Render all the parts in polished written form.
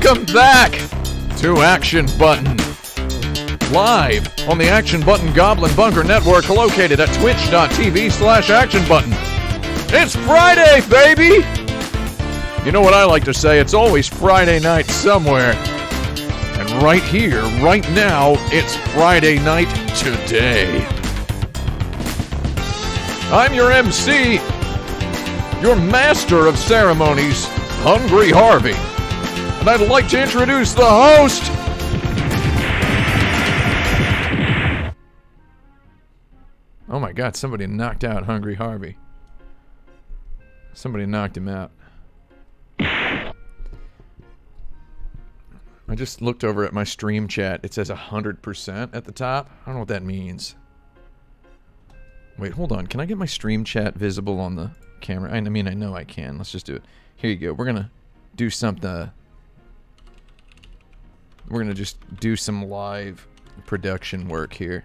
Welcome back to Action Button. Live on the Action Button Goblin Bunker Network, located at twitch.tv/actionbutton. It's Friday, baby! You know what I like to say, it's always Friday night somewhere. And right here, right now, it's Friday night today. I'm your MC, your master of ceremonies, Hungry Harvey. And I'd like to introduce the host. Oh my God, somebody knocked out Hungry Harvey. Somebody knocked him out. I just looked over at my stream chat. It says 100% at the top. I don't know what that means. Wait, hold on. Can I get my stream chat visible on the camera? I mean, I know I can. Let's just do it. Here you go. We're going to do something. We're going to just do some live production work here.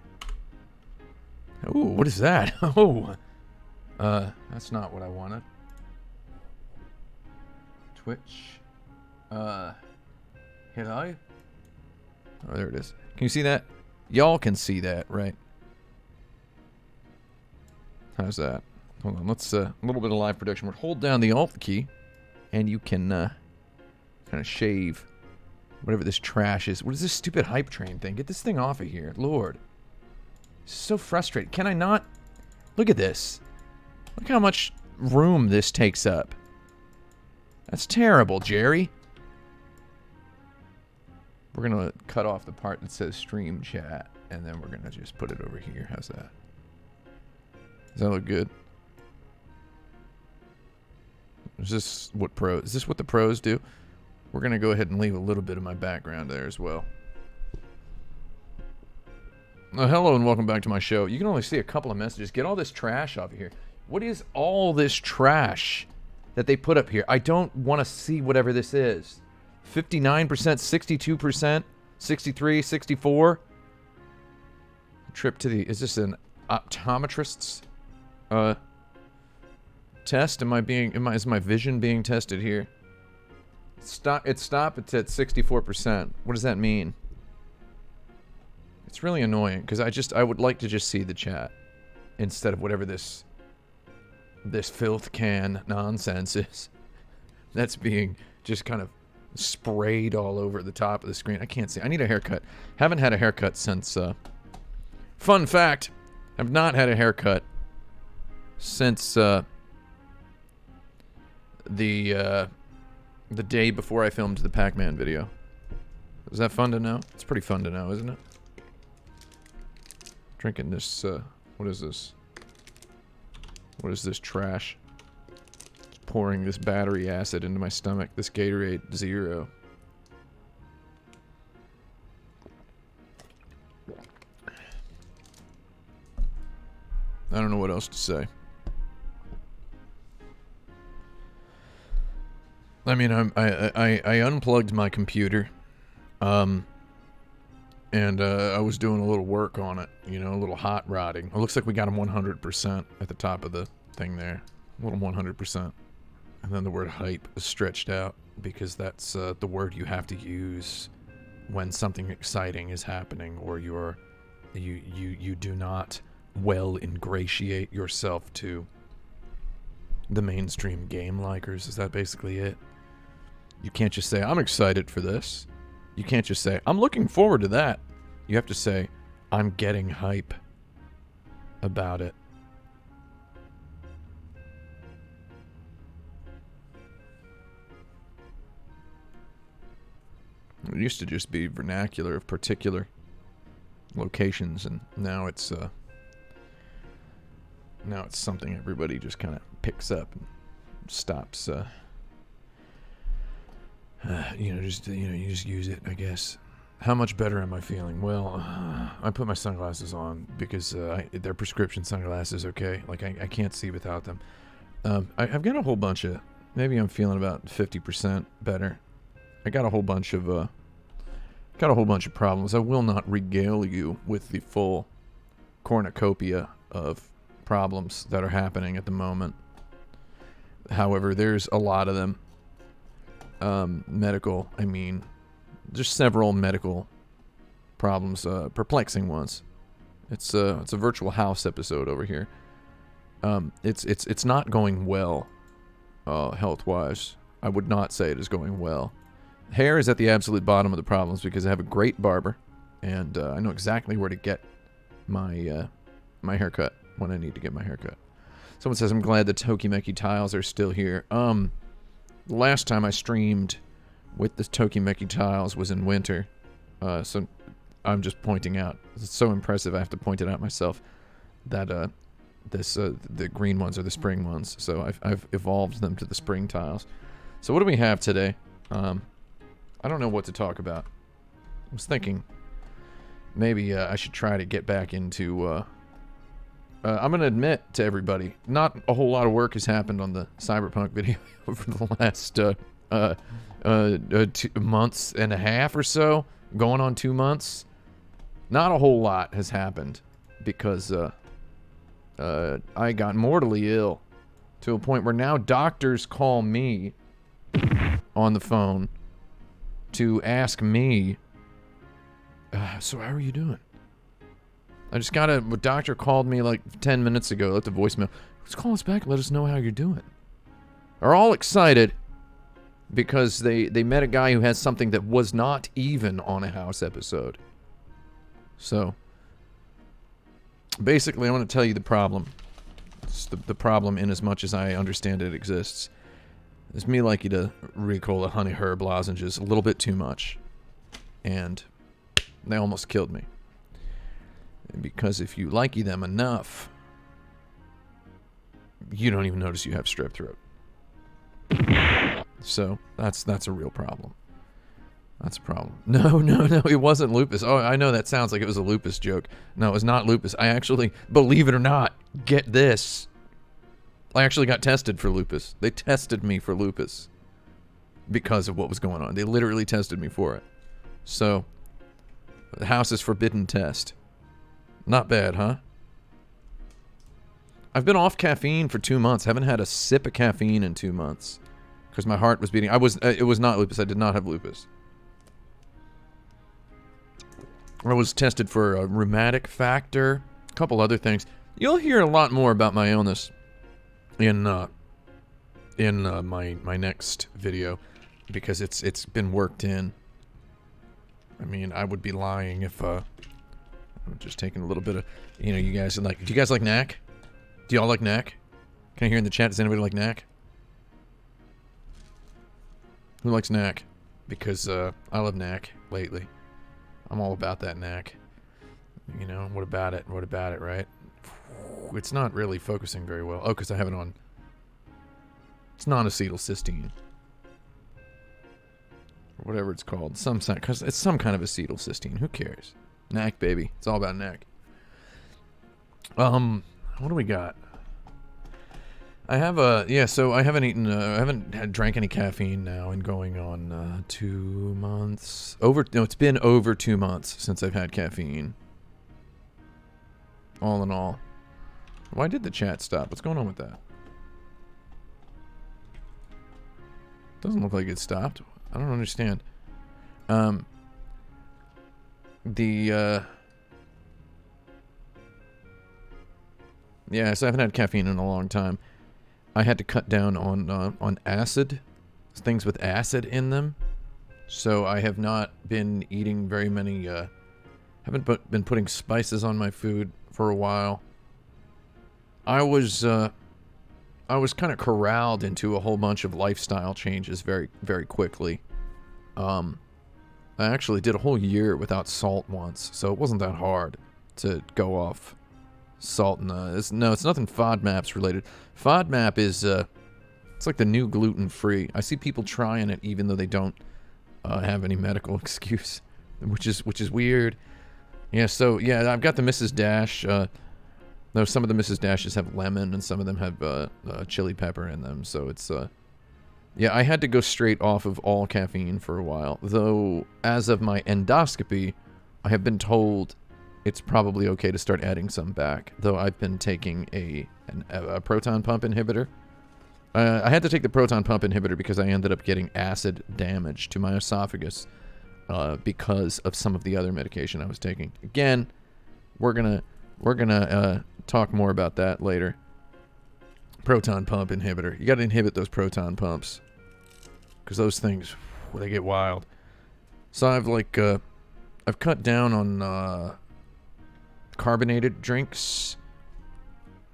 Ooh, what is that? Oh. That's not what I wanted. Twitch. Hello? Oh, there it is. Can you see that? Y'all can see that, right? How's that? Hold on, let's, a little bit of live production work. Hold down the Alt key, and you can, kind of shave whatever this trash is. What is this stupid hype train thing? Get this thing off of here. Lord. So frustrating. Can I not? Look at this. Look how much room this takes up. That's terrible, Jerry. We're going to cut off the part that says stream chat, and then we're going to just put it over here. How's that? Does that look good? Is this what the pros do? We're going to go ahead and leave a little bit of my background there as well. Hello and welcome back to my show. You can only see a couple of messages. Get all this trash off of here. What is all this trash that they put up here? I don't want to see whatever this is. 59%, 62%, 63, 64. Trip to the... Is this an optometrist's test? Is my vision being tested here? It's at 64%. What does that mean? It's really annoying because I would like to just see the chat instead of whatever this filth can nonsense is that's being just kind of sprayed all over the top of the screen. I can't see. I need a haircut. Haven't had a haircut since fun fact, I've not had a haircut since the day before I filmed the Pac-Man video. Is that fun to know? It's pretty fun to know, isn't it? Drinking this, what is this? What is this trash? Just pouring this battery acid into my stomach. This Gatorade Zero. I don't know what else to say. I mean, I unplugged my computer. And I was doing a little work on it, you know, a little hot rodding. It looks like we got them 100% at the top of the thing there. A little 100%. And then the word hype is stretched out because that's the word you have to use when something exciting is happening or you do not well ingratiate yourself to the mainstream game likers. Is that basically it? You can't just say, I'm excited for this. You can't just say, I'm looking forward to that. You have to say, I'm getting hype about it. It used to just be vernacular of particular locations, and now it's something everybody just kind of picks up and stops. You just use it, I guess. How much better am I feeling? Well, I put my sunglasses on because they're prescription sunglasses, okay? Like, I can't see without them. I've got a whole bunch of... Maybe I'm feeling about 50% better. I got a whole bunch of problems. I will not regale you with the full cornucopia of problems that are happening at the moment. However, there's a lot of them. Medical, I mean, just several medical problems, perplexing ones. It's a virtual house episode over here. It's not going well, health-wise. I would not say it is going well. Hair is at the absolute bottom of the problems because I have a great barber, and I know exactly where to get my my haircut when I need to get my haircut. Someone says, I'm glad the Tokimeki tiles are still here. The last time I streamed with the Tokimeki tiles was in winter. So I'm just pointing out. It's so impressive I have to point it out myself. That the green ones are the spring ones. So I've evolved them to the spring tiles. So what do we have today? I don't know what to talk about. I was thinking maybe I should try to get back into... I'm going to admit to everybody, not a whole lot of work has happened on the Cyberpunk video over the last 2 months and a half or so, going on 2 months. Not a whole lot has happened because I got mortally ill to a point where now doctors call me on the phone to ask me, so how are you doing? I just got a doctor called me like 10 minutes ago, left a voicemail. Let's call us back and let us know how you're doing. Are all excited because they met a guy who has something that was not even on a house episode. So, basically, I want to tell you the problem. It's the problem in as much as I understand it exists. It's me like you to recall the honey herb lozenges a little bit too much. And they almost killed me. Because if you likey them enough, you don't even notice you have strep throat. So, that's a real problem. That's a problem. No, it wasn't lupus. Oh, I know that sounds like it was a lupus joke. No, it was not lupus. I actually, believe it or not, get this. I actually got tested for lupus. They tested me for lupus because of what was going on. They literally tested me for it. So, the house's forbidden test. Not bad, huh? I've been off caffeine for 2 months. Haven't had a sip of caffeine in 2 months. Because my heart was beating. It was not lupus. I did not have lupus. I was tested for a rheumatic factor. A couple other things. You'll hear a lot more about my illness in my next video. Because it's been worked in. I mean, I would be lying if I'm just taking a little bit of, you know, you guys are like, do you guys like knack? Do y'all like knack? Can I hear in the chat, does anybody like knack? Who likes knack? Because I love knack lately. I'm all about that knack. You know, what about it? What about it, right? It's not really focusing very well. Oh, because I have it on. It's non-acetylcysteine. Or whatever it's called. Because it's some kind of acetylcysteine. Who cares? Knack, baby. It's all about knack. What do we got? I have so I haven't eaten, I haven't drank any caffeine now and going on 2 months. It's been over 2 months since I've had caffeine. All in all. Why did the chat stop? What's going on with that? Doesn't look like it stopped. I don't understand. Yeah, so I haven't had caffeine in a long time. I had to cut down on acid, things with acid in them. So I have not been eating very many, haven't been putting spices on my food for a while. I was kind of corralled into a whole bunch of lifestyle changes very, very quickly. I actually did a whole year without salt once, so it wasn't that hard to go off salt. And it's nothing FODMAPs related. FODMAP is it's like the new gluten-free. I see people trying it even though they don't have any medical excuse, which is weird. Yeah, so yeah, I've got the Mrs. Dash. Though some of the Mrs. Dashes have lemon and some of them have chili pepper in them, so it's yeah, I had to go straight off of all caffeine for a while. Though, as of my endoscopy, I have been told it's probably okay to start adding some back. Though I've been taking a proton pump inhibitor. I had to take the proton pump inhibitor because I ended up getting acid damage to my esophagus because of some of the other medication I was taking. Again, we're gonna talk more about that later. Proton pump inhibitor. You got to inhibit those proton pumps, because those things, they get wild. So I've cut down on carbonated drinks.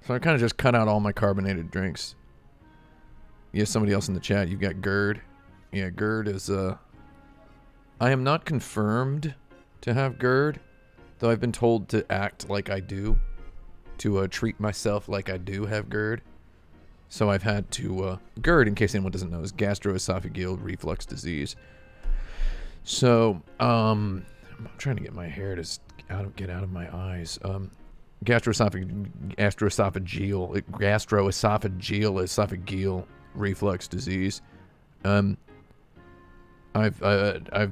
So I kind of just cut out all my carbonated drinks. Yeah, somebody else in the chat, you've got GERD. Yeah, GERD is, I am not confirmed to have GERD, though I've been told to act like I do, to treat myself like I do have GERD. So I've had to, GERD, in case anyone doesn't know, is gastroesophageal reflux disease. So, I'm trying to get my hair to get out of my eyes. Gastroesophageal reflux disease. I've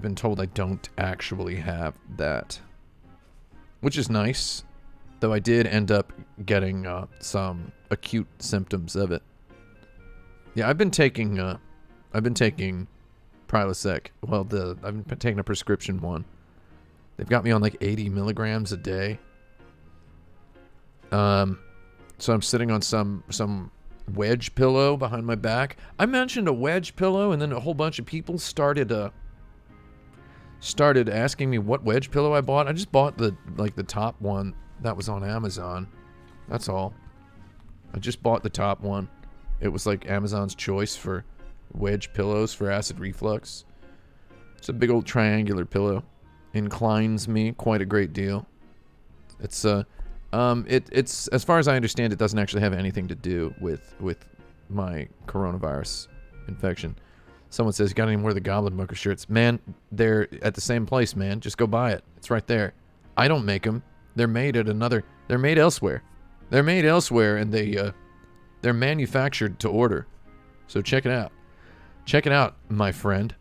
been told I don't actually have that, which is nice. Though I did end up getting some acute symptoms of it. Yeah, I've been taking Prilosec. Well, I've been taking a prescription one. They've got me on like 80 milligrams a day. So I'm sitting on some wedge pillow behind my back. I mentioned a wedge pillow, and then a whole bunch of people started asking me what wedge pillow I bought. I just bought the top one that was on Amazon. That's all. I just bought the top one. It was like Amazon's choice for wedge pillows for acid reflux. It's a big old triangular pillow. Inclines me quite a great deal. It's it's as far as I understand, it doesn't actually have anything to do with my coronavirus infection. Someone says, "Got any more of the Goblin Bunker shirts?" Man, they're at the same place, man. Just go buy it. It's right there. I don't make them. They're made at they're made elsewhere. They're made elsewhere, and they're manufactured to order. So check it out. Check it out, my friend.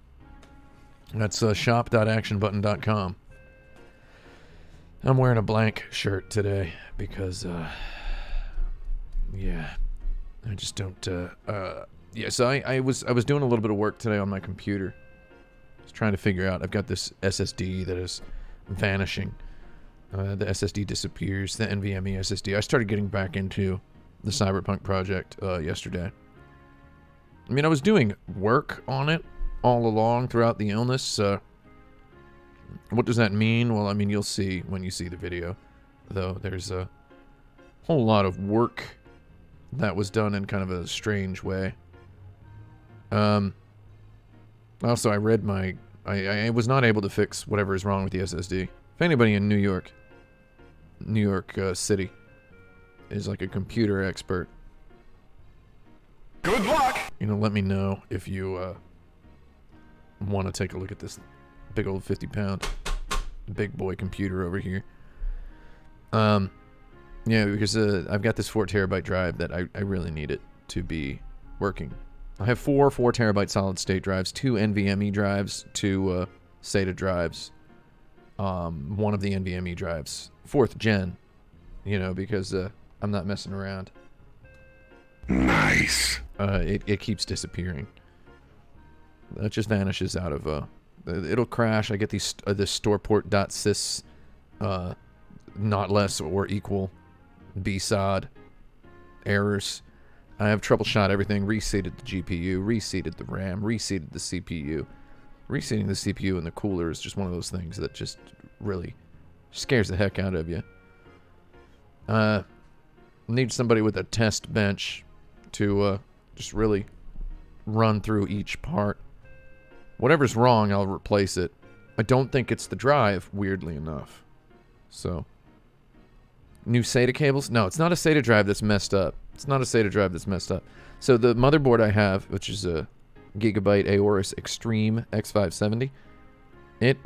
That's shop.actionbutton.com. I'm wearing a blank shirt today because, yeah, I just don't, yeah, so I was doing a little bit of work today on my computer. I was trying to figure out, I've got this SSD that is vanishing. The SSD disappears, the NVMe SSD. I started getting back into the Cyberpunk project yesterday. I mean, I was doing work on it all along throughout the illness. What does that mean? Well, I mean, you'll see when you see the video. Though there's a whole lot of work that was done in kind of a strange way. Also, I read I was not able to fix whatever is wrong with the SSD. If anybody in New York City is like a computer expert, good luck! You know, let me know if you want to take a look at this big old 50-pound big boy computer over here. Yeah, because I've got this 4 terabyte drive that I really need it to be working. I have 4 terabyte solid state drives, 2 NVMe drives, 2 SATA drives, one of the NVMe drives, 4th gen, you know, because I'm not messing around. Nice. It keeps disappearing. It just vanishes out of it'll crash. I get these this storeport.sys not less or equal BSOD errors. I have troubleshot everything, reseated the GPU, reseated the RAM, reseated the CPU. Reseating the CPU in the cooler is just one of those things that just really scares the heck out of you. Need somebody with a test bench to just really run through each part. Whatever's wrong, I'll replace it. I don't think it's the drive, weirdly enough. So, new SATA cables? No, it's not a SATA drive that's messed up. It's not a SATA drive that's messed up. So the motherboard I have, which is a Gigabyte Aorus Extreme X570, it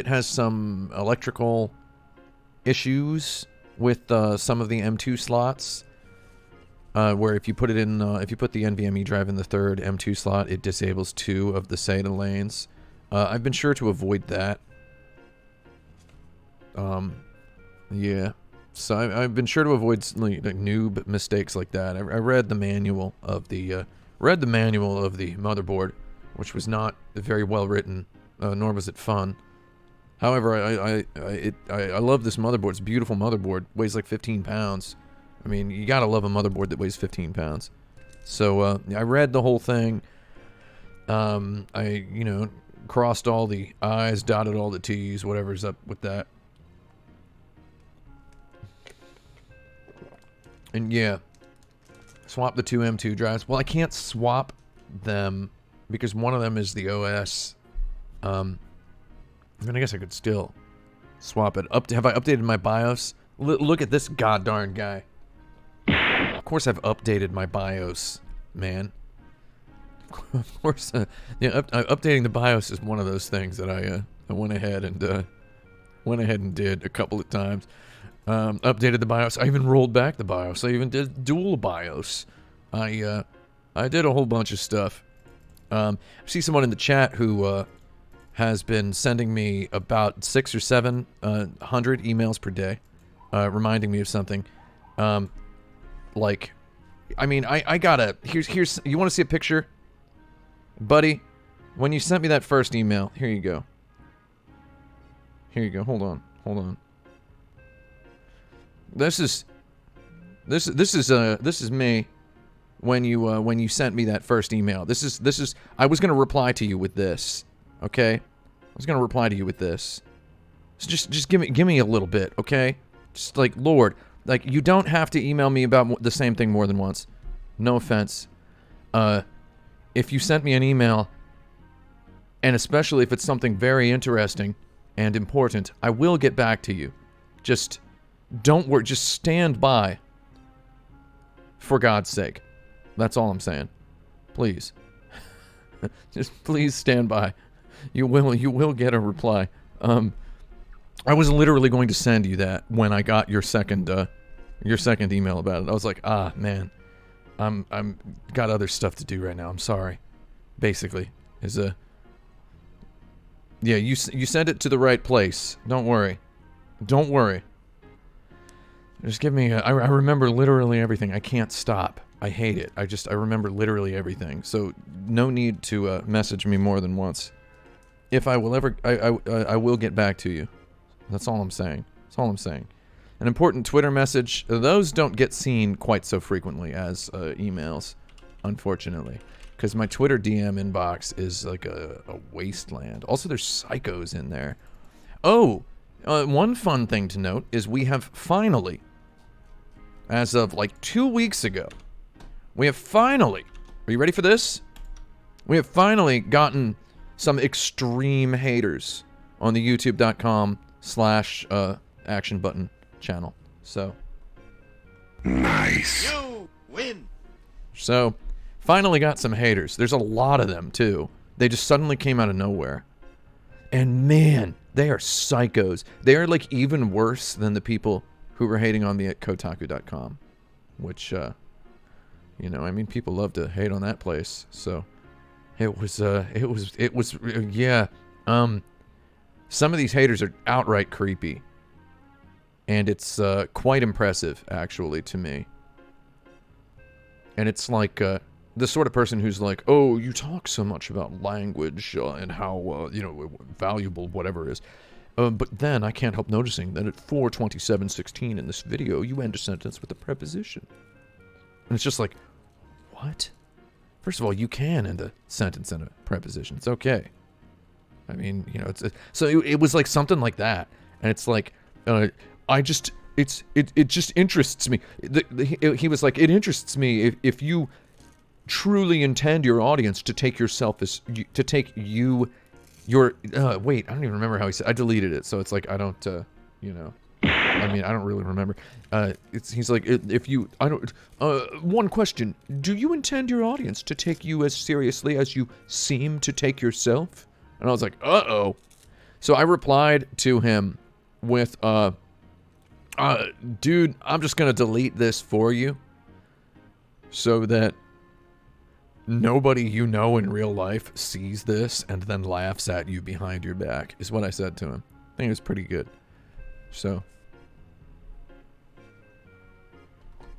has some electrical issues with some of the M2 slots. Where if you put it in, if you put the NVMe drive in the 3rd M2 slot, it disables 2 of the SATA lanes. I've been sure to avoid that. Yeah. So I've been sure to avoid like noob mistakes like that. I read the manual of the motherboard which was not very well written, nor was it fun. However, I love this motherboard. It's a beautiful motherboard. Weighs like 15 pounds. I mean, you gotta love a motherboard that weighs 15 pounds. So, I read the whole thing. I, crossed all the I's, dotted all the T's, whatever's up with that. And yeah, swap the two M2 drives. Well, I can't swap them because one of them is the OS. I mean, I guess I could still swap it. Have I updated my BIOS? Look at this goddarn guy. Of course I've updated my BIOS, man. Of course, updating the BIOS is one of those things that I went ahead and did a couple of times. Updated the BIOS. I even rolled back the BIOS. I even did dual BIOS. I did a whole bunch of stuff. I see someone in the chat who has been sending me about 600 or 700 emails per day, reminding me of something. Like, I mean, I gotta. Here's. You want to see a picture, buddy? When you sent me that first email, here you go. Here you go. Hold on. This is me when you sent me that first email. This is I was gonna reply to you with this, okay? I was gonna reply to you with this. So just give me a little bit, okay? Just like, Lord, like, you don't have to email me about the same thing more than once. No offense. If you sent me an email, and especially if it's something very interesting and important, I will get back to you. Just don't worry. Just stand by. For God's sake. That's all I'm saying. Please. Just please stand by. You will get a reply. I was literally going to send you that when I got your second email about it. I was like, ah, man. I'm got other stuff to do right now. I'm sorry. Basically. Yeah, you sent it to the right place. Don't worry. Don't worry. Just give me I remember literally everything. I can't stop. I hate it. I remember literally everything. So no need to message me more than once. If I will ever, I will get back to you. That's all I'm saying. That's all I'm saying. An important Twitter message. Those don't get seen quite so frequently as emails, unfortunately. Because my Twitter DM inbox is like a wasteland. Also, there's psychos in there. Oh, one fun thing to note is we have finally, as of like 2 weeks ago, we have finally, are you ready for this? We have finally gotten some extreme haters on the youtube.com/action button channel. So. Nice. You win. So, finally got some haters. There's a lot of them, too. They just suddenly came out of nowhere. And man, they are psychos. They are like even worse than the people who were hating on me at Kotaku.com. Which, I mean, people love to hate on that place. So, it was, yeah. Some of these haters are outright creepy. And it's quite impressive, actually, to me. And it's like the sort of person who's like, oh, you talk so much about language and how, valuable whatever is. But then I can't help noticing that at 4:27:16 in this video, you end a sentence with a preposition. And it's just like, what? First of all, you can end a sentence in a preposition. It's okay. I mean, so it was like something like that. And it's like, it just interests me. He was like, it interests me if you truly intend your audience to take yourself as, to take wait, I don't even remember how he said, I deleted it. So it's like, I don't, I don't really remember. He's like, one question, do you intend your audience to take you as seriously as you seem to take yourself? And I was like, uh-oh. So I replied to him with, dude, I'm just gonna delete this for you so that nobody you know in real life sees this and then laughs at you behind your back, is what I said to him. I think it was pretty good. So.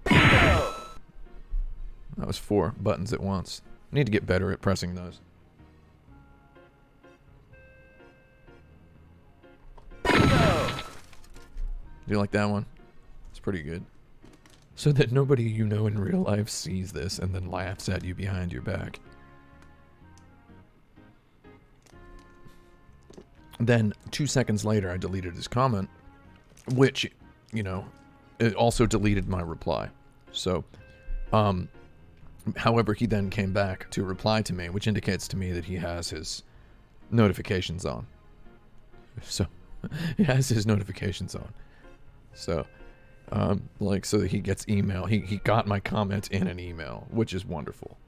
That was 4 buttons at once. I need to get better at pressing those. Do you like that one? It's pretty good. So that nobody you know in real life sees this and then laughs at you behind your back. Then 2 seconds later, I deleted his comment, which, you know, it also deleted my reply. So, however, he then came back to reply to me, which indicates to me that he has his notifications on. So, he has his notifications on. So, so that he gets email. He got my comment in an email, which is wonderful.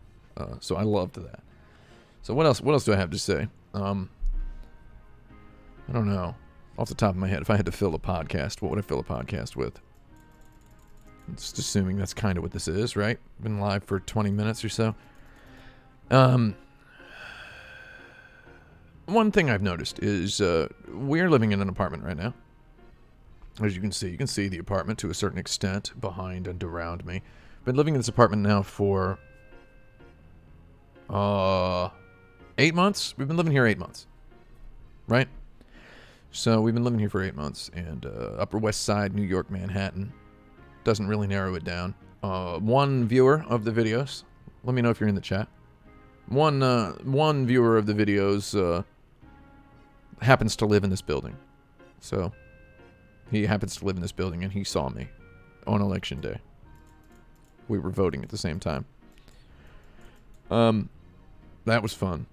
So I loved that. So what else do I have to say? I don't know. Off the top of my head, if I had to fill a podcast, what would I fill a podcast with? Just assuming that's kind of what this is, right? Been live for 20 minutes or so. One thing I've noticed is we're living in an apartment right now. As you can see the apartment to a certain extent behind and around me. Been living in this apartment now for 8 months. We've been living here 8 months, right? So we've been living here for 8 months, and Upper West Side, New York, Manhattan. Doesn't really narrow it down. One viewer of the videos. Let me know if you're in the chat. One viewer of the videos happens to live in this building. So he happens to live in this building, and he saw me on election day. We were voting at the same time. That was fun.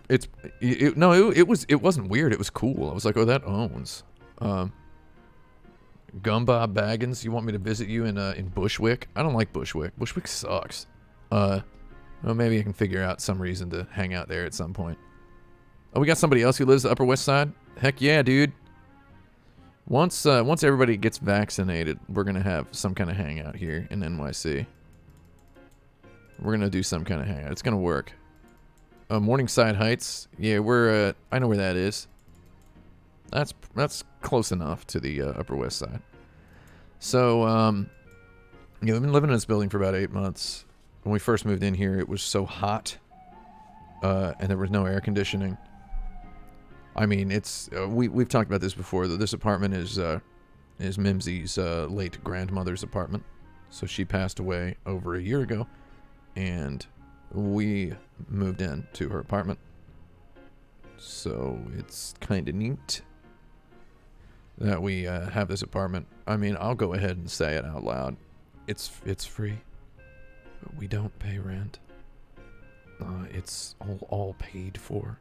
It wasn't weird. It was cool. I was like, oh, that owns. Gumbob Baggins, you want me to visit you in Bushwick? I don't like Bushwick. Bushwick sucks. Well, maybe I can figure out some reason to hang out there at some point. Oh, we got somebody else who lives the Upper West Side? Heck yeah, dude. Once everybody gets vaccinated, we're gonna have some kind of hangout here in NYC. We're gonna do some kind of hangout. It's gonna work. Morningside Heights. Yeah, I know where that is. That's close enough to the Upper West Side. So, yeah, we've been living in this building for about 8 months. When we first moved in here, it was so hot, and there was no air conditioning. I mean, it's we've talked about this before. That this apartment is Mimsy's late grandmother's apartment. So she passed away over a year ago, and we moved in to her apartment. So it's kind of neat that we have this apartment. I mean, I'll go ahead and say it out loud. It's free. We don't pay rent. It's all paid for.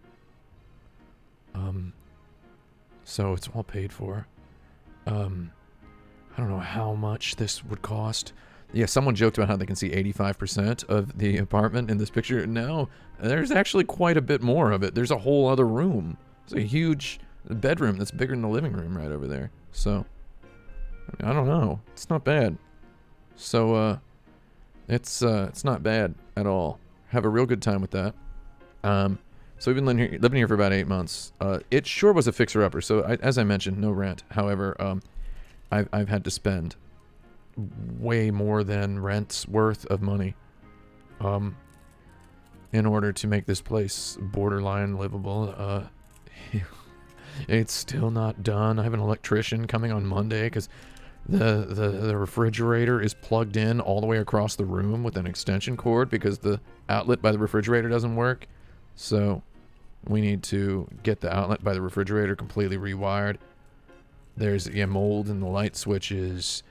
So it's all paid for. I don't know how much this would cost. Yeah, someone joked about how they can see 85% of the apartment in this picture. No, there's actually quite a bit more of it. There's a whole other room. It's a huge bedroom that's bigger than the living room right over there. So, I don't know. It's not bad. So, it's not bad at all. Have a real good time with that. So we've been living here for about 8 months. It sure was a fixer-upper. So as I mentioned, no rent. However, I've had to spend way more than rent's worth of money, in order to make this place borderline livable. It's still not done. I have an electrician coming on Monday because the refrigerator is plugged in all the way across the room with an extension cord because the outlet by the refrigerator doesn't work. So we need to get the outlet by the refrigerator completely rewired. There's mold in the light switches.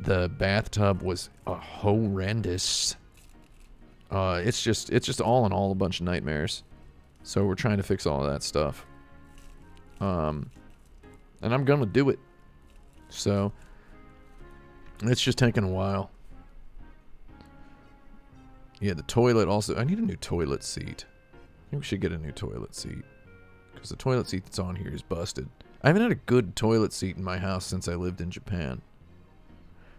The bathtub was horrendous. It's just all in all a bunch of nightmares. So we're trying to fix all of that stuff. And I'm gonna do it. So it's just taking a while. Yeah, the toilet also. I need a new toilet seat. I think we should get a new toilet seat. Because the toilet seat that's on here is busted. I haven't had a good toilet seat in my house since I lived in Japan.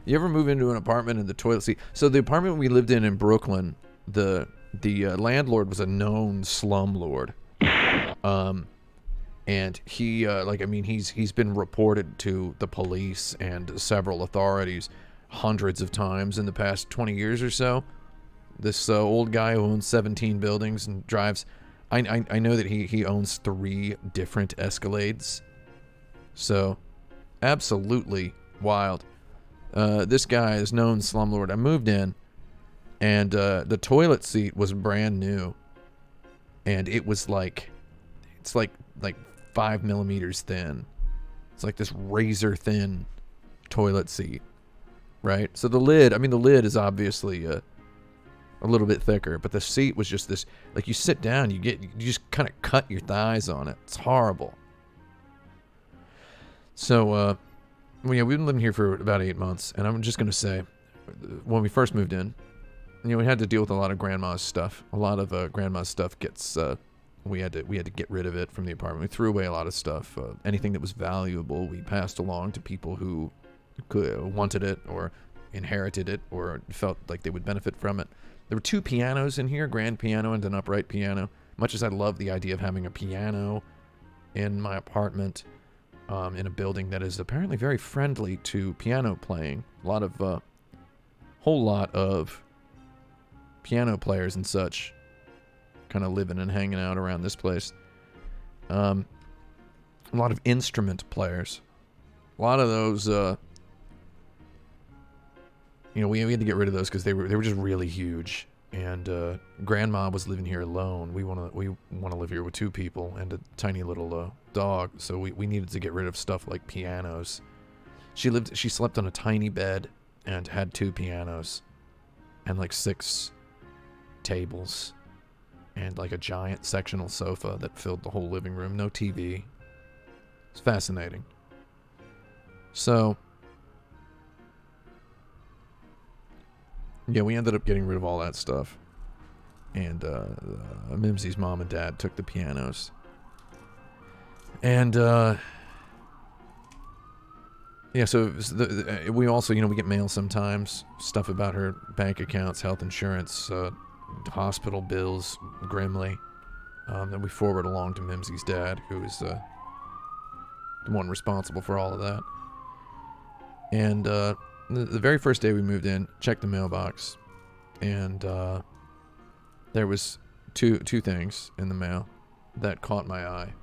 You ever move into an apartment and the toilet seat? So the apartment we lived in Brooklyn, the landlord was a known slumlord. And he, he's been reported to the police and several authorities hundreds of times in the past 20 years or so. This old guy who owns 17 buildings and drives... I know that he owns 3 different Escalades. So Absolutely wild. This guy is known slumlord. I moved in, and the toilet seat was brand new, and it was like, it's like 5 millimeters thin. It's like this razor thin toilet seat, right? So the lid, I mean, the lid is obviously a little bit thicker, but the seat was just this, like, you sit down, you just kind of cut your thighs on it. It's horrible. So, well, yeah, we've been living here for about 8 months, and I'm just going to say, when we first moved in, you know, we had to deal with a lot of grandma's stuff. A lot of grandma's stuff gets, we had to get rid of it from the apartment. We threw away a lot of stuff. Anything that was valuable, we passed along to people who wanted it or inherited it or felt like they would benefit from it. There were 2 pianos in here, grand piano and an upright piano. Much as I love the idea of having a piano in my apartment, in a building that is apparently very friendly to piano playing. Whole lot of piano players and such kind of living and hanging out around this place. A lot of instrument players. A lot of those, you know, we had to get rid of those because they were just really huge. And Grandma was living here alone. We want to live here with 2 people and a tiny little dog. So we needed to get rid of stuff like pianos. She slept on a tiny bed and had 2 pianos and like 6 tables and like a giant sectional sofa that filled the whole living room. No TV. It's fascinating. So yeah, we ended up getting rid of all that stuff. And Mimsy's mom and dad took the pianos. And yeah, so we also, you know, we get mail sometimes. Stuff about her bank accounts, health insurance, hospital bills, Grimley. That we forward along to Mimsy's dad, who is the one responsible for all of that. And the very first day we moved in, checked the mailbox, and there was two things in the mail that caught my eye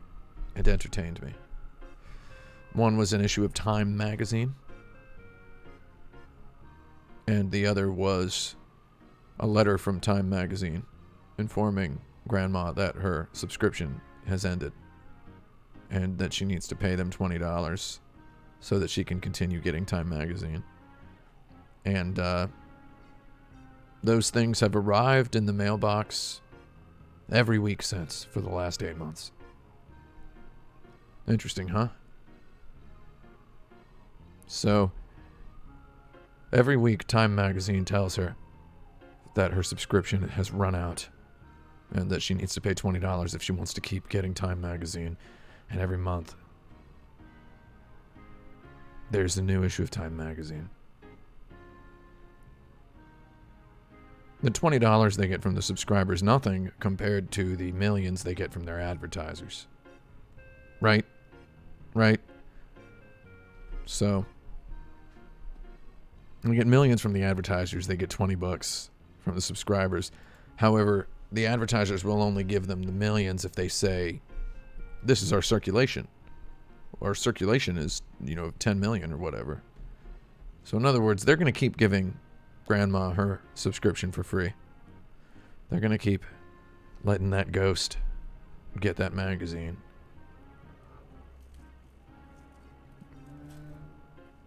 and entertained me. One was an issue of Time magazine, and the other was a letter from Time magazine informing Grandma that her subscription has ended and that she needs to pay them $20 so that she can continue getting Time magazine. And those things have arrived in the mailbox every week since for the last 8 months. Interesting, huh? So, every week Time magazine tells her that her subscription has run out and that she needs to pay $20 if she wants to keep getting Time magazine. And every month, there's a new issue of Time magazine. The $20 they get from the subscribers, nothing compared to the millions they get from their advertisers. Right? So, we get millions from the advertisers, they get $20 from the subscribers. However, the advertisers will only give them the millions if they say, this is our circulation. Our circulation is, 10 million or whatever. So in other words, they're going to keep giving Grandma her subscription for free. They're going to keep letting that ghost get that magazine.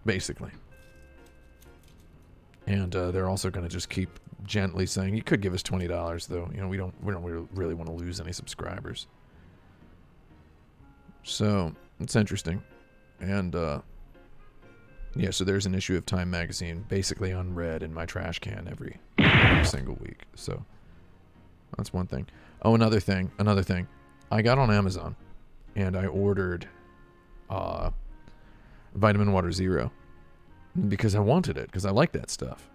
Basically. And they're also going to just keep gently saying, you could give us $20 though. We don't really want to lose any subscribers. So it's interesting. And yeah, so there's an issue of Time magazine basically unread in my trash can every single week. So that's one thing. Oh, another thing. I got on Amazon and I ordered Vitamin Water Zero because I wanted it, because I like that stuff.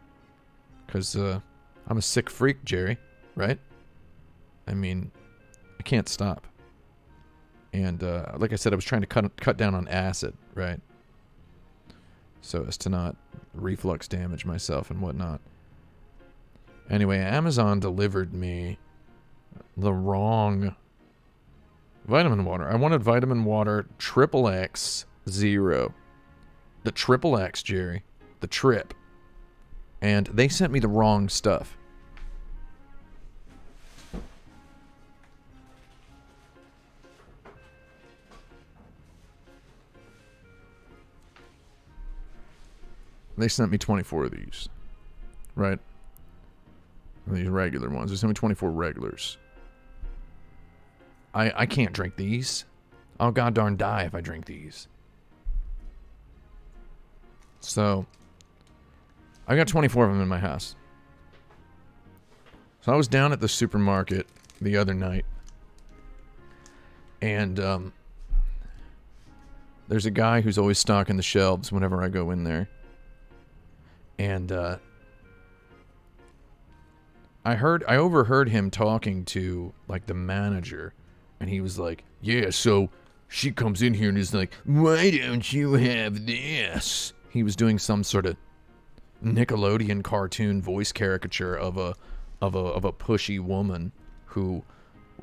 Because I'm a sick freak, Jerry, right? I mean, I can't stop. And like I said, I was trying to cut down on acid, right? So as to not reflux damage myself and whatnot. Anyway, Amazon delivered me the wrong vitamin water. I wanted Vitamin Water XXX Zero. The Triple X, Jerry. The Trip. And they sent me the wrong stuff. They sent me 24 of these. Right? These regular ones. They sent me 24 regulars. I can't drink these. I'll goddarn die if I drink these. So, I got 24 of them in my house. So I was down at the supermarket the other night. And, there's a guy who's always stocking the shelves whenever I go in there. And, I overheard him talking to, like, the manager. And he was like, yeah, so she comes in here and is like, why don't you have this? He was doing some sort of Nickelodeon cartoon voice caricature of a pushy woman who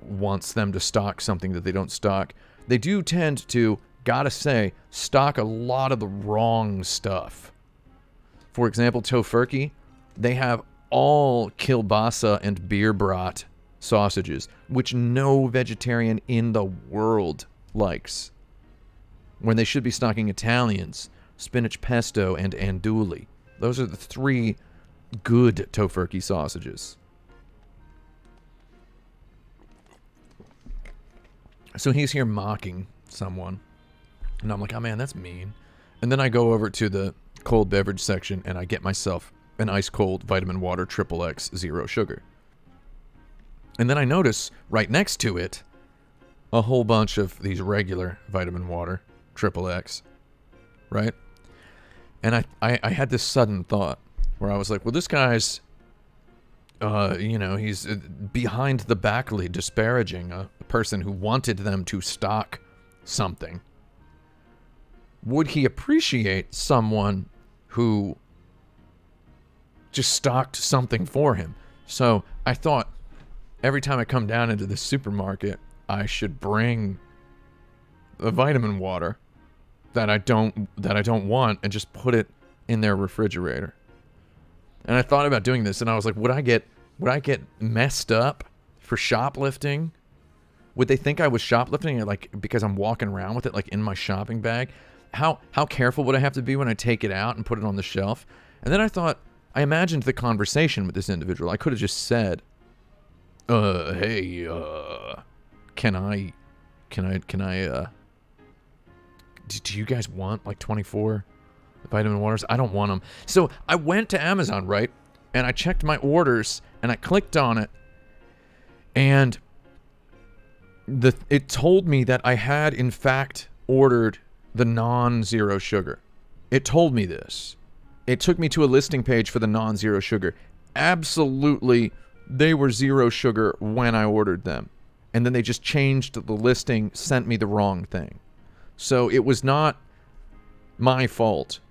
wants them to stock something that they don't stock. They do tend to, gotta say, stock a lot of the wrong stuff. For example, Tofurky, they have all kielbasa and beer brat sausages, which no vegetarian in the world likes. When they should be stocking Italians, spinach pesto, and andouille. Those are the 3 good Tofurky sausages. So he's here mocking someone. And I'm like, oh man, that's mean. And then I go over to the cold beverage section and I get myself an ice cold vitamin water Triple X 0 sugar. And then I notice right next to it a whole bunch of these regular vitamin water Triple X. Right? And I had this sudden thought where I was like, well, this guy's, he's behind the backly disparaging a person who wanted them to stock something. Would he appreciate someone who just stocked something for him? So I thought every time I come down into the supermarket, I should bring the vitamin water that I don't want and just put it in their refrigerator. And I thought about doing this and I was like, would I get messed up for shoplifting? Would they think I was shoplifting, like, because I'm walking around with it, like, in my shopping bag? How careful would I have to be when I take it out and put it on the shelf? And then I thought, I imagined the conversation with this individual. I could have just said, hey, can I, do you guys want, like, 24 vitamin waters? I don't want them. So I went to Amazon, right? And I checked my orders, and I clicked on it, and it told me that I had, in fact, ordered the non-zero sugar. It told me this. It took me to a listing page for the non-zero sugar. Absolutely, they were 0 sugar when I ordered them. And then they just changed the listing, sent me the wrong thing. So it was not my fault.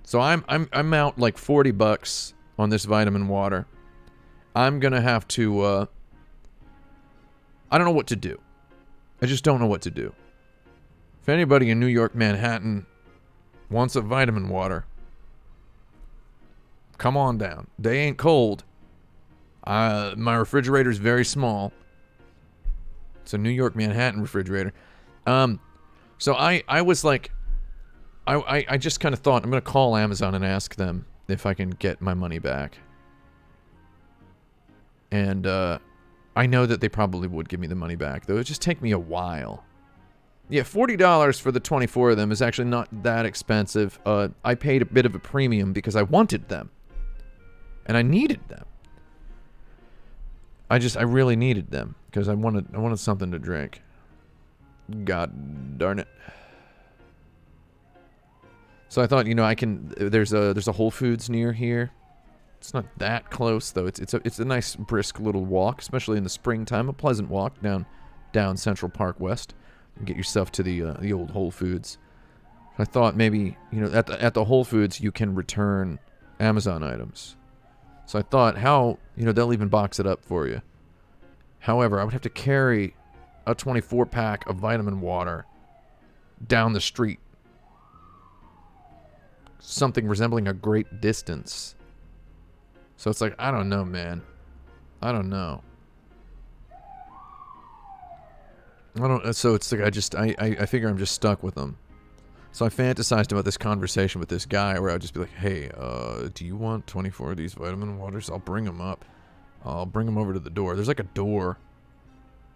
So I'm out like $40 on this vitamin water. I'm going to have to, I don't know what to do. I just don't know what to do. If anybody in New York, Manhattan wants a vitamin water, come on down. They ain't cold. My refrigerator's very small. It's a New York, Manhattan refrigerator. So I was like, I just kind of thought, I'm going to call Amazon and ask them if I can get my money back. And I know that they probably would give me the money back, though it would just take me a while. Yeah, $40 for the 24 of them is actually not that expensive. I paid a bit of a premium because I wanted them. And I needed them. I really needed them because I wanted something to drink. God darn it. So I thought, there's a Whole Foods near here. It's not that close though. It's a nice brisk little walk, especially in the springtime. A pleasant walk down Central Park West. And get yourself to the old Whole Foods. I thought maybe at the Whole Foods you can return Amazon items. So I thought they'll even box it up for you. However, I would have to carry a 24-pack of vitamin water down the street. something resembling a great distance. So it's like, I don't know, man. I don't know. So it's like I figure I'm just stuck with them. So I fantasized about this conversation with this guy where I'd just be like, hey, do you want 24 of these vitamin waters? I'll bring them up. I'll bring them over to the door. There's like a door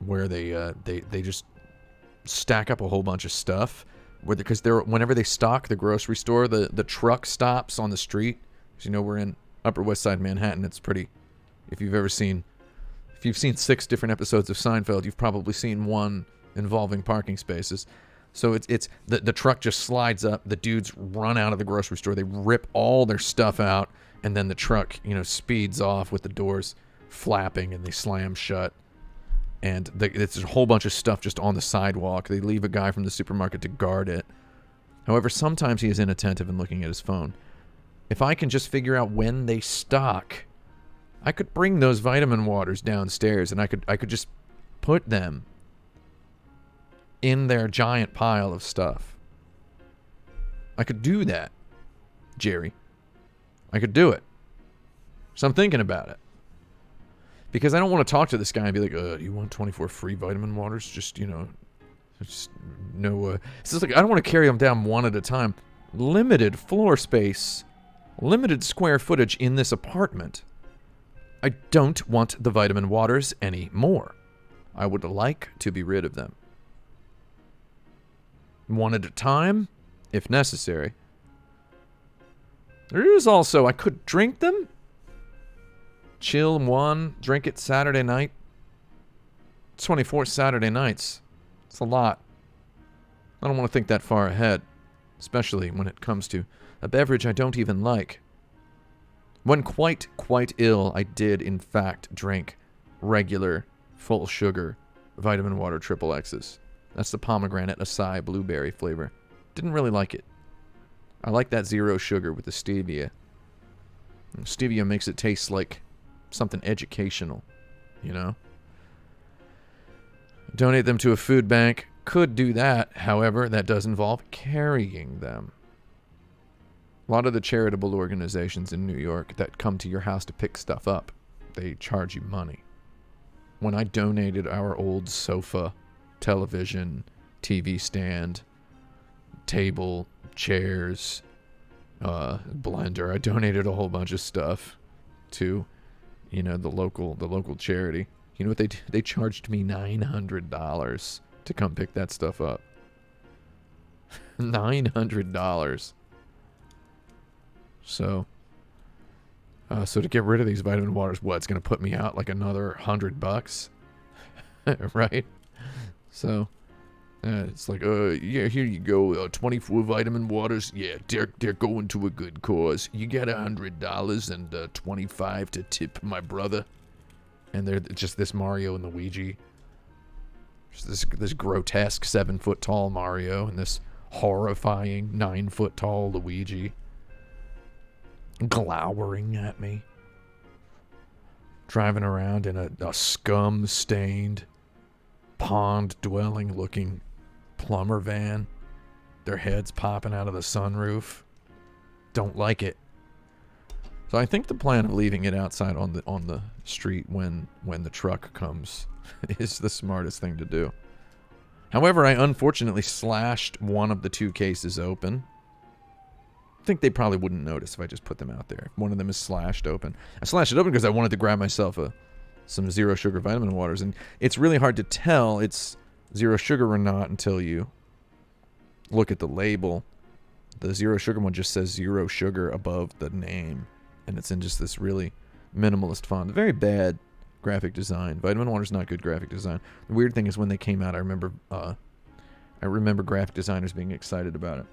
where they just stack up a whole bunch of stuff. Because whenever they stock the grocery store, the truck stops on the street. Because, you know, we're in Upper West Side Manhattan. It's pretty... If you've seen 6 different episodes of Seinfeld, you've probably seen one involving parking spaces. So it's the truck just slides up. The dudes run out of the grocery store. They rip all their stuff out, and then the truck, you know, speeds off with the doors flapping, and they slam shut. And it's a whole bunch of stuff just on the sidewalk. They leave a guy from the supermarket to guard it. However, sometimes he is inattentive and looking at his phone. If I can just figure out when they stock, I could bring those vitamin waters downstairs, and I could just put them in their giant pile of stuff. I could do that, Jerry. I could do it. So I'm thinking about it. Because I don't want to talk to this guy and be like, you want 24 free vitamin waters? Just, you know, just no... It's just like, I don't want to carry them down one at a time. Limited floor space, limited square footage in this apartment. I don't want the vitamin waters anymore. I would like to be rid of them. One at a time, if necessary. There is also, I could drink them. Chill one, drink it Saturday night. 24 Saturday nights. It's a lot. I don't want to think that far ahead, especially when it comes to a beverage I don't even like. When quite ill, I did in fact drink regular, full sugar, vitamin water triple X's. That's the pomegranate acai blueberry flavor. Didn't really like it. I like that zero sugar with the stevia. And stevia makes it taste like something educational, you know? Donate them to a food bank. Could do that. However, that does involve carrying them. A lot of the charitable organizations in New York that come to your house to pick stuff up, they charge you money. When I donated our old sofa, television, TV stand, table, chairs, blender, I donated a whole bunch of stuff to, you know, the local charity. You know what they did? They charged me $900 to come pick that stuff up. $900. So to get rid of these vitamin waters, what? It's gonna put me out like another $100, right? So it's like, yeah, here you go, 24 vitamin waters. Yeah, they're going to a good cause. You get $100 and 25 to tip my brother. And they're just this Mario and Luigi. Just this grotesque 7-foot-tall Mario and this horrifying 9-foot-tall Luigi. Glowering at me. Driving around in a scum-stained, pond-dwelling looking plumber van. Their heads popping out of the sunroof. Don't like it. So I think the plan of leaving it outside on the street when the truck comes is the smartest thing to do. However, I unfortunately slashed one of the 2 cases open. I think they probably wouldn't notice if I just put them out there. One of them is slashed open. I slashed it open because I wanted to grab myself some zero sugar vitamin waters, and it's really hard to tell it's zero sugar or not until you look at the label. The zero sugar one just says zero sugar above the name, and it's in just this really minimalist font. Very bad graphic design. Vitamin water's not good graphic design. The weird thing is when they came out, I remember graphic designers being excited about it.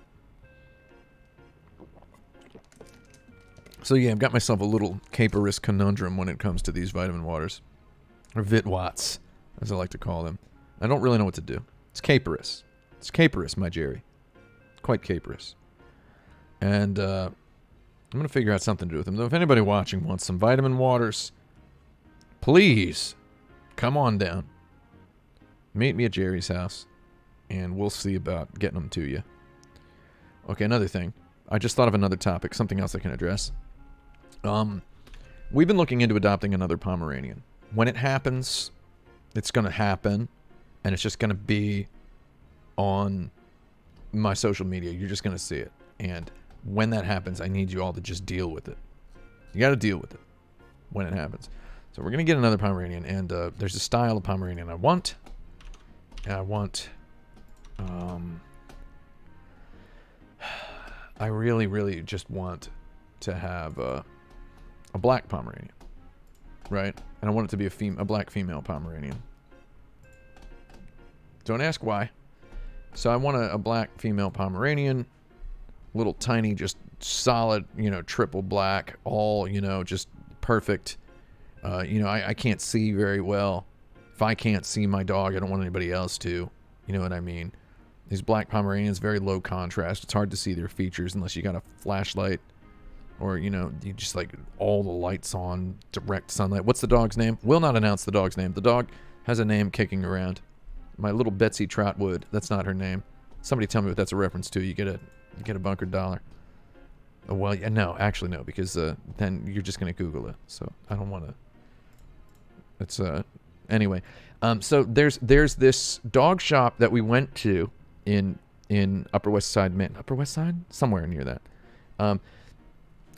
So yeah, I've got myself a little caperous conundrum when it comes to these vitamin waters. Or Vitwats, as I like to call them. I don't really know what to do. It's caperous. It's caperous, my Jerry. It's quite caperous. And I'm going to figure out something to do with them. Though if anybody watching wants some vitamin waters, please come on down. Meet me at Jerry's house, and we'll see about getting them to you. Okay, another thing. I just thought of another topic, something else I can address. We've been looking into adopting another Pomeranian. When it happens, it's going to happen, and it's just going to be on my social media. You're just going to see it. And when that happens, I need you all to just deal with it. You got to deal with it when it happens. So we're going to get another Pomeranian, and there's a style of Pomeranian I want. I really, really just want to have a black Pomeranian, right? And I want it to be a black female Pomeranian. Don't ask why. So I want a black female Pomeranian, little tiny, just solid, triple black, all, just perfect. I can't see very well. If I can't see my dog, I don't want anybody else to. You know what I mean? These black Pomeranians, very low contrast. It's hard to see their features unless you got a flashlight or, you just like all the lights on, direct sunlight. What's the dog's name? Will not announce the dog's name. The dog has a name kicking around. My little Betsy Trotwood. That's not her name. Somebody tell me what that's a reference to. You get a bunkered dollar. Oh, well, yeah, no, actually no, because then you're just going to Google it. So I don't want to. It's anyway. So there's this dog shop that we went to in Upper West Side, Upper West Side, somewhere near that.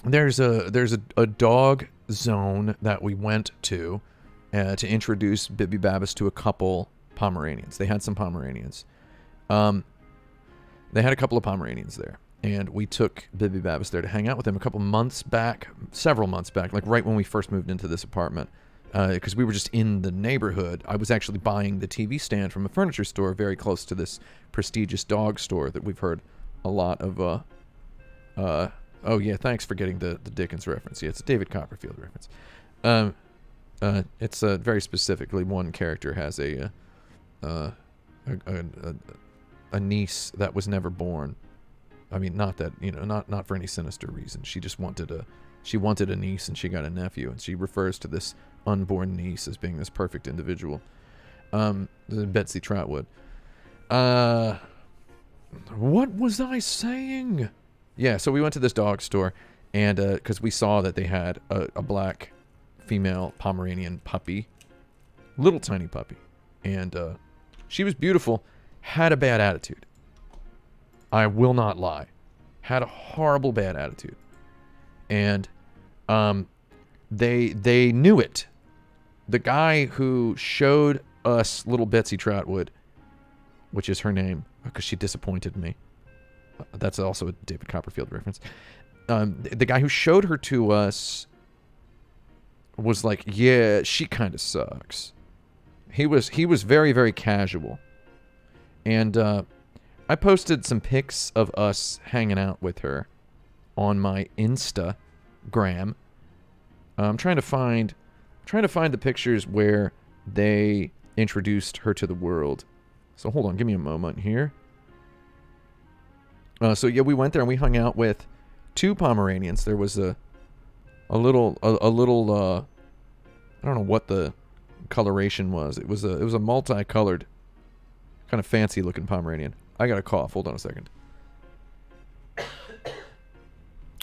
There's a dog zone that we went to introduce Bibby Babbis to a couple Pomeranians. They had some Pomeranians. They had a couple of Pomeranians there, and we took Bibby Babbis there to hang out with him several months back, like right when we first moved into this apartment. Because we were just in the neighborhood. I was actually buying the TV stand from a furniture store very close to this prestigious dog store that we've heard a lot of. Oh yeah, thanks for getting the Dickens reference. Yeah, it's a David Copperfield reference. It's very specifically one character has a niece that was never born. I mean, not that not for any sinister reason. She just wanted a niece, and she got a nephew, and she refers to this unborn niece as being this perfect individual. Betsy Trotwood. What was I saying? Yeah, so we went to this dog store, and because we saw that they had a black female Pomeranian puppy, little tiny puppy, and she was beautiful, had a bad attitude. I will not lie. Had a horrible bad attitude. And they knew it. The guy who showed us little Betsy Trotwood, which is her name, because she disappointed me. That's also a David Copperfield reference. The guy who showed her to us was like, yeah, she kind of sucks. He was very, very casual. And I posted some pics of us hanging out with her on my Instagram. I'm trying to find the pictures where they introduced her to the world. So hold on, give me a moment here. So yeah, we went there and we hung out with two Pomeranians. There was a little I don't know what the coloration was. It was a multicolored, kind of fancy looking Pomeranian. I got a cough. Hold on a second.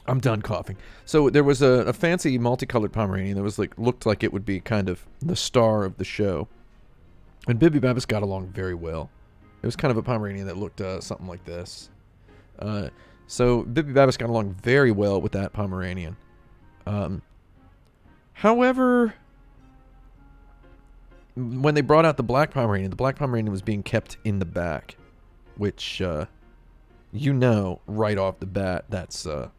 I'm done coughing. So there was a fancy multicolored Pomeranian that was looked like it would be kind of the star of the show. And Bibby Babbis got along very well. It was kind of a Pomeranian that looked something like this. So Bibby Babbis got along very well with that Pomeranian. However, when they brought out the black Pomeranian was being kept in the back, which right off the bat that's a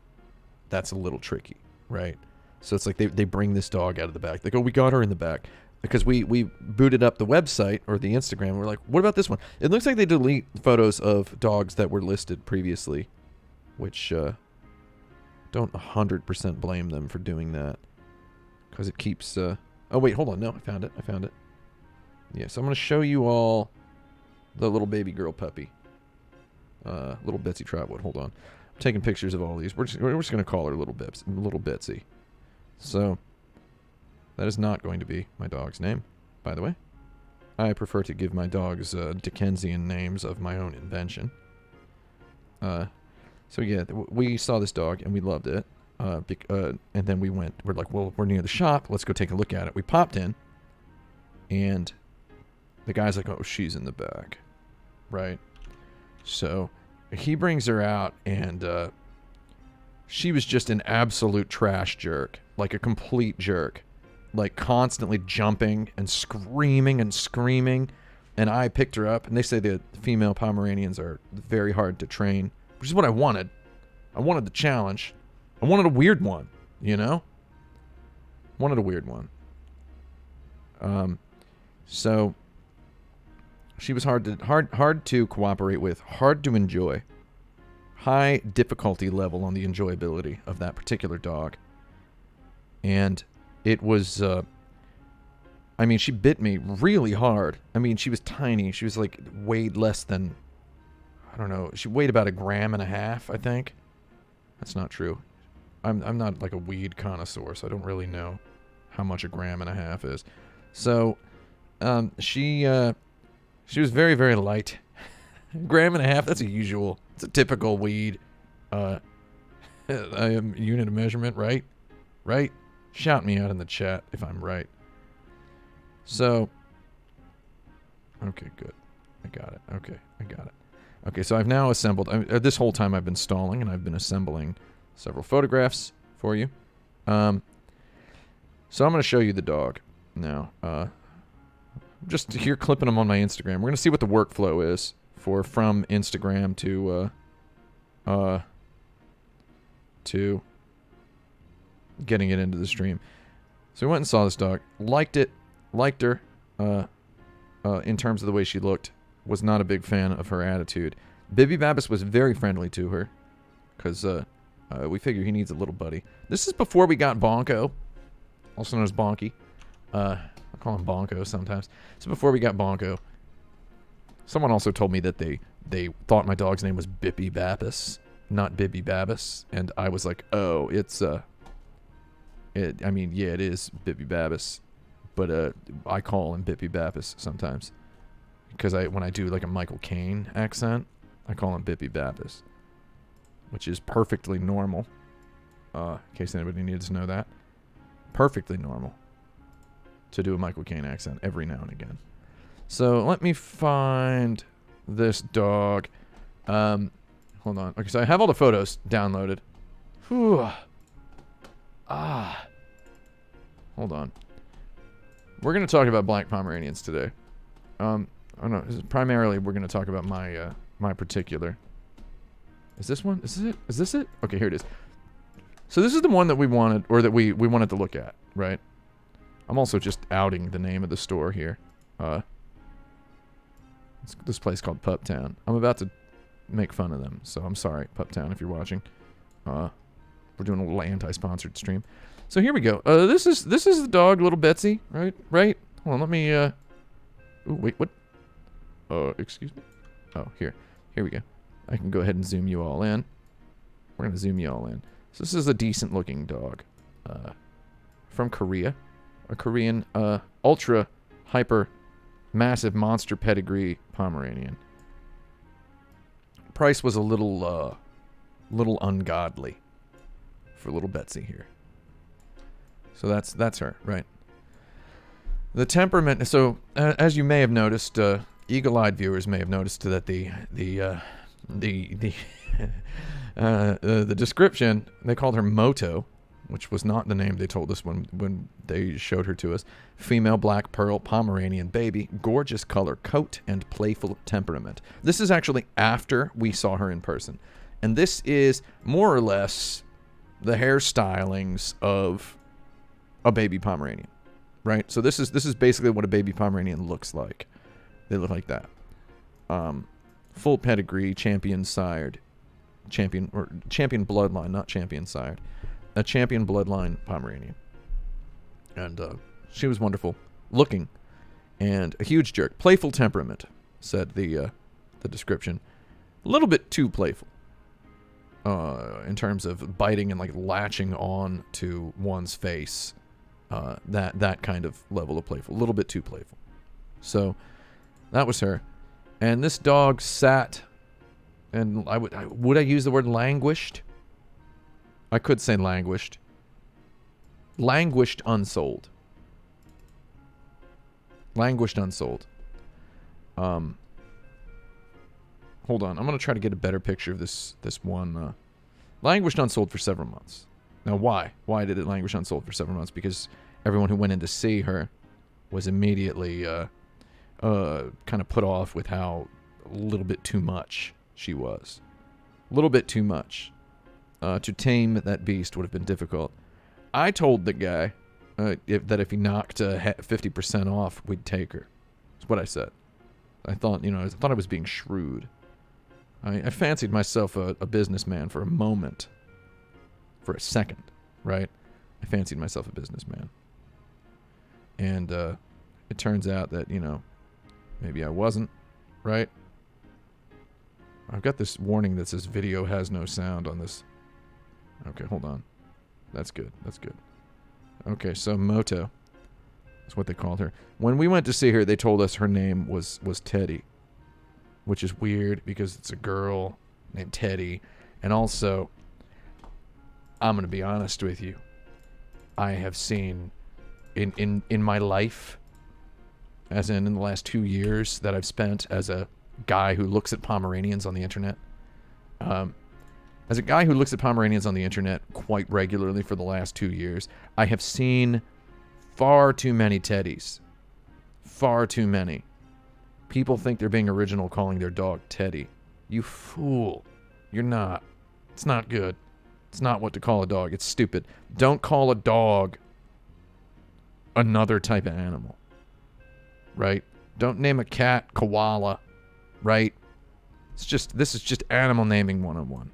little tricky, right? So it's like they bring this dog out of the back. They go, we got her in the back. Because we booted up the website or the Instagram. We're like, what about this one? It looks like they delete photos of dogs that were listed previously. Which, don't 100% blame them for doing that. Because it keeps, oh wait, hold on. No, I found it. Yeah, so I'm going to show you all the little baby girl puppy. Little Betsy Trotwood. Hold on. I'm taking pictures of all these. We're just going to call her Little Betsy. So, that is not going to be my dog's name, by the way. I prefer to give my dogs Dickensian names of my own invention. So yeah, we saw this dog and we loved it. And then we're like, well, we're near the shop. Let's go take a look at it. We popped in, and the guy's like, oh, she's in the back. Right? So he brings her out, and she was just an absolute trash jerk. Like a complete jerk. Like constantly jumping and screaming and screaming. And I picked her up, and they say that female Pomeranians are very hard to train, which is what I wanted. I wanted the challenge. I wanted a weird one, you know? Wanted a weird one. So she was hard to cooperate with, hard to enjoy. High difficulty level on the enjoyability of that particular dog. And it was, I mean, she bit me really hard. I mean, she was tiny. She was like weighed less than, I don't know. She weighed about 1.5 grams, I think. That's not true. I'm not like a weed connoisseur, so I don't really know how much 1.5 grams is. So, she was very, very light. 1.5 grams, that's it's a typical weed, unit of measurement, right? Right? Shout me out in the chat if I'm right. So, okay, good. I got it. Okay, I got it. Okay, so I've now assembled, this whole time I've been stalling, and I've been assembling several photographs for you. So I'm going to show you the dog now. Just here clipping them on my Instagram. We're going to see what the workflow is from Instagram to getting it into the stream. So we went and saw this dog. Liked her in terms of the way she looked. Was not a big fan of her attitude. Bibby Babbis was very friendly to her because we figure he needs a little buddy. This is before we got Bonko, also known as Bonky. I call him Bonko sometimes. So before we got Bonko, someone also told me that they thought my dog's name was Bippy Babbis, not Bibby Babbis, and I was like, oh, it's I mean, yeah, it is Bibby Babbis, but I call him Bippy Babbis sometimes because when I do like a Michael Caine accent, I call him Bippy Babbis, which is perfectly normal. In case anybody needs to know that, perfectly normal to do a Michael Caine accent every now and again. So let me find this dog. Hold on. Okay, so I have all the photos downloaded. Whew. Hold on. We're going to talk about Black Pomeranians today. I don't know. Primarily, we're going to talk about my particular. Is this one? Is this it? Is this it? Okay, here it is. So this is the one that we wanted, or that we wanted to look at, right? I'm also just outing the name of the store here. It's this place called Puptown. I'm about to make fun of them, so I'm sorry, Puptown, if you're watching. We're doing a little anti-sponsored stream. So here we go. This is the dog, little Betsy, right? Right? Hold on, let me. Ooh, wait, what? Excuse me. Oh, here we go. I can go ahead and zoom you all in. We're gonna zoom you all in. So this is a decent-looking dog, from Korea, a Korean ultra hyper massive monster pedigree Pomeranian. Price was a little ungodly for little Betsy here. So that's her, right? The temperament. So as you may have noticed, eagle-eyed viewers may have noticed that the description, they called her Moto, which was not the name they told us when they showed her to us. Female black pearl Pomeranian baby, gorgeous color, coat, and playful temperament. This is actually after we saw her in person. And this is more or less the hairstylings of a baby Pomeranian, right? So this is basically what a baby Pomeranian looks like. They look like that. Full pedigree, champion sired, champion bloodline, not champion sired. A champion bloodline Pomeranian. And she was wonderful looking and a huge jerk. Playful temperament, said the description. A little bit too playful in terms of biting and like latching on to one's face. That kind of level of playful. A little bit too playful. So that was her. And this dog sat And would I use the word languished? I could say languished. Languished unsold. Languished unsold. Hold on. I'm going to try to get a better picture of this one. Languished unsold for several months. Now, why? Why did it languish unsold for several months? Because everyone who went in to see her was immediately kind of put off with how a little bit too much she was. A little bit too much. To tame that beast would have been difficult. I told the guy that if he knocked 50% off, we'd take her. That's what I said. I thought I was being shrewd. I fancied myself a businessman for a moment. For a second, right? I fancied myself a businessman. And it turns out that, maybe I wasn't, right? I've got this warning that says video has no sound on this. Okay, hold on. That's good. That's good. Okay, so Moto. That's what they called her. When we went to see her, they told us her name was Teddy. Which is weird because it's a girl named Teddy. And also, I'm going to be honest with you. I have seen in my life, as in the last 2 years that I've spent as a guy who looks at Pomeranians on the internet. As a guy who looks at Pomeranians on the internet quite regularly for the last 2 years, I have seen far too many Teddies. Far too many. People think they're being original calling their dog Teddy. You fool. You're not. It's not good. It's not what to call a dog. It's stupid. Don't call a dog another type of animal. Right? Don't name a cat koala. Right? This is just animal naming 101.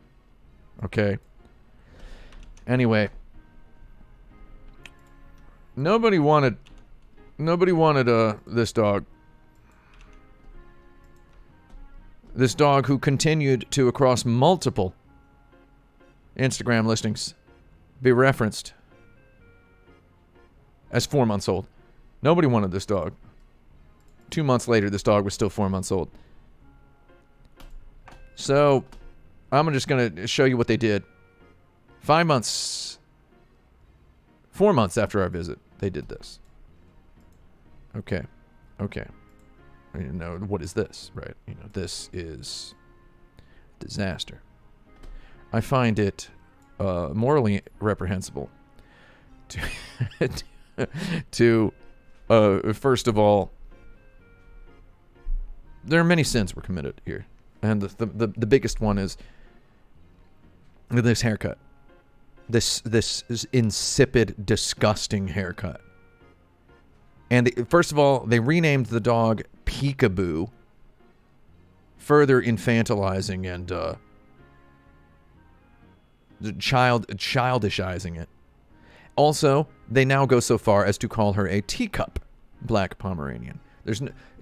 Okay? Anyway. Nobody wanted this dog. This dog who continued to, across multiple Instagram listings, be referenced as 4 months old. Nobody wanted this dog. 2 months later, this dog was still 4 months old. So, I'm just going to show you what they did. 4 months after our visit, they did this. Okay. What is this, right? This is disaster. I find it morally reprehensible to first of all, there are many sins were committed here, and the biggest one is this haircut. This is insipid, disgusting haircut. And first of all, they renamed the dog Peekaboo, further infantilizing and childishizing it. Also, they now go so far as to call her a teacup black Pomeranian.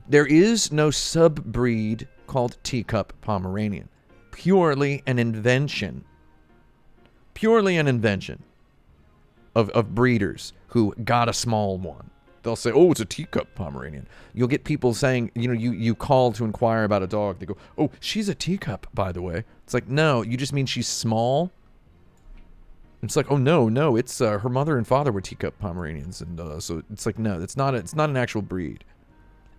There is no sub-breed called teacup Pomeranian. Purely an invention of breeders who got a small one. They'll say, oh, it's a teacup Pomeranian. You'll get people saying, you call to inquire about a dog. They go, oh, she's a teacup, by the way. It's like, no, you just mean she's small? It's like, oh, no, it's her mother and father were teacup Pomeranians. And so it's like, no, it's not an actual breed.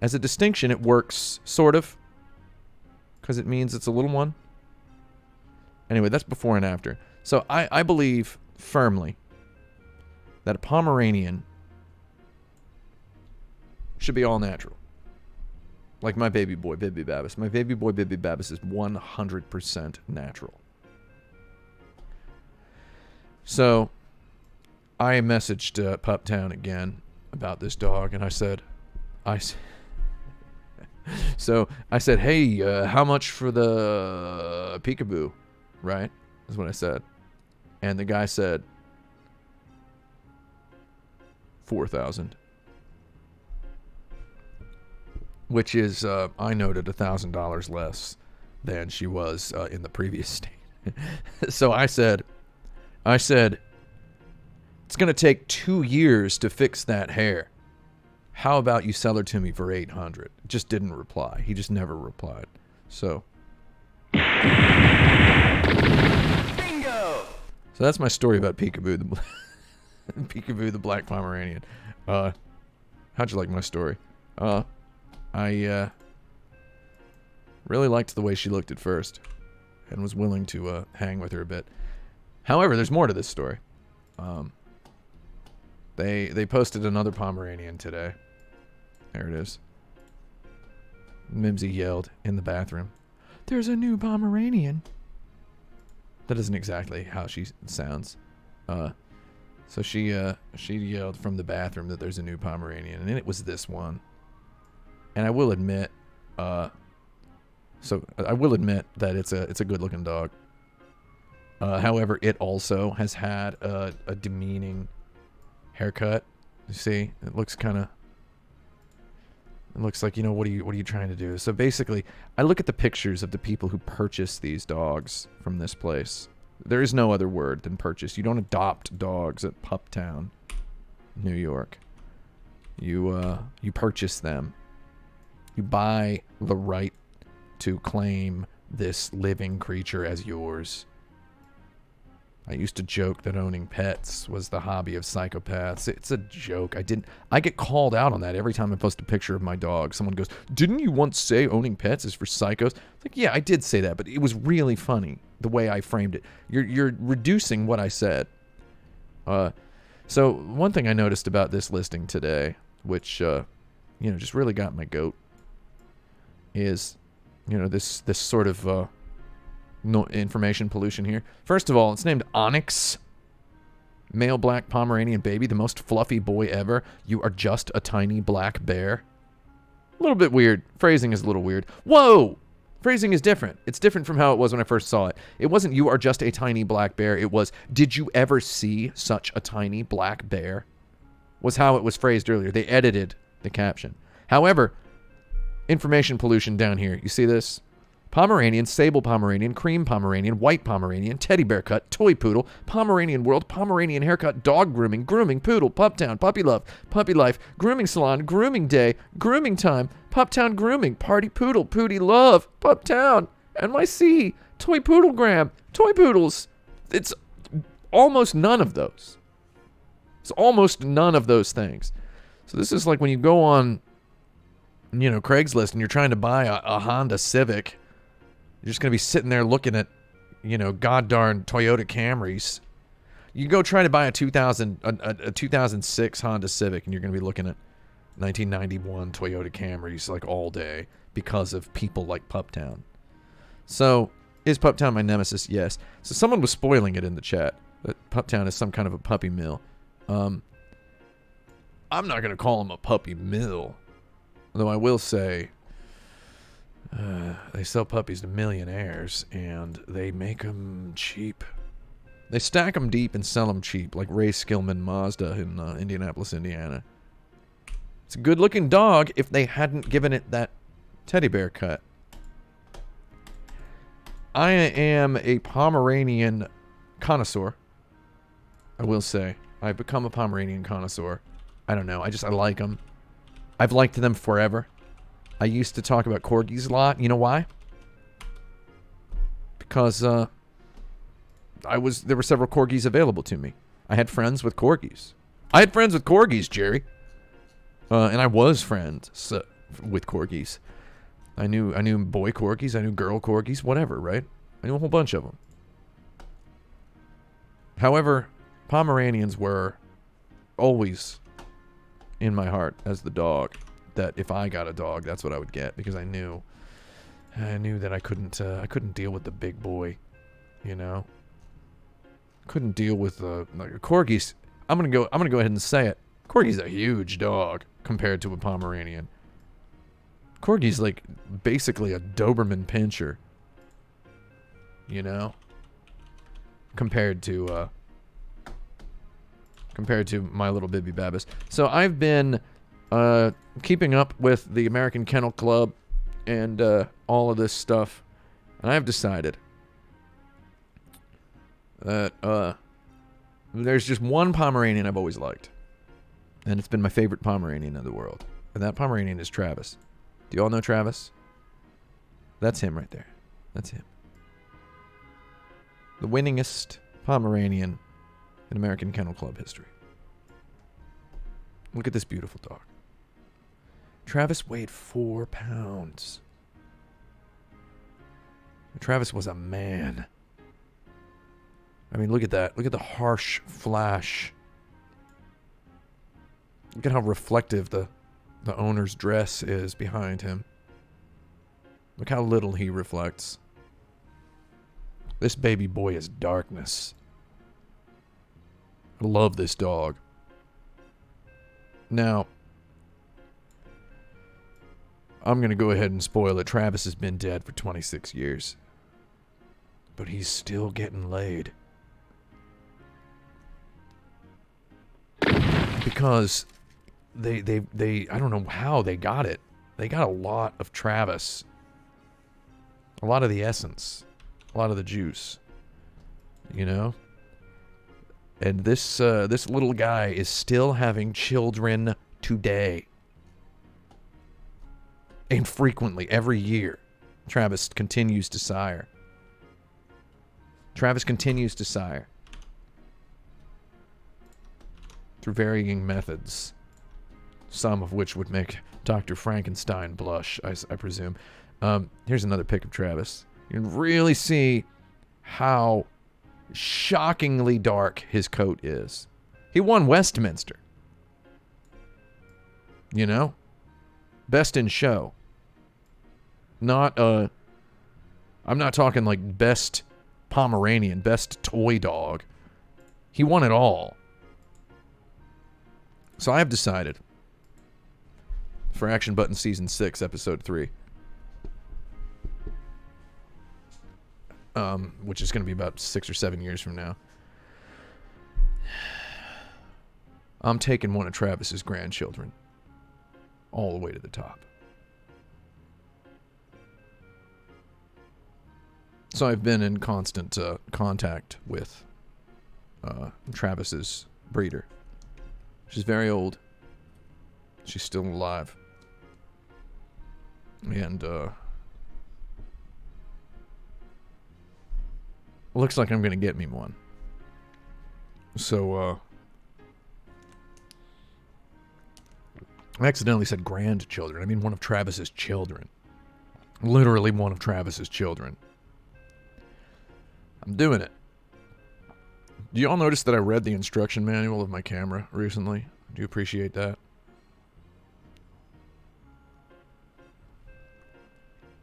As a distinction, it works, sort of, because it means it's a little one. Anyway, that's before and after. So I believe firmly that a Pomeranian should be all natural. Like my baby boy, Bibby Babbis. My baby boy, Bibby Babbis, is 100% natural. So, I messaged Pup Town again about this dog, and I said, hey, how much for the peekaboo? Right? That's what I said. And the guy said, $4,000. Which is, I noted, $1,000 less than she was in the previous state. So I said, it's going to take 2 years to fix that hair. How about you sell her to me for $800? Just didn't reply. He just never replied. So Bingo! So that's my story about Peekaboo, Peekaboo the Black Pomeranian. How'd you like my story? I really liked the way she looked at first, and was willing to hang with her a bit. However, there's more to this story. They posted another Pomeranian today. There it is. Mimsy yelled in the bathroom, "There's a new Pomeranian." That isn't exactly how she sounds. So she yelled from the bathroom that there's a new Pomeranian, and it was this one. And I will admit, that it's a good-looking dog. However, it also has had a demeaning haircut. You see, it looks kind of. It looks like, what are you trying to do? So basically, I look at the pictures of the people who purchase these dogs from this place. There is no other word than purchase. You don't adopt dogs at Puptown, New York. You purchase them. You buy the right to claim this living creature as yours. I used to joke that owning pets was the hobby of psychopaths. It's a joke. I get called out on that every time I post a picture of my dog. Someone goes, "Didn't you once say owning pets is for psychos?" It's like, yeah, I did say that, but it was really funny the way I framed it. You're reducing what I said. So one thing I noticed about this listing today, which just really got my goat, is this sort of no information pollution here. First of all, it's named Onyx. Male black Pomeranian baby, the most fluffy boy ever. You are just a tiny black bear. A little bit weird. Phrasing is a little weird. Whoa! Phrasing is different. It's different from how it was when I first saw it. It wasn't "you are just a tiny black bear." It was "did you ever see such a tiny black bear?" was how it was phrased earlier. They edited the caption. However, information pollution down here. You see this? Pomeranian, sable Pomeranian, cream Pomeranian, white Pomeranian, teddy bear cut, toy poodle, Pomeranian world, Pomeranian haircut, dog grooming, grooming, poodle, Puptown, puppy love, puppy life, grooming salon, grooming day, grooming time, Puptown grooming, party poodle, pooty love, Puptown, NYC, toy poodlegram, toy poodles. It's almost none of those. It's almost none of those things. So this is like when you go on, Craigslist and you're trying to buy a Honda Civic. You're just going to be sitting there looking at, goddarn Toyota Camrys. You go try to buy a 2006 Honda Civic, and you're going to be looking at 1991 Toyota Camrys like all day because of people like Puptown. So, is Puptown my nemesis? Yes. So someone was spoiling it in the chat, that Puptown is some kind of a puppy mill. I'm not going to call him a puppy mill. Although I will say, they sell puppies to millionaires, and they make them cheap. They stack them deep and sell them cheap, like Ray Skillman Mazda in Indianapolis, Indiana. It's a good-looking dog if they hadn't given it that teddy bear cut. I am a Pomeranian connoisseur. I will say. I've become a Pomeranian connoisseur. I don't know. I like them. I've liked them forever. I used to talk about corgis a lot. You know why? Because there were several corgis available to me. I had friends with corgis. Jerry. And I was friends with corgis. I knew boy corgis. I knew girl corgis. Whatever, right? I knew a whole bunch of them. However, Pomeranians were always in my heart as the dog. That if I got a dog, that's what I would get, because I knew that I couldn't deal with the big boy, Couldn't deal with corgis. I'm gonna go ahead and say it. Corgi's a huge dog compared to a Pomeranian. Corgi's like basically a Doberman Pinscher, compared to my little Bibby Babbis. So I've been keeping up with the American Kennel Club and all of this stuff, and I've decided that there's just one Pomeranian I've always liked, and it's been my favorite Pomeranian in the world, and that Pomeranian is Travis. Do you all know Travis? That's him right there. That's him. The winningest Pomeranian in American Kennel Club history. Look at this beautiful dog. Travis weighed 4 pounds. Travis was a man. I mean, look at that. Look at the harsh flash. Look at how reflective the owner's dress is behind him. Look how little he reflects. This baby boy is darkness. I love this dog. Now, I'm going to go ahead and spoil it. Travis has been dead for 26 years. But he's still getting laid. Because they I don't know how they got it. They got a lot of Travis. A lot of the essence. A lot of the juice. You know? And this little guy is still having children today. And frequently, every year, Travis continues to sire. Travis continues to sire. Through varying methods. Some of which would make Dr. Frankenstein blush, I presume. Here's another pic of Travis. You can really see how shockingly dark his coat is. He won Westminster. You know? Best in show. Not, I'm not talking like best Pomeranian, best toy dog. He won it all. So I have decided for Action Button Season 6, Episode 3, which is going to be about 6 or 7 years from now, I'm taking one of Travis's grandchildren all the way to the top. So I've been in constant contact with Travis's breeder. She's very old. She's still alive. And looks like I'm going to get me one. So I accidentally said grandchildren. I mean one of Travis's children. Literally one of Travis's children. I'm doing it. Do y'all notice that I read the instruction manual of my camera recently? Do you appreciate that?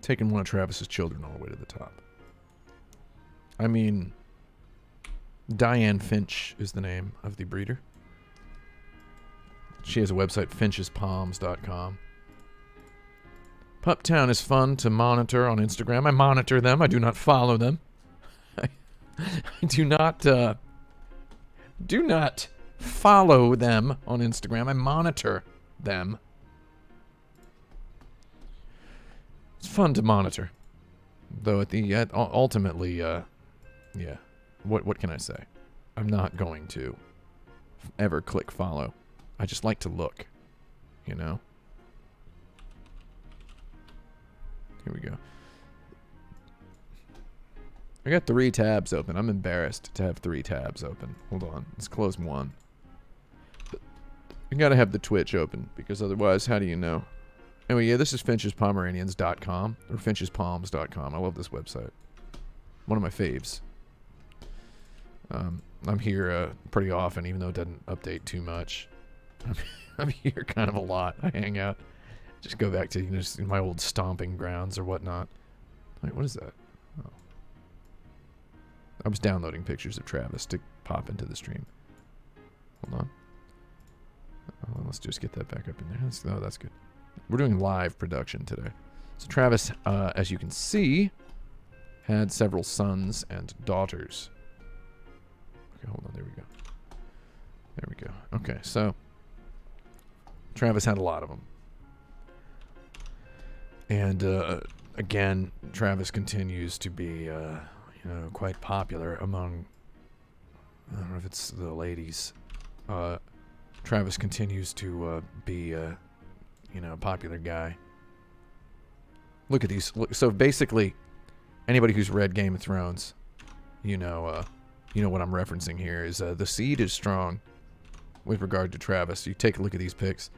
Taking one of Travis's children all the way to the top. I mean, Diane Finch is the name of the breeder. She has a website, finchespalms.com. Puptown is fun to monitor on Instagram. I monitor them. I do not follow them. I do not follow them on Instagram. I monitor them. It's fun to monitor, though. Ultimately, yeah. What can I say? I'm not going to ever click follow. I just like to look, you know. Here we go. I got 3 tabs open. I'm embarrassed to have 3 tabs open. Hold on. Let's close one. You gotta have the Twitch open, because otherwise, how do you know? Anyway, yeah, this is finchespomeranians.com, or finchespalms.com. I love this website. One of my faves. I'm here pretty often, even though it doesn't update too much. I'm here kind of a lot. I hang out. Just go back to just my old stomping grounds or whatnot. Wait, what is that? Oh. I was downloading pictures of Travis to pop into the stream. Hold on. Let's just get that back up in there. That's good. We're doing live production today. So Travis, as you can see, had several sons and daughters. Okay, hold on. There we go. There we go. Okay, so Travis had a lot of them. And again, Travis continues to be, quite popular among, I don't know if it's the ladies. Travis continues to be, a popular guy. Look at these. So basically, anybody who's read Game of Thrones you know what I'm referencing here is the seed is strong with regard to Travis. You take a look at these pics.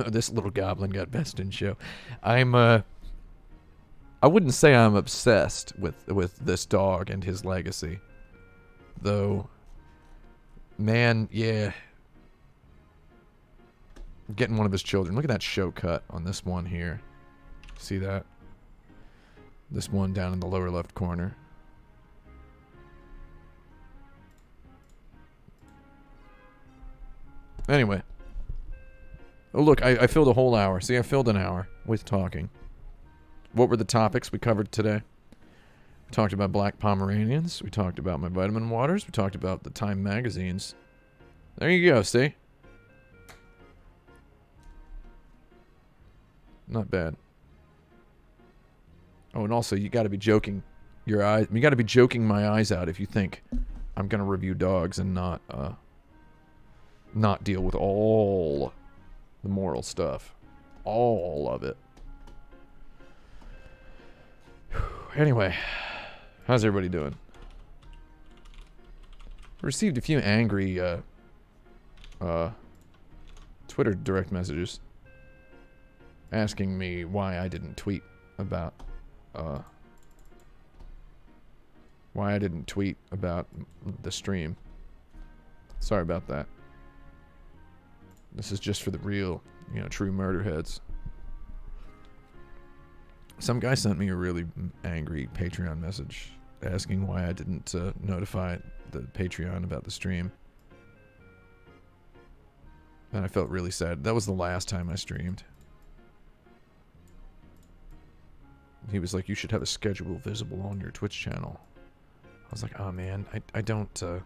This little goblin got best in show. I wouldn't say I'm obsessed with this dog and his legacy, though. Man, yeah. Getting one of his children. Look at that show cut on this one here. See that? This one down in the lower left corner. Anyway. Oh, look, I filled a whole hour. See, I filled an hour with talking. What were the topics we covered today? We talked about Black Pomeranians. We talked about my vitamin waters. We talked about the Time magazines. There you go, see? Not bad. Oh, and also, you gotta be joking your eyes. You gotta be joking my eyes out if you think I'm gonna review dogs and not deal with all the moral stuff. All of it. Anyway, how's everybody doing? Received a few angry Twitter direct messages asking me why I didn't tweet about the stream. Sorry about that. This is just for the real, true murder heads. Some guy sent me a really angry Patreon message asking why I didn't notify the Patreon about the stream. And I felt really sad. That was the last time I streamed. He was like, you should have a schedule visible on your Twitch channel. I was like, oh man, I don't know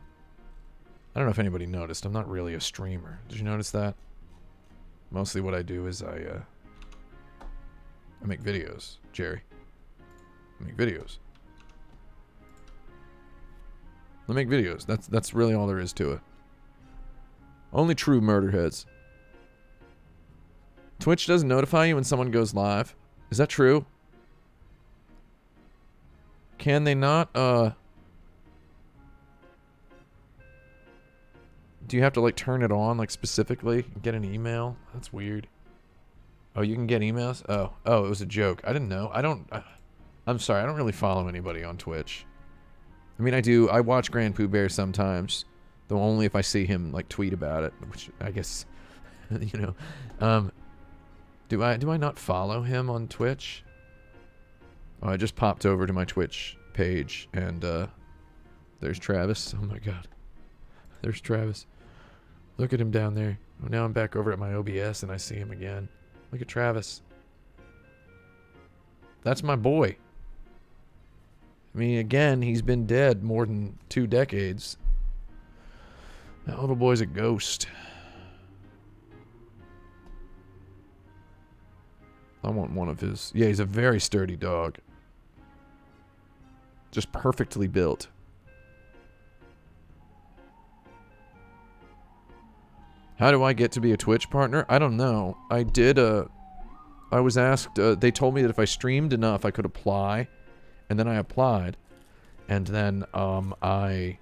if anybody noticed. I'm not really a streamer. Did you notice that? Mostly what I do is I make videos, Jerry. I make videos. I make videos. That's really all there is to it. Only true murder heads. Twitch doesn't notify you when someone goes live. Is that true? Can they not, do you have to, like, turn it on, like, specifically? Get an email? That's weird. Oh, you can get emails? Oh, it was a joke. I didn't know. I'm sorry, I don't really follow anybody on Twitch. I mean, I do. I watch Grand Pooh Bear sometimes, though only if I see him, like, tweet about it, which I guess, do I not follow him on Twitch? Oh, I just popped over to my Twitch page, and, there's Travis. Oh my god. There's Travis. Look at him down there. Oh, now I'm back over at my OBS, and I see him again. Look at Travis. That's my boy. I mean, again, he's been dead more than 2 decades. That little boy's a ghost. I want one of his. Yeah, he's a very sturdy dog. Just perfectly built. How do I get to be a Twitch partner? I don't know. I was asked, they told me that if I streamed enough, I could apply. And then I applied. And then, I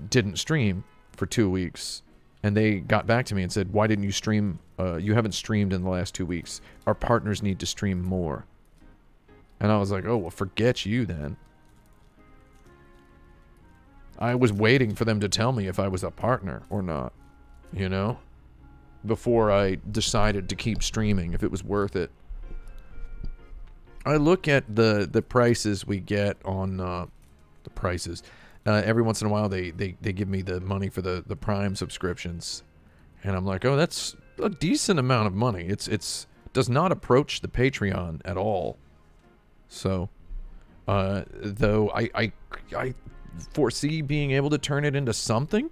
didn't stream for 2 weeks. And they got back to me and said, why didn't you stream? You haven't streamed in the last 2 weeks. Our partners need to stream more. And I was like, oh, well, forget you then. I was waiting for them to tell me if I was a partner or not, before I decided to keep streaming, if it was worth it. I look at the prices we get on, the prices. Every once in a while, they give me the money for the Prime subscriptions. And I'm like, oh, that's a decent amount of money. It's does not approach the Patreon at all. So, though I foresee being able to turn it into something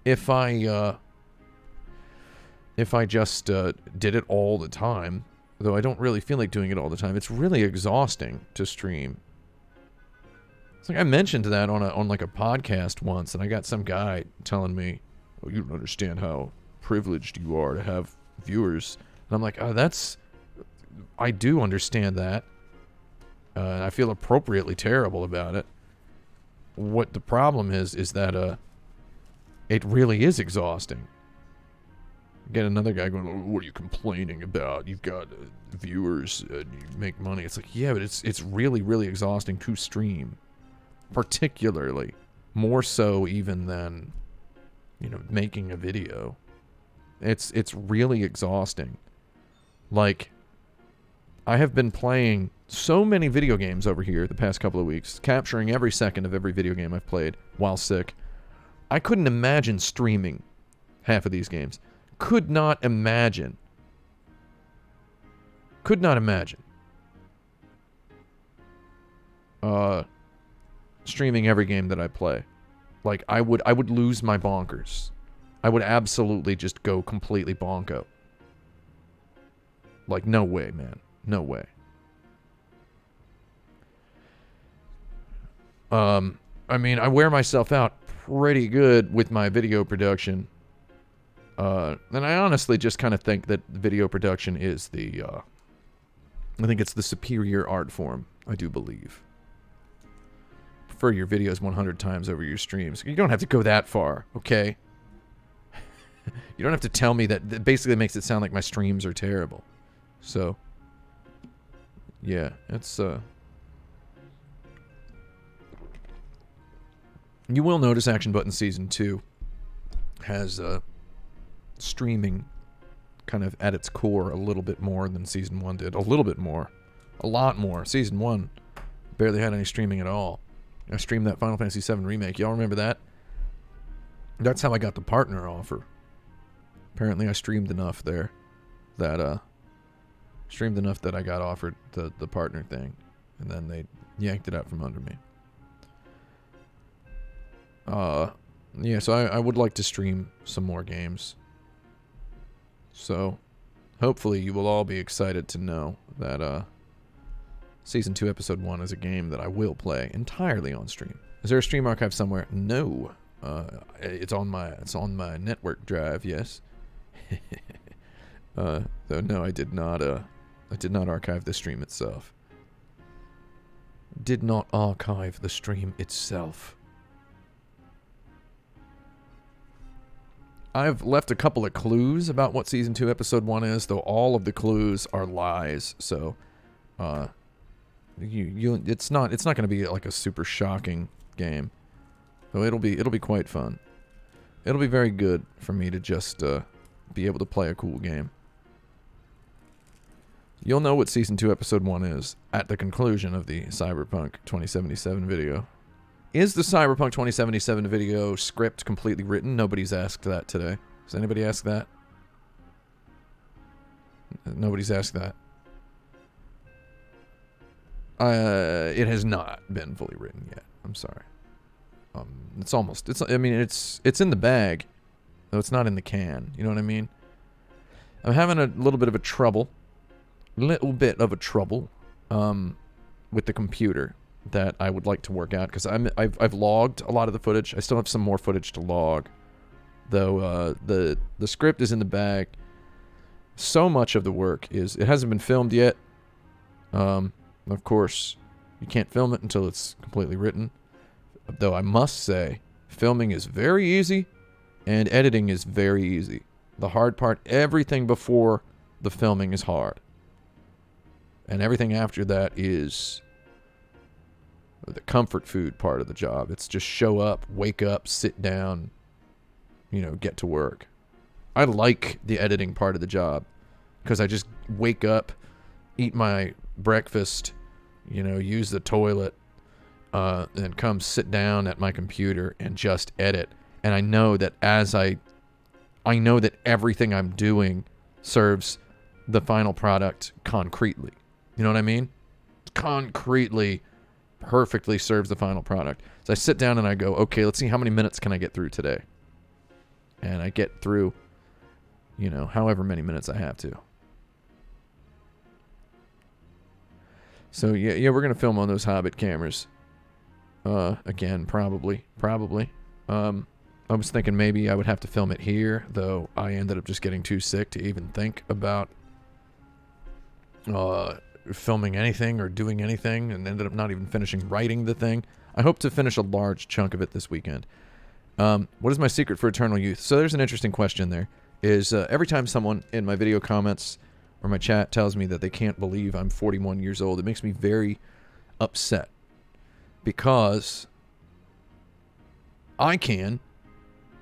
if I just did it all the time. Though I don't really feel like doing it all the time. It's really exhausting to stream. It's like I mentioned that on like a podcast once, and I got some guy telling me, "Oh, you don't understand how privileged you are to have viewers." And I'm like, "Oh, I do understand that. I feel appropriately terrible about it. What the problem is that it really is exhausting. Get another guy going, oh, what are you complaining about? You've got viewers and you make money. It's like, yeah, but it's really, really exhausting to stream. Particularly. More so even than, you know, making a video. It's really exhausting. Like, I have been playing so many video games over here the past couple of weeks, capturing every second of every video game I've played while sick. I couldn't imagine streaming half of these games. Could not imagine. Could not imagine. Streaming every game that I play. Like, I would lose my bonkers. I would absolutely just go completely bonko. Like, no way, man. No way. I mean, I wear myself out pretty good with my video production. And I honestly just kind of think that video production is I think it's the superior art form, I do believe. Prefer your videos 100 times over your streams. You don't have to go that far, okay? You don't have to tell me that. That basically makes it sound like my streams are terrible. So, yeah, it's, you will notice Action Button Season 2 has, streaming kind of at its core a little bit more than Season 1 did. A little bit more. A lot more. Season 1 barely had any streaming at all. I streamed that Final Fantasy VII Remake. Y'all remember that? That's how I got the partner offer. Apparently I streamed enough there that, I got offered the partner thing. And then they yanked it out from under me. Yeah, so I would like to stream some more games. So, hopefully you will all be excited to know that, Season 2, Episode 1 is a game that I will play entirely on stream. Is there a stream archive somewhere? No. It's on my network drive, yes. Though no, I did not archive the stream itself. Did not archive the stream itself. I've left a couple of clues about what Season 2, Episode 1 is, though all of the clues are lies, so, it's not going to be like a super shocking game. Though it'll be quite fun. It'll be very good for me to just, be able to play a cool game. You'll know what Season 2, Episode 1 is at the conclusion of the Cyberpunk 2077 video. Is the Cyberpunk 2077 video script completely written? Nobody's asked that today. Has anybody asked that? Nobody's asked that. It has not been fully written yet. I'm sorry. I mean, it's in the bag, though it's not in the can. You know what I mean? I'm having a little bit of a trouble. With the computer that I would like to work out, because I've logged a lot of the footage. I still have some more footage to log, though. The script is in the bag. So much of the work it hasn't been filmed yet. Of course, you can't film it until it's completely written. Though I must say, filming is very easy, and editing is very easy. The hard part, everything before the filming is hard. And everything after that is the comfort food part of the job. It's just show up, wake up, sit down, get to work. I like the editing part of the job because I just wake up, eat my breakfast, use the toilet, and come sit down at my computer and just edit. And I know that I know that everything I'm doing serves the final product concretely. You know what I mean? Concretely, perfectly serves the final product. So I sit down and I go, okay, let's see how many minutes can I get through today. And I get through, however many minutes I have to. So yeah, we're gonna film on those Hobbit cameras. Again, probably. I was thinking maybe I would have to film it here, though I ended up just getting too sick to even think about filming anything or doing anything, and ended up not even finishing writing the thing. I hope to finish a large chunk of it this weekend. What is my secret for eternal youth? So there's an interesting question there. Is every time someone in my video comments or my chat tells me that they can't believe I'm 41 years old, it makes me very upset. Because I can,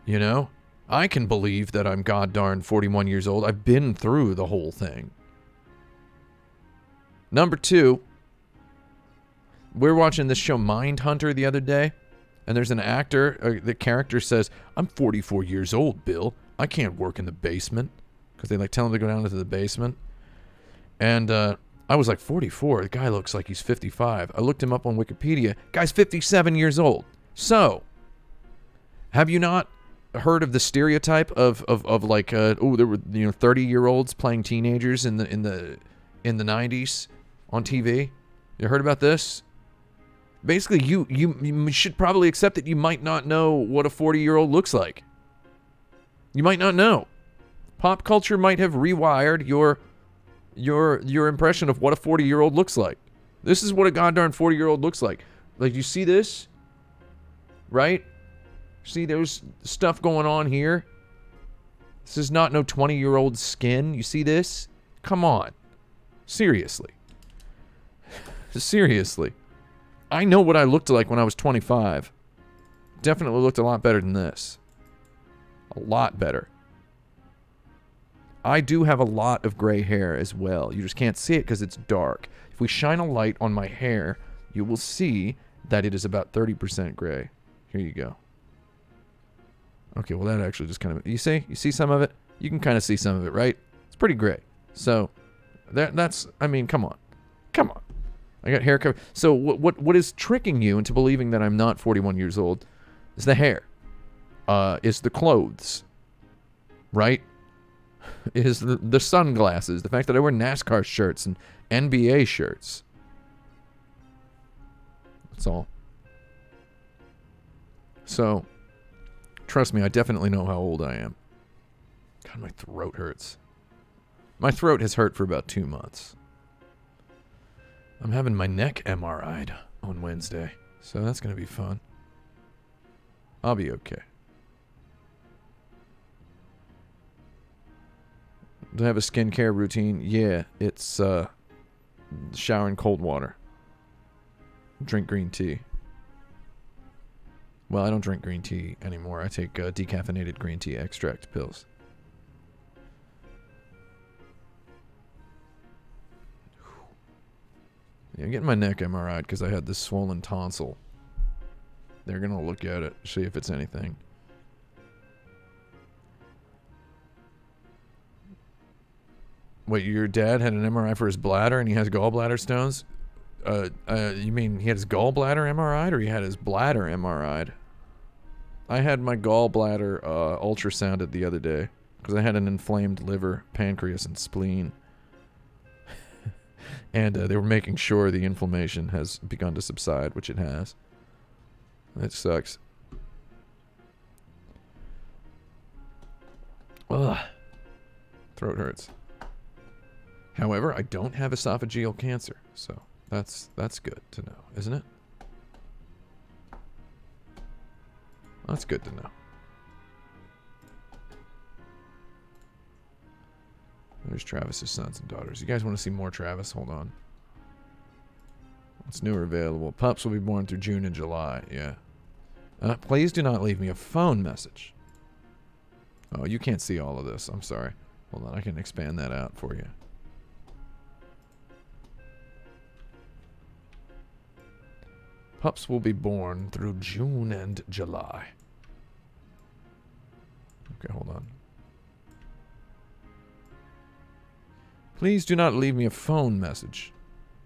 you know? I can believe that I'm god-darn 41 years old. I've been through the whole thing. Number two, we're watching this show Mindhunter the other day, and there's an actor, the character says, I'm 44 years old, Bill. I can't work in the basement. Because they like tell him to go down into the basement. And I was like, 44? The guy looks like he's 55. I looked him up on Wikipedia. Guy's 57 years old. So, have you not heard of the stereotype of like, there were 30-year-olds playing teenagers in the 90s on TV? You heard about this? Basically, you should probably accept that you might not know what a 40-year-old looks like. You might not know. Pop culture might have rewired your impression of what a 40-year-old looks like. This is what a goddamn 40-year-old looks like. Like, you see this? Right? See, there's stuff going on here. This is not no 20-year-old skin. You see this? Come on. Seriously. Seriously. I know what I looked like when I was 25. Definitely looked a lot better than this. A lot better. I do have a lot of gray hair as well. You just can't see it because it's dark. If we shine a light on my hair, you will see that it is about 30% gray. Here you go. Okay, well that actually just kind of... You see some of it? You can kind of see some of it, right? It's pretty gray. So, that's... I mean, come on. Come on. I got hair cover. So what is tricking you into believing that I'm not 41 years old is the hair. Is the clothes. Right? Is the sunglasses. The fact that I wear NASCAR shirts and NBA shirts. That's all. So, trust me, I definitely know how old I am. God, my throat hurts. My throat has hurt for about 2 months. I'm having my neck MRI'd on Wednesday, so that's going to be fun. I'll be okay. Do I have a skincare routine? Yeah, it's shower in cold water. Drink green tea. Well, I don't drink green tea anymore. I take decaffeinated green tea extract pills. Yeah, I'm getting my neck MRI'd because I had this swollen tonsil. They're going to look at it, see if it's anything. Wait, your dad had an MRI for his bladder and he has gallbladder stones? You mean he had his gallbladder MRI'd or he had his bladder MRI'd? I had my gallbladder ultrasounded the other day because I had an inflamed liver, pancreas, and spleen. And they were making sure the inflammation has begun to subside, which it has. It sucks. Ugh. Throat hurts. However, I don't have esophageal cancer, so that's good to know, isn't it? That's good to know. There's Travis's sons and daughters. You guys want to see more Travis? Hold on. What's new or available? Pups will be born through June and July. Yeah. Please do not leave me a phone message. Oh, you can't see all of this. I'm sorry. Hold on. I can expand that out for you. Pups will be born through June and July. Okay, hold on. Please do not leave me a phone message,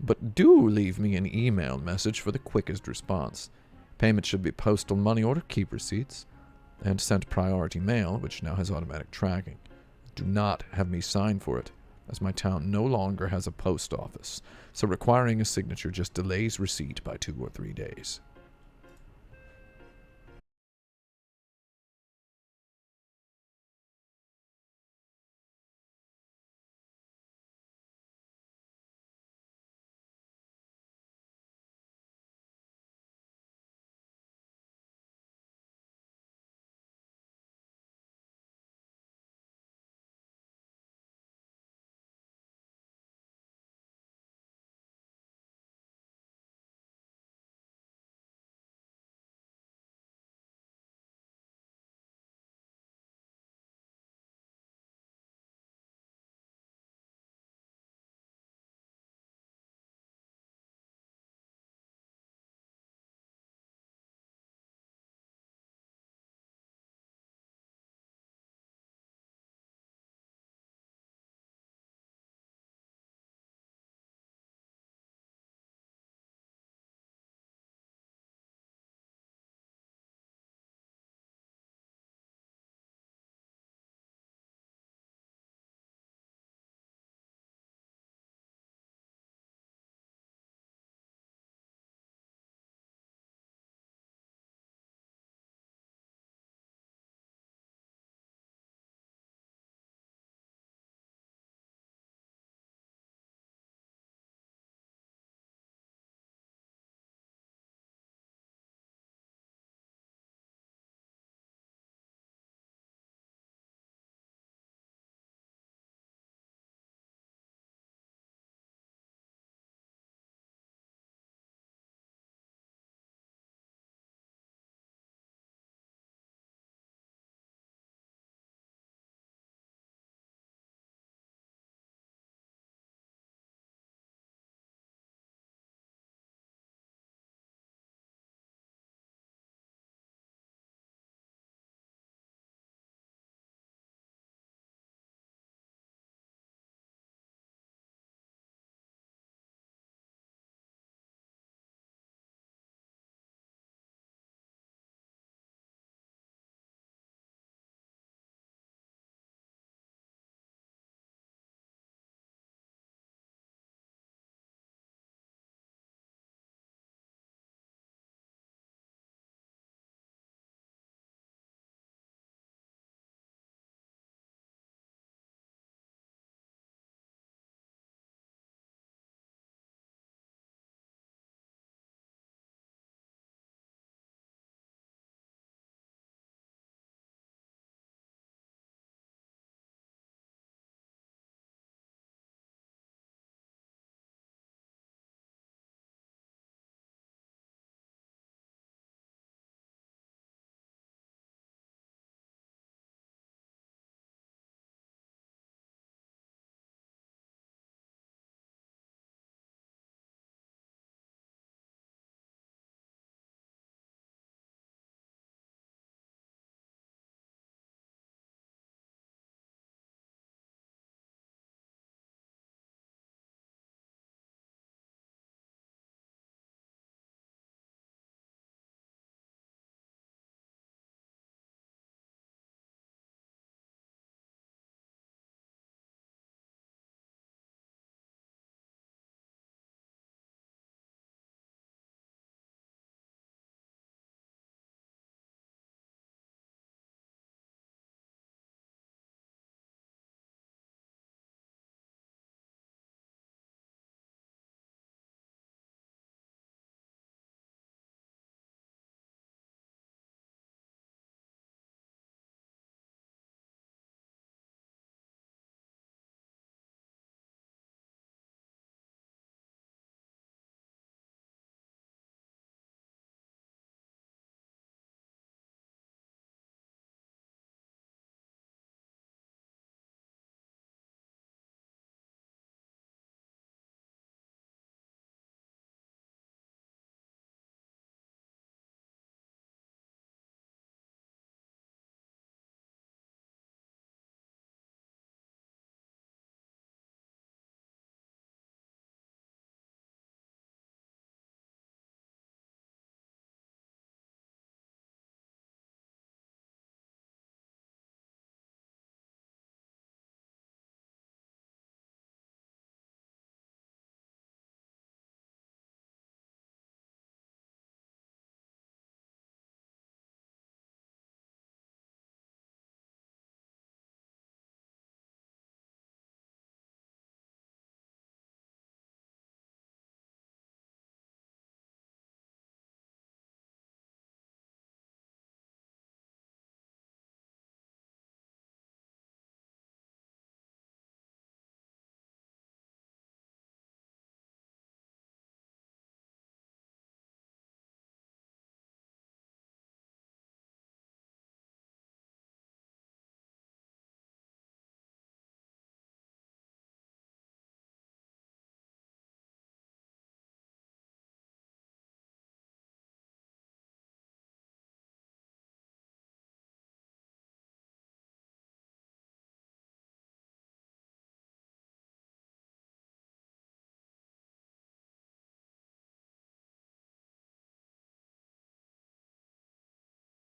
but do leave me an email message for the quickest response. Payment should be postal money order, keep receipts, and sent priority mail, which now has automatic tracking. Do not have me sign for it, as my town no longer has a post office, so requiring a signature just delays receipt by 2 or 3 days.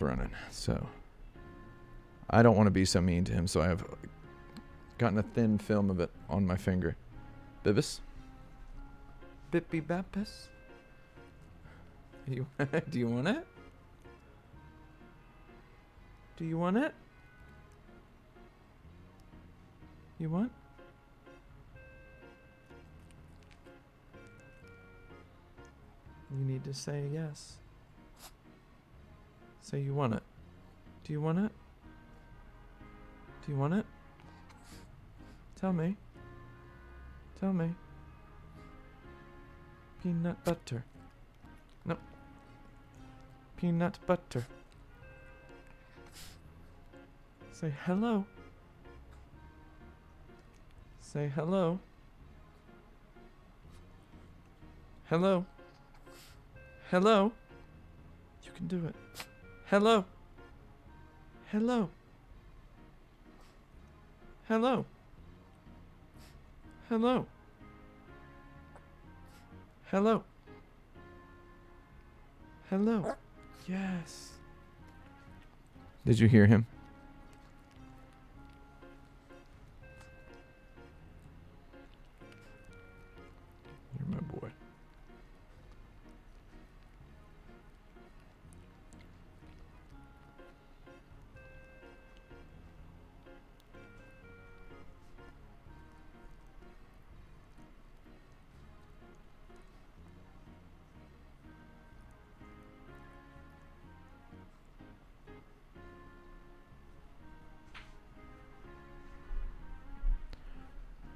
running, so I don't want to be so mean to him, so I have gotten a thin film of it on my finger. Bibis? Bippy Bappus? Do you want it? Do you want it? You want? You need to say yes. Say you want it. Do you want it? Do you want it? Tell me. Tell me. Peanut butter. No. Peanut butter. Say hello. Say hello. Hello. Hello. You can do it. Hello. Hello. Hello. Hello. Hello. Hello. Yes. Did you hear him? You're my boy.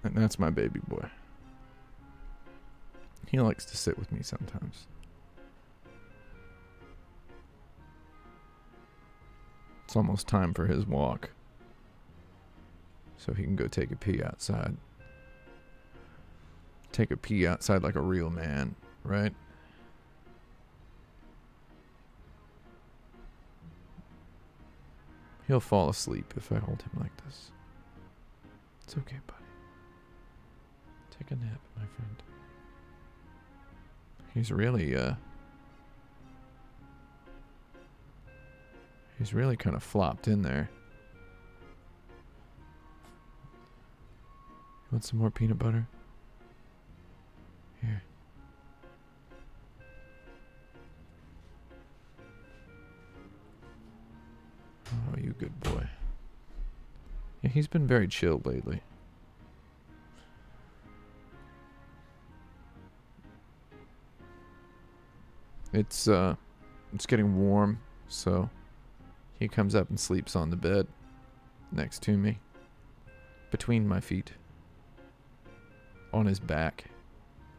And that's my baby boy. He likes to sit with me sometimes. It's almost time for his walk, so he can go take a pee outside. Take a pee outside like a real man, right? He'll fall asleep if I hold him like this. It's okay, buddy. Take a nap, my friend. He's really kind of flopped in there. You want some more peanut butter? Here. Oh, you good boy. Yeah, he's been very chill lately. It's getting warm, so he comes up and sleeps on the bed next to me, between my feet, on his back.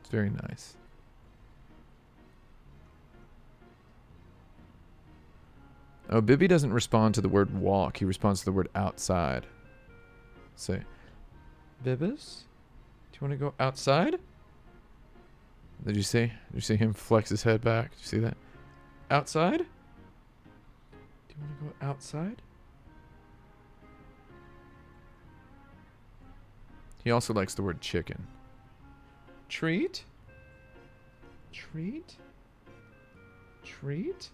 It's very nice. Oh, Bibby doesn't respond to the word walk. He responds to the word outside. Say, Bibbis, do you want to go outside? Did you see? Did you see him flex his head back? Did you see that? Outside? Do you want to go outside? He also likes the word chicken. Treat? Treat? Treat?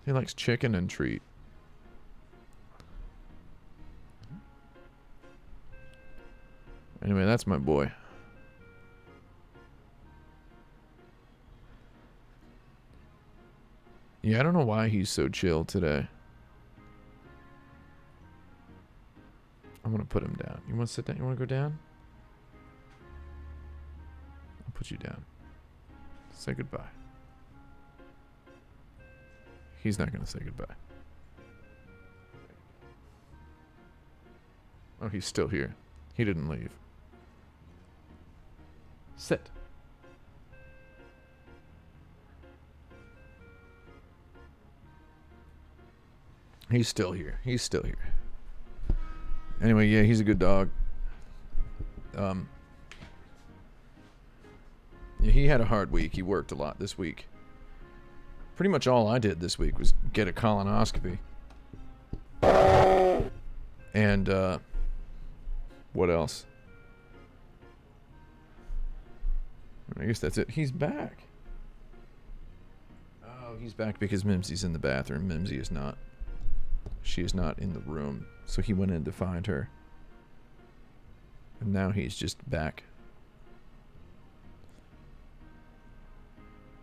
He likes chicken and treat. Anyway, that's my boy. Yeah, I don't know why he's so chill today. I'm gonna put him down. You wanna sit down? You wanna go down? I'll put you down. Say goodbye. He's not gonna say goodbye. Oh, he's still here. He didn't leave. Sit. He's still here. He's still here. Anyway, yeah, he's a good dog. Yeah, he had a hard week. He worked a lot this week. Pretty much all I did this week was get a colonoscopy. And, what else? I guess that's it. He's back. Oh, Oh, he's back because Mimsy's in the bathroom. Mimsy is not. She is not in the room. So he went in to find her. And now he's just back.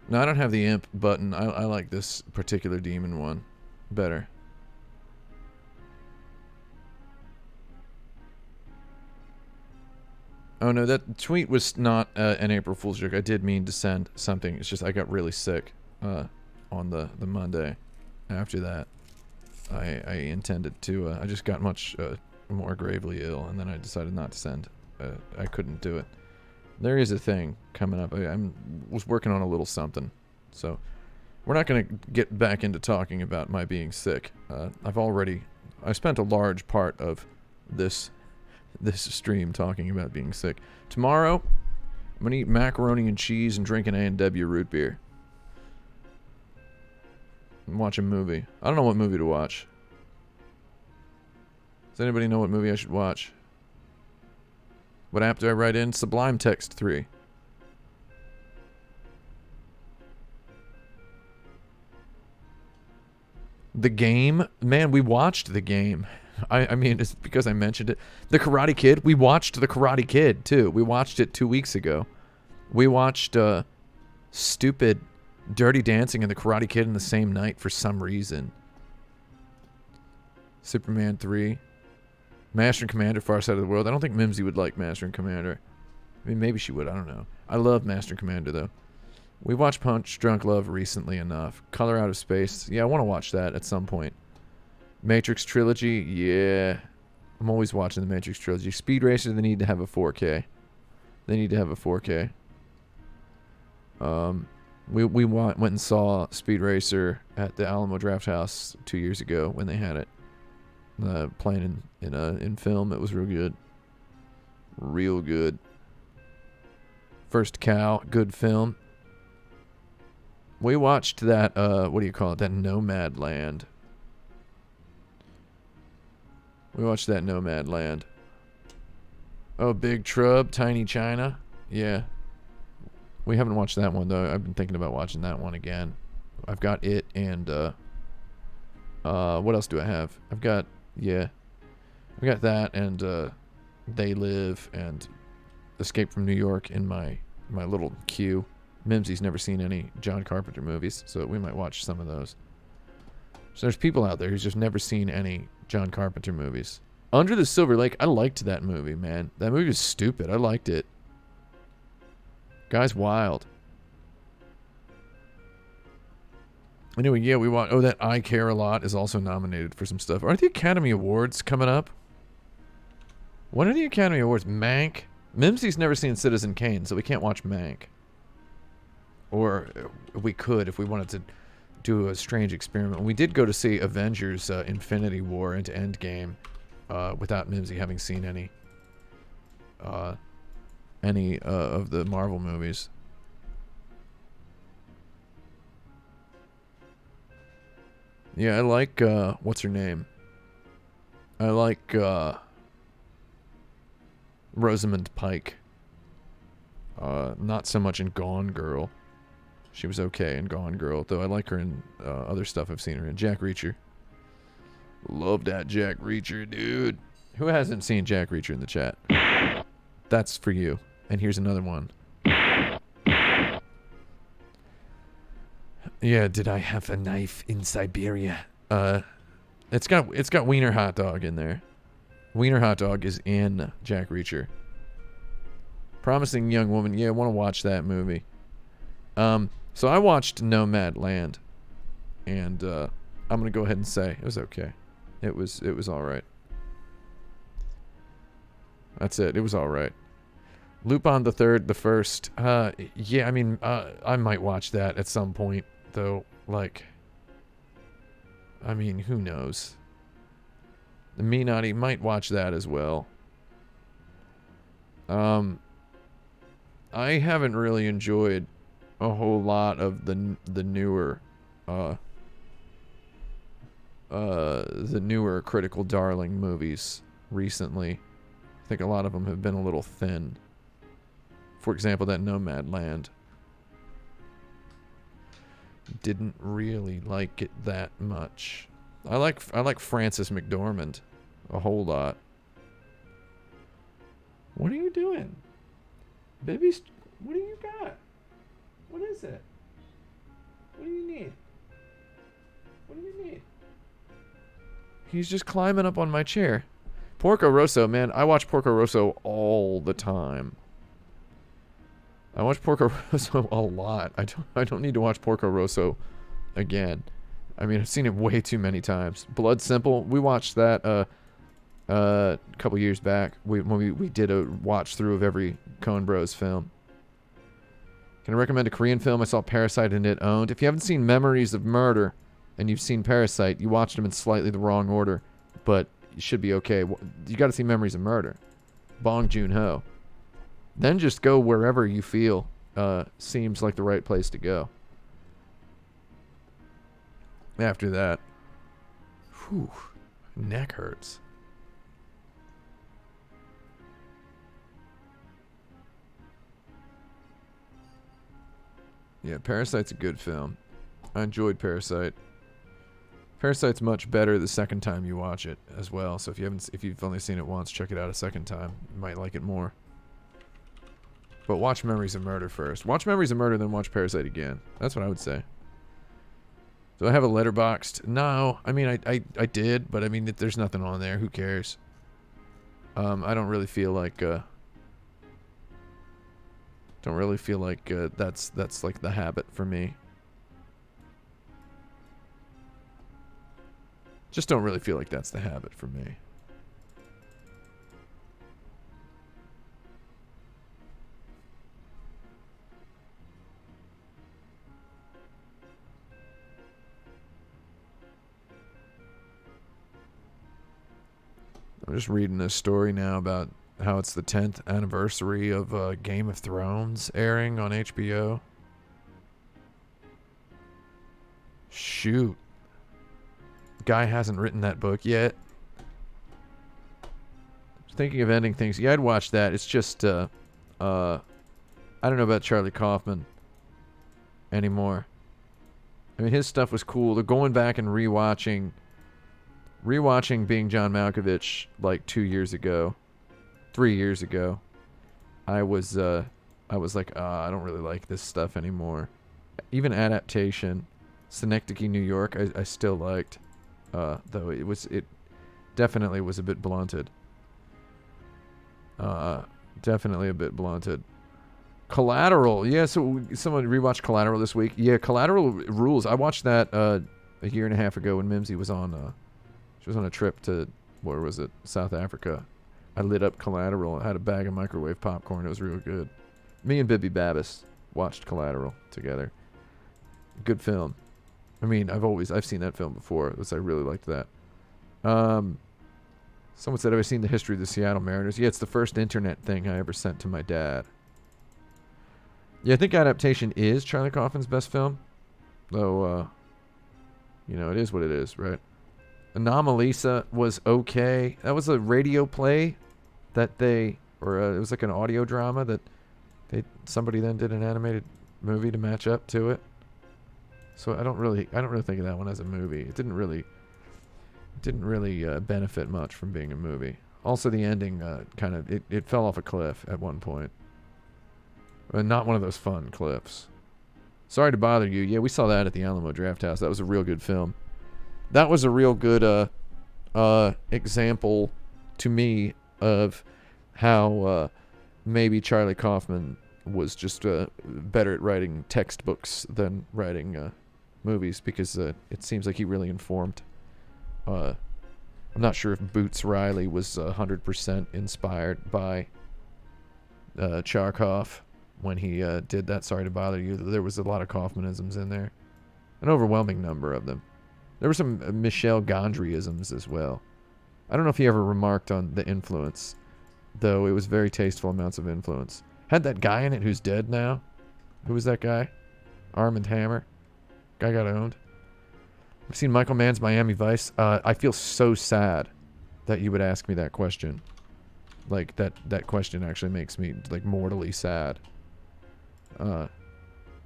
No, I don't have the imp button. I like this particular demon one better. Oh no, that tweet was not an April Fool's joke. I did mean to send something. It's just I got really sick on the Monday. After that, I intended to. I just got much more gravely ill, and then I decided not to send. I couldn't do it. There is a thing coming up. I was working on a little something, so we're not going to get back into talking about my being sick. I spent a large part of this stream talking about being sick. Tomorrow, I'm gonna eat macaroni and cheese and drink an A&W root beer. And watch a movie. I don't know what movie to watch. Does anybody know what movie I should watch? What app do I write in? Sublime Text 3. The Game? Man, we watched The Game. I mean, it's because I mentioned it. The Karate Kid. We watched The Karate Kid, too. We watched it 2 weeks ago. We watched stupid Dirty Dancing and The Karate Kid in the same night for some reason. Superman 3. Master and Commander, Far Side of the World. I don't think Mimsy would like Master and Commander. I mean, maybe she would. I don't know. I love Master and Commander, though. We watched Punch Drunk Love recently enough. Color Out of Space. Yeah, I want to watch that at some point. Matrix Trilogy, yeah. I'm always watching the Matrix Trilogy. Speed Racer, they need to have a 4K. They need to have a 4K. We went and saw Speed Racer at the Alamo Drafthouse 2 years ago when they had it. Playing in film. It was real good. Real good. First Cow, good film. We watched that, what do you call it? That Nomadland. We watched that Nomadland. Oh, Big Trub, Tiny China. Yeah. We haven't watched that one, though. I've been thinking about watching that one again. I've got it and, what else do I have? I've got that and, They Live and Escape from New York in my little queue. Mimsy's never seen any John Carpenter movies, so we might watch some of those. So there's people out there who's just never seen any John Carpenter movies. Under the Silver Lake, I liked that movie, man. That movie was stupid. I liked it. Guy's wild. Anyway, yeah, we want... Oh, that I Care a Lot is also nominated for some stuff. Are the Academy Awards coming up? When are the Academy Awards? Mank? Mimsy's never seen Citizen Kane, so we can't watch Mank. Or we could if we wanted to do a strange experiment. We did go to see Avengers Infinity War into Endgame without Mimsy having seen any of the Marvel movies. Yeah, I like, what's her name? I like, Rosamund Pike. Not so much in Gone Girl. She was okay in Gone Girl, though I like her in other stuff I've seen her in. Jack Reacher. Love that Jack Reacher, dude. Who hasn't seen Jack Reacher in the chat? That's for you. And here's another one. Yeah, did I have a knife in Siberia? It's got Wiener Hot Dog in there. Wiener Hot Dog is in Jack Reacher. Promising Young Woman. Yeah, I want to watch that movie. So I watched Nomadland, and I'm gonna go ahead and say it was okay. It was all right. That's it. It was all right. Lupin the Third, the First. Yeah, I mean, I might watch that at some point, though. Like, I mean, who knows? The Minati might watch that as well. I haven't really enjoyed a whole lot of the newer Critical Darling movies recently. I think a lot of them have been a little thin. For example, that Nomadland. Didn't really like it that much. I like Frances McDormand a whole lot. What are you doing? Baby's, what do you got? What is it? What do you need? What do you need? He's just climbing up on my chair. Porco Rosso, man, I watch Porco Rosso all the time. I watch Porco Rosso a lot. I don't need to watch Porco Rosso again. I mean, I've seen it way too many times. Blood Simple, we watched that a couple years back. When we did a watch through of every Coen Bros film. Can I recommend a Korean film? I saw Parasite and It Owned. If you haven't seen Memories of Murder and you've seen Parasite, you watched them in slightly the wrong order, but you should be okay. You got to see Memories of Murder. Bong Joon-ho. Then just go wherever you feel seems like the right place to go. After that, whew, neck hurts. Yeah, Parasite's a good film. I enjoyed Parasite. Parasite's much better the second time you watch it as well. So if you've only seen it once, check it out a second time. You might like it more. But watch Memories of Murder first. Watch Memories of Murder, then watch Parasite again. That's what I would say. Do I have a Letterboxd? No. I mean, I did, but I mean, there's nothing on there. Who cares? I don't really feel like that's like the habit for me. Just don't really feel like that's the habit for me. I'm just reading this story now about how it's the 10th anniversary of Game of Thrones airing on HBO. Shoot. Guy hasn't written that book yet. Thinking of ending things. Yeah, I'd watch that. It's just, I don't know about Charlie Kaufman anymore. I mean, his stuff was cool. They're going back and rewatching Being John Malkovich like 2 years ago, 3 years ago. I was like, I don't really like this stuff anymore. Even Adaptation, Synecdoche, New York, I still liked, though it definitely was a bit blunted. Definitely a bit blunted. Collateral, yeah. So someone rewatched Collateral this week. Yeah, Collateral rules. I watched that a year and a half ago when Mimsy was on. She was on a trip to, where was it? South Africa. I lit up Collateral. I had a bag of microwave popcorn. It was real good. Me and Bibby Babbis watched Collateral together. Good film. I mean, I've seen that film before. I really liked that. Someone said, have I seen The History of the Seattle Mariners? Yeah, it's the first internet thing I ever sent to my dad. Yeah, I think Adaptation is Charlie Kaufman's best film. Though, it is what it is, right? Anomalisa was okay. That was a radio play that it was like an audio drama that somebody then did an animated movie to match up to it. So I don't really think of that one as a movie. It didn't really benefit much from being a movie. Also, the ending it fell off a cliff at one point. Not one of those fun cliffs. Sorry to bother you. Yeah, we saw that at the Alamo Drafthouse. That was a real good film. That was a real good example to me of how maybe Charlie Kaufman was just better at writing textbooks than writing movies, because it seems like he really informed. I'm not sure if Boots Riley was 100% inspired by Charkov when he did that. Sorry to bother you. There was a lot of Kaufmanisms in there. An overwhelming number of them. There were some Michel Gondryisms as well. I don't know if he ever remarked on the influence, though it was very tasteful amounts of influence. Had that guy in it who's dead now. Who was that guy? Arm & Hammer. Guy got owned. I've seen Michael Mann's Miami Vice. I feel so sad that you would ask me that question. Like, that question actually makes me, like, mortally sad.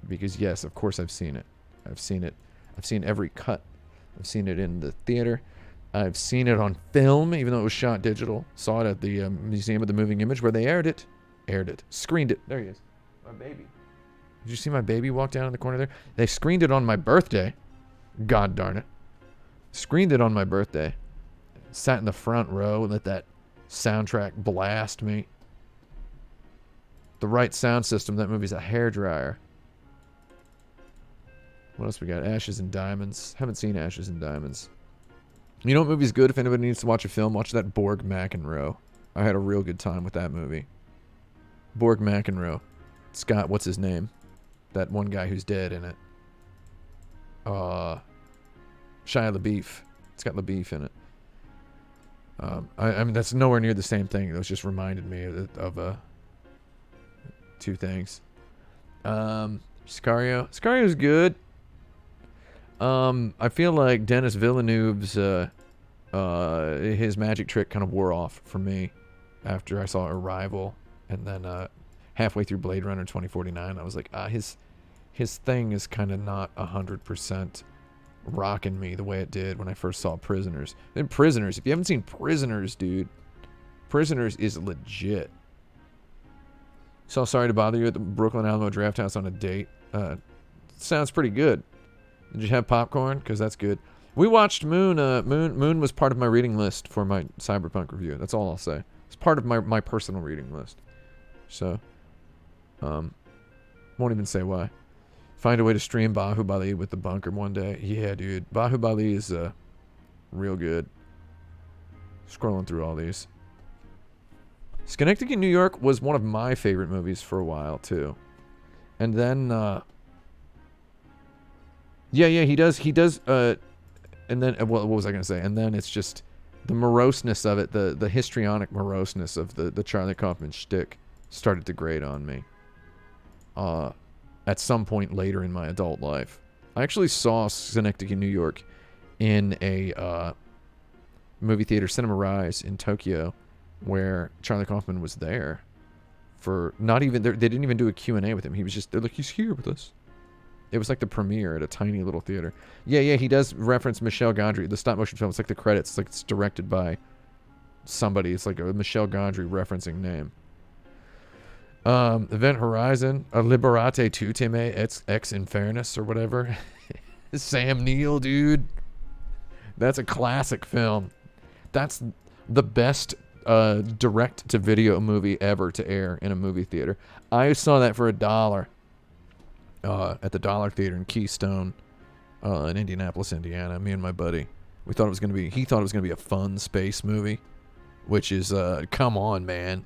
Because, yes, of course I've seen it. I've seen it. I've seen every cut. I've seen it in the theater. I've seen it on film, even though it was shot digital. Saw it at the Museum of the Moving Image where they aired it. Screened it. There he is. My baby. Did you see my baby walk down in the corner there? They screened it on my birthday. God darn it. Screened it on my birthday. Sat in the front row and let that soundtrack blast me. The right sound system. That movie's a hairdryer. What else we got? Ashes and Diamonds. Haven't seen Ashes and Diamonds. You know what movie's good if anybody needs to watch a film? Watch that Borg McEnroe. I had a real good time with that movie. Borg McEnroe. Scott, what's his name? That one guy who's dead in it. Shia LaBeouf. It's got LaBeouf in it. I mean, that's nowhere near the same thing. It was just reminded me of two things. Sicario. Sicario's good. I feel like Denis Villeneuve's his magic trick kind of wore off for me after I saw Arrival, and then halfway through Blade Runner 2049, I was like, his thing is kind of not 100% rocking me the way it did when I first saw Prisoners. Then Prisoners, if you haven't seen Prisoners, dude, Prisoners is legit. Saw Sorry to Bother You at the Brooklyn Alamo Drafthouse on a date. Sounds pretty good. Did you have popcorn? Because that's good. We watched Moon. Moon was part of my reading list for my Cyberpunk review. That's all I'll say. It's part of my personal reading list. So, won't even say why. Find a way to stream Bahubali with the bunker one day. Yeah, dude. Bahubali is real good. Scrolling through all these. Schenectady, New York was one of my favorite movies for a while, too. And then, yeah, he does, and then, what was I going to say? And then it's just the moroseness of it, the histrionic moroseness of the Charlie Kaufman shtick started to grate on me. At some point later in my adult life. I actually saw Schenectady, New York in a movie theater, Cinema Rise in Tokyo, where Charlie Kaufman was there for not even, they didn't even do a Q&A with him. He was just, they're like, he's here with us. It was like the premiere at a tiny little theater. Yeah, he does reference Michel Gondry, the stop motion film. It's like the credits. It's like it's directed by somebody. It's like a Michel Gondry referencing name. Event Horizon, a Liberate Tutime, ex Infernus or whatever. Sam Neill, dude. That's a classic film. That's the best direct-to-video movie ever to air in a movie theater. I saw that for $1 at the Dollar Theater in Keystone in Indianapolis, Indiana. Me and my buddy. He thought it was going to be a fun space movie, which is, come on, man.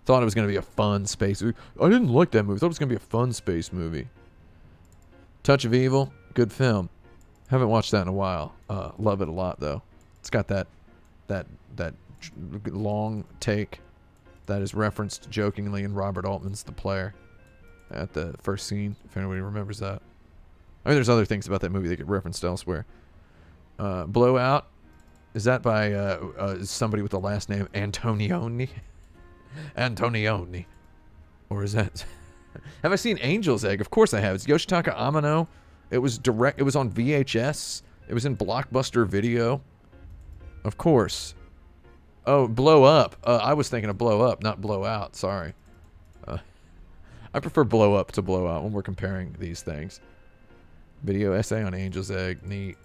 Thought it was going to be a fun space movie. I didn't like that movie. Thought it was going to be a fun space movie. Touch of Evil, good film. Haven't watched that in a while. Love it a lot, though. It's got that long take that is referenced jokingly in Robert Altman's The Player at the first scene, if anybody remembers that. I mean, there's other things about that movie that get referenced elsewhere. Blowout, is that by somebody with the last name Antonioni? Antonioni. Or is that... Have I seen Angel's Egg? Of course I have. It's Yoshitaka Amano. It was on VHS. It was in Blockbuster Video. Of course. Oh, Blow Up. I was thinking of Blow Up, not Blow Out. Sorry. I prefer Blow Up to Blow Out when we're comparing these things. Video essay on Angel's Egg. Neat.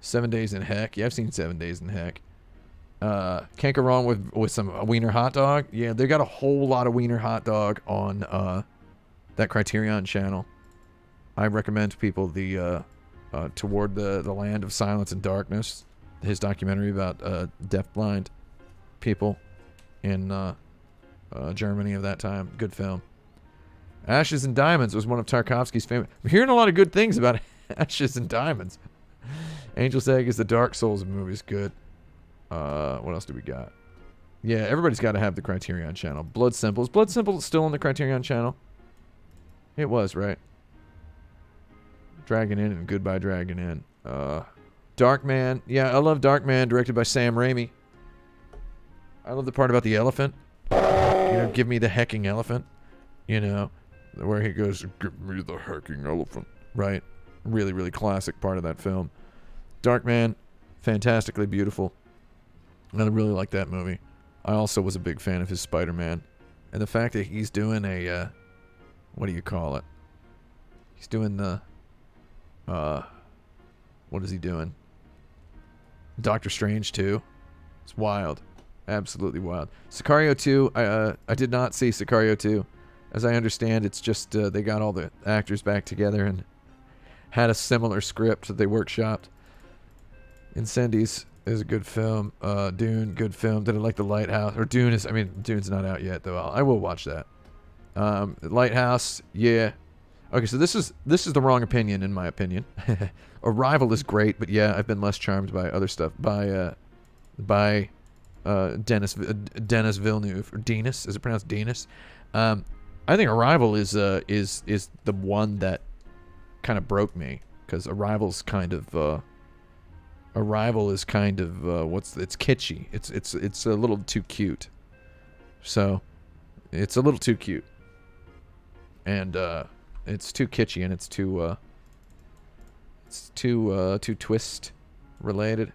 7 Days in Heck. Yeah, I've seen 7 Days in Heck. Can't go wrong with some Wiener Hot Dog. Yeah, they got a whole lot of Wiener Hot Dog on that Criterion channel. I recommend people the Toward the Land of Silence and Darkness, his documentary about deafblind people in Germany of that time. Good film. Ashes and Diamonds was one of Tarkovsky's famous... I'm hearing a lot of good things about Ashes and Diamonds. Angel's Egg is the Dark Souls of movies. Good. What else do we got? Yeah, everybody's got to have the Criterion channel. Blood Simple. Is Blood Simple still on the Criterion channel? It was, right? Dragon Inn and Goodbye Dragon Inn. Darkman. Yeah, I love Darkman, directed by Sam Raimi. I love the part about the elephant. You know, give me the hecking elephant. You know, where he goes, give me the hecking elephant. Right? Really, really classic part of that film. Darkman, fantastically beautiful. And I really like that movie. I also was a big fan of his Spider-Man. And the fact that he's doing a, what do you call it? He's doing the, what is he doing? Doctor Strange 2. It's wild. Absolutely wild. Sicario 2, I did not see Sicario 2. As I understand, it's just they got all the actors back together and had a similar script that they workshopped. Incendies is a good film. Dune, good film. Did I like The Lighthouse? Or Dune is, I mean, Dune's not out yet, though. I will watch that. Lighthouse, yeah. Okay, so this is the wrong opinion, in my opinion. Arrival is great, but yeah, I've been less charmed by other stuff. By Denis Villeneuve, or Denis, is it pronounced Denis? I think Arrival is the one that kind of broke me, because Arrival is kind of it's kitschy. It's a little too cute. So, it's a little too cute, and it's too kitschy, and it's too twist related.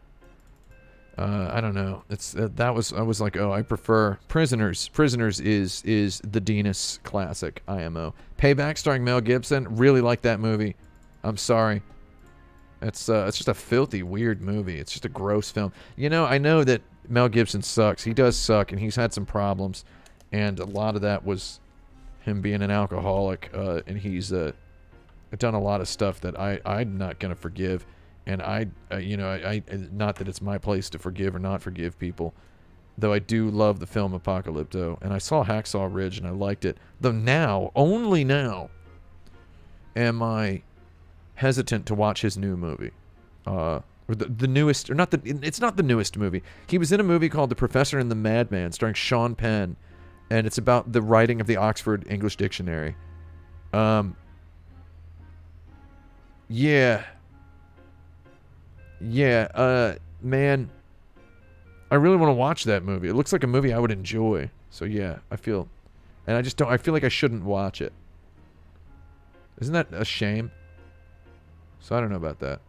I don't know. I was like, oh, I prefer Prisoners. Prisoners is the Denis classic IMO. Payback starring Mel Gibson. Really like that movie. I'm sorry. It's just a filthy, weird movie. It's just a gross film. You know, I know that Mel Gibson sucks. He does suck, and he's had some problems, and a lot of that was him being an alcoholic, and he's done a lot of stuff that I'm not gonna forgive. And I not that it's my place to forgive or not forgive people, though I do love the film Apocalypto, and I saw Hacksaw Ridge and I liked it. Though now, only now, am I hesitant to watch his new movie, or the newest, or not the. It's not the newest movie. He was in a movie called The Professor and the Madman, starring Sean Penn, and it's about the writing of the Oxford English Dictionary. Yeah, man, I really want to watch that movie. It looks like a movie I would enjoy. So yeah, I feel like I shouldn't watch it. Isn't that a shame? So I don't know about that.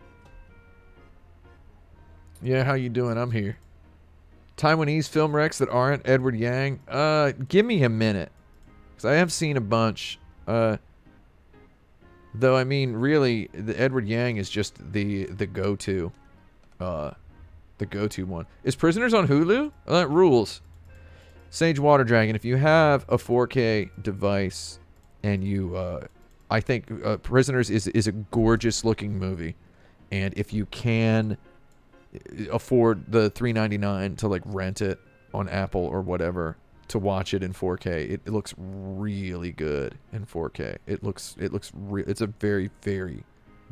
Yeah, how you doing? I'm here. Taiwanese film wrecks that aren't Edward Yang. Give me a minute, because I have seen a bunch. Though, I mean, really, the Edward Yang is just the go-to. The go-to one. Is Prisoners on Hulu? Oh, that rules. Sage Water Dragon, if you have a 4K device and you, I think Prisoners is a gorgeous-looking movie. And if you can afford the $3.99 to, like, rent it on Apple or whatever, to watch it in 4K, it looks really good in 4K. It's a very, very,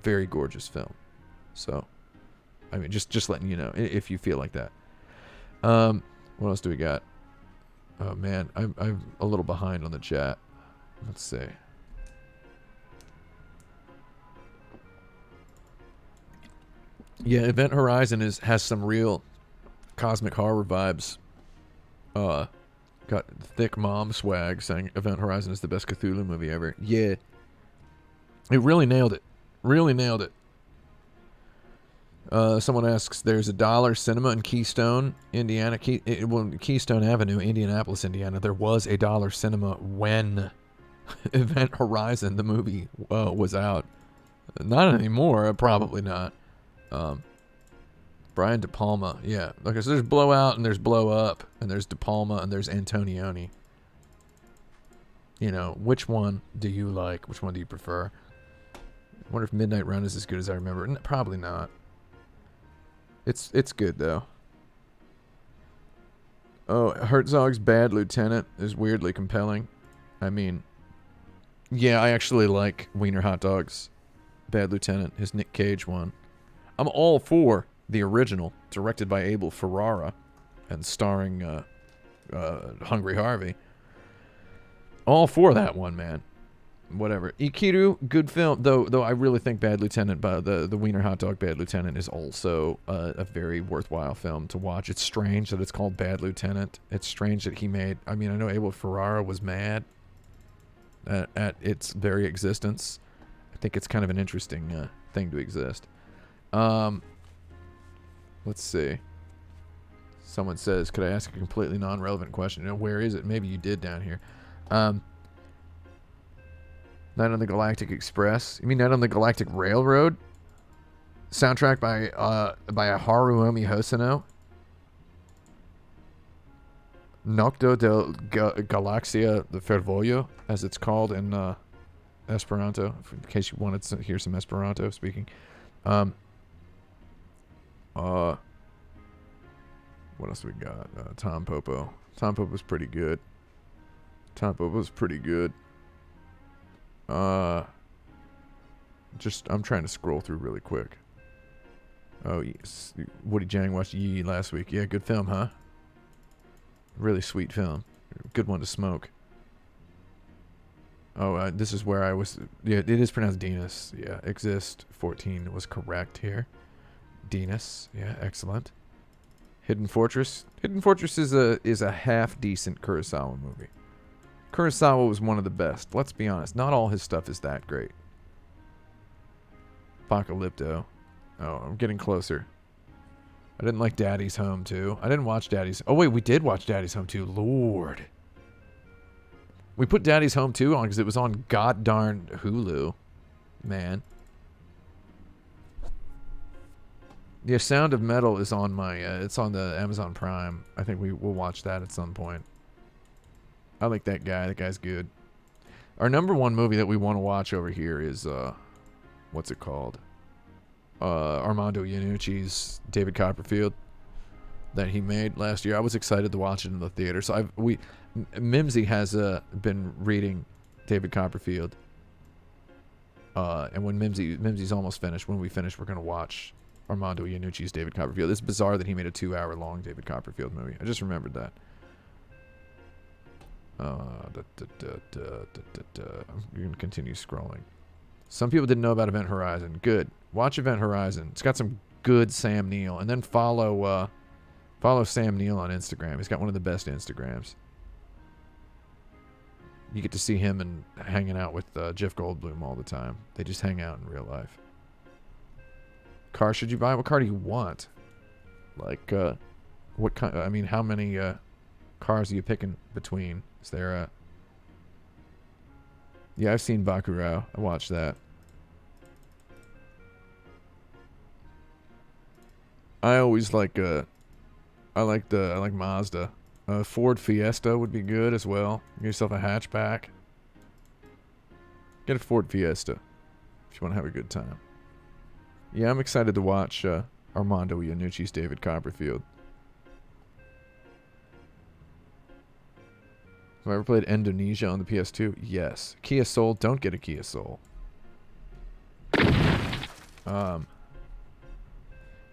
very gorgeous film. So, I mean, just letting you know, if you feel like that. What else do we got? Oh man, I'm a little behind on the chat. Let's see. Yeah, Event Horizon has some real cosmic horror vibes. Got thick mom swag saying Event Horizon is the best Cthulhu movie ever. Yeah. It really nailed it. Really nailed it. Someone asks, there's a Dollar Cinema in Keystone, Indiana. Keystone Avenue, Indianapolis, Indiana. There was a Dollar Cinema when Event Horizon, the movie, was out. Not anymore. Probably not. Brian De Palma, yeah. Okay, so there's Blowout, and there's Blow Up, and there's De Palma, and there's Antonioni. You know, which one do you like? Which one do you prefer? I wonder if Midnight Run is as good as I remember. Probably not. It's good, though. Oh, Herzog's Bad Lieutenant is weirdly compelling. I mean, yeah, I actually like Wiener Hot Dog's Bad Lieutenant, his Nick Cage one. I'm all for the original, directed by Abel Ferrara and starring Hungry Harvey. All for that one, man. Whatever. Ikiru, good film. Though I really think Bad Lieutenant, the Wiener Hot Dog Bad Lieutenant is also a very worthwhile film to watch. It's strange that it's called Bad Lieutenant. It's strange that he made... I mean, I know Abel Ferrara was mad at its very existence. I think it's kind of an interesting thing to exist. Let's see. Someone says, could I ask a completely non-relevant question? You know, where is it? Maybe you did down here. Night on the Galactic Express. You mean Night on the Galactic Railroad? Soundtrack by Haruomi Hosono. Nocto del Galaxia de Fervoio, as it's called in Esperanto, in case you wanted to hear some Esperanto speaking. What else we got? Tom Popo. Tom Popo's pretty good. I'm trying to scroll through really quick. Oh, yes. Woody Jang watched Yee last week. Yeah, good film, huh? Really sweet film. Good one to smoke. Oh, this is where I was... Yeah, it is pronounced Dinas. Yeah, Exist 14 was correct here. Dinas. Yeah, excellent. Hidden Fortress. Hidden Fortress is a half-decent Kurosawa movie. Kurosawa was one of the best. Let's be honest. Not all his stuff is that great. Apocalypto. Oh, I'm getting closer. I didn't like Daddy's Home 2. I didn't watch Daddy's... Oh, wait, we did watch Daddy's Home 2. Lord. We put Daddy's Home 2 on because it was on goddarn Hulu. Man. Yeah, Sound of Metal is on my... it's on the Amazon Prime. I think we'll watch that at some point. I like that guy. That guy's good. Our number one movie that we want to watch over here is... what's it called? Armando Iannucci's David Copperfield that he made last year. I was excited to watch it in the theater. So Mimsy has been reading David Copperfield. And when Mimsy's almost finished, when we finish, we're going to watch Armando Iannucci's David Copperfield. It's bizarre that he made a 2-hour-long David Copperfield movie. I just remembered that. I'm going to continue scrolling. Some people didn't know about Event Horizon. Good. Watch Event Horizon. It's got some good Sam Neill. And then follow Sam Neill on Instagram. He's got one of the best Instagrams. You get to see him and hanging out with Jeff Goldblum all the time. They just hang out in real life. Car should you buy? What car do you want? Like, what kind? I mean, how many cars are you picking between? Is there a... Yeah, I've seen Bakurao. I watched that. I always like I like Mazda. Ford Fiesta would be good as well. Get yourself a hatchback. Get a Ford Fiesta if you want to have a good time. Yeah, I'm excited to watch Armando Iannucci's David Copperfield. Have I ever played Indonesia on the PS2? Yes. Kia Soul. Don't get a Kia Soul.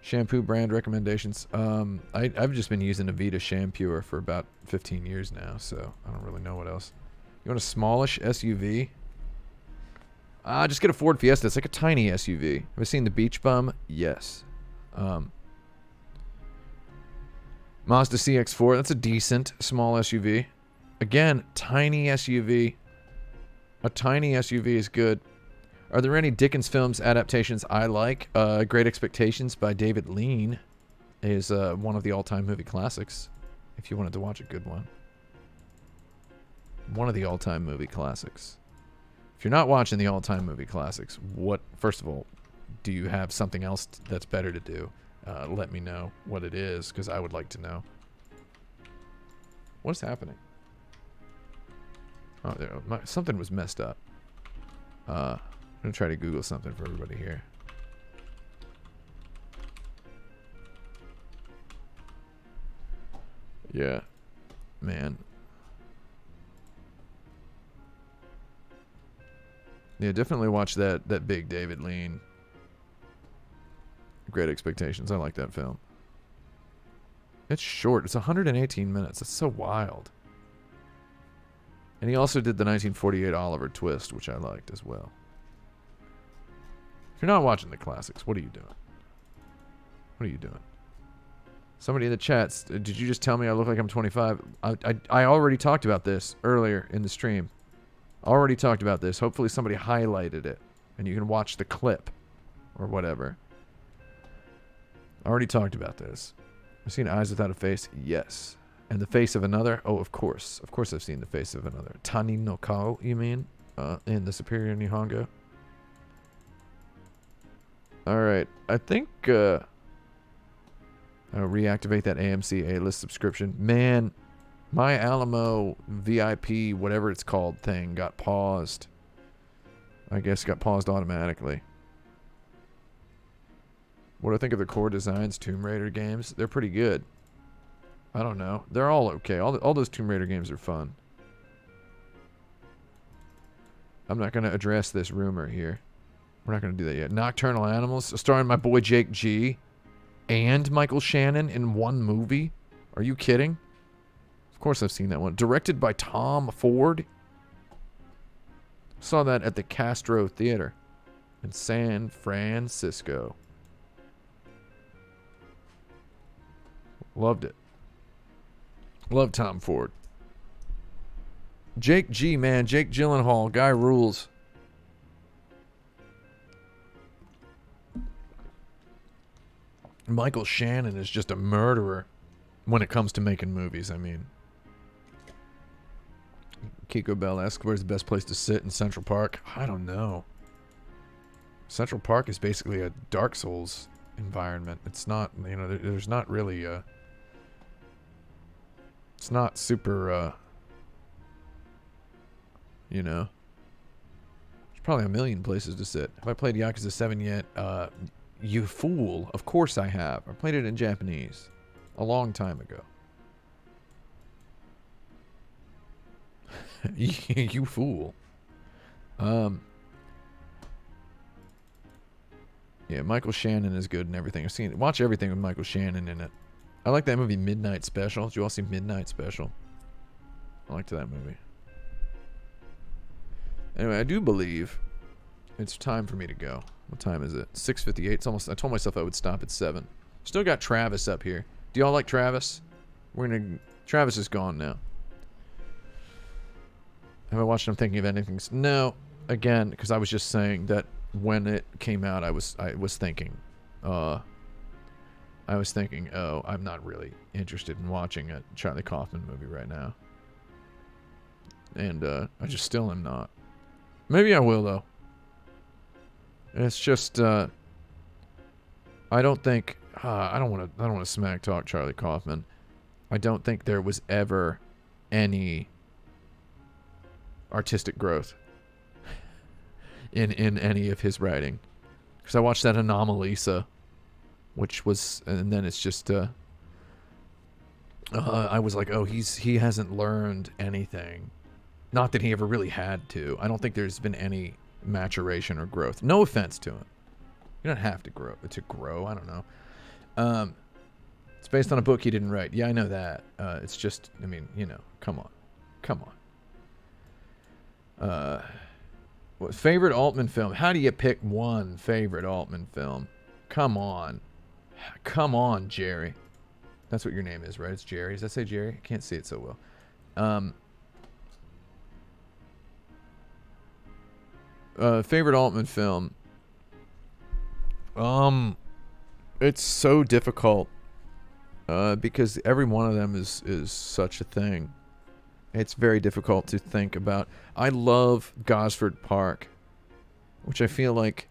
Shampoo brand recommendations. I've just been using Avita Shampooer for about 15 years now, so I don't really know what else. You want a smallish SUV? Just get a Ford Fiesta. It's like a tiny SUV. Have you seen the Beach Bum? Yes. Mazda CX-4. That's a decent small SUV. Again, tiny SUV. A tiny SUV is good. Are there any Dickens films adaptations I like? Great Expectations by David Lean is one of the all-time movie classics. If you wanted to watch a good one. One of the all-time movie classics. If you're not watching the all-time movie classics, first of all, do you have something else that's better to do? Let me know what it is, because I would like to know. What is happening? Oh, something was messed up. I'm going to try to Google something for everybody here. Yeah. Man. Yeah, definitely watch that big David Lean. Great Expectations. I like that film. It's short. It's 118 minutes. It's so wild. And he also did the 1948 Oliver Twist, which I liked as well. If you're not watching the classics, what are you doing? What are you doing? Somebody in the chats, did you just tell me I look like I'm 25? I already talked about this earlier in the stream. Already talked about this. Hopefully somebody highlighted it, and you can watch the clip. or whatever. I already talked about this. I've seen Eyes Without a Face. Yes. And The Face of Another. Oh, of course. Of course I've seen The Face of Another. Tani no Kao, you mean? In the Superior Nihongo. Alright. I think, I'll reactivate that AMC A-list subscription. Man, my Alamo VIP, whatever it's called thing, got paused. I guess got paused automatically. What do I think of the core designs Tomb Raider games? They're pretty good. I don't know. They're all okay. All those Tomb Raider games are fun. I'm not going to address this rumor here. We're not going to do that yet. Nocturnal Animals, starring my boy Jake G. And Michael Shannon in one movie? Are you kidding? Of course I've seen that one. Directed by Tom Ford. Saw that at the Castro Theater in San Francisco. Loved it. Love Tom Ford. Jake G, man. Jake Gyllenhaal. Guy rules. Michael Shannon is just a murderer when it comes to making movies, I mean. Kiko Bell asks, where's the best place to sit in Central Park? I don't know. Central Park is basically a Dark Souls environment. It's not, you know, there's not really it's not super, you know. There's probably a million places to sit. Have I played Yakuza 7 yet? You fool. Of course I have. I played it in Japanese. A long time ago. You fool. Yeah, Michael Shannon is good and everything. I've seen it. Watch everything with Michael Shannon in it. I like that movie Midnight Special. Did you all see Midnight Special? I liked that movie. Anyway, I do believe it's time for me to go. What time is it? 6:58. It's almost. I told myself I would stop at 7. Still got Travis up here. Do y'all like Travis? Travis is gone now. Have I watched him thinking of anything? No. Again, because I was just saying that when it came out, I was thinking, oh, I'm not really interested in watching a Charlie Kaufman movie right now. And I just still am not. Maybe I will though. It's just I don't think I don't want to smack talk Charlie Kaufman. I don't think there was ever any artistic growth in any of his writing. Because I watched that Anomalisa, which was, and then it's just I was like, oh, he hasn't learned anything. Not that he ever really had to. I don't think there's been any maturation or growth. No offense to him. You don't have to grow. I don't know. It's based on a book he didn't write. Yeah, I know that. It's just, I mean, you know, come on. Favorite Altman film? How do you pick one favorite Altman film? Come on, Jerry. That's what your name is, right? It's Jerry. Does that say Jerry? I can't see it so well. Favorite Altman film? It's so difficult because every one of them is such a thing. It's very difficult to think about. I love Gosford Park, which I feel like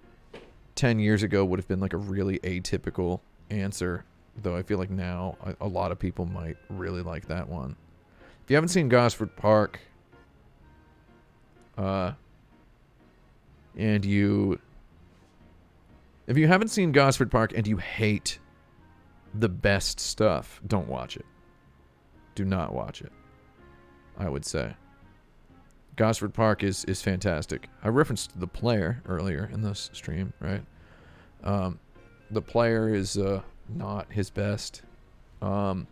10 years ago would have been like a really atypical answer, though I feel like now a lot of people might really like that one. If you haven't seen Gosford Park, if you haven't seen Gosford Park and you hate the best stuff, don't watch it. Do not watch it, I would say. Gosford Park is fantastic. I referenced The Player earlier in this stream, right? The Player is not his best. Long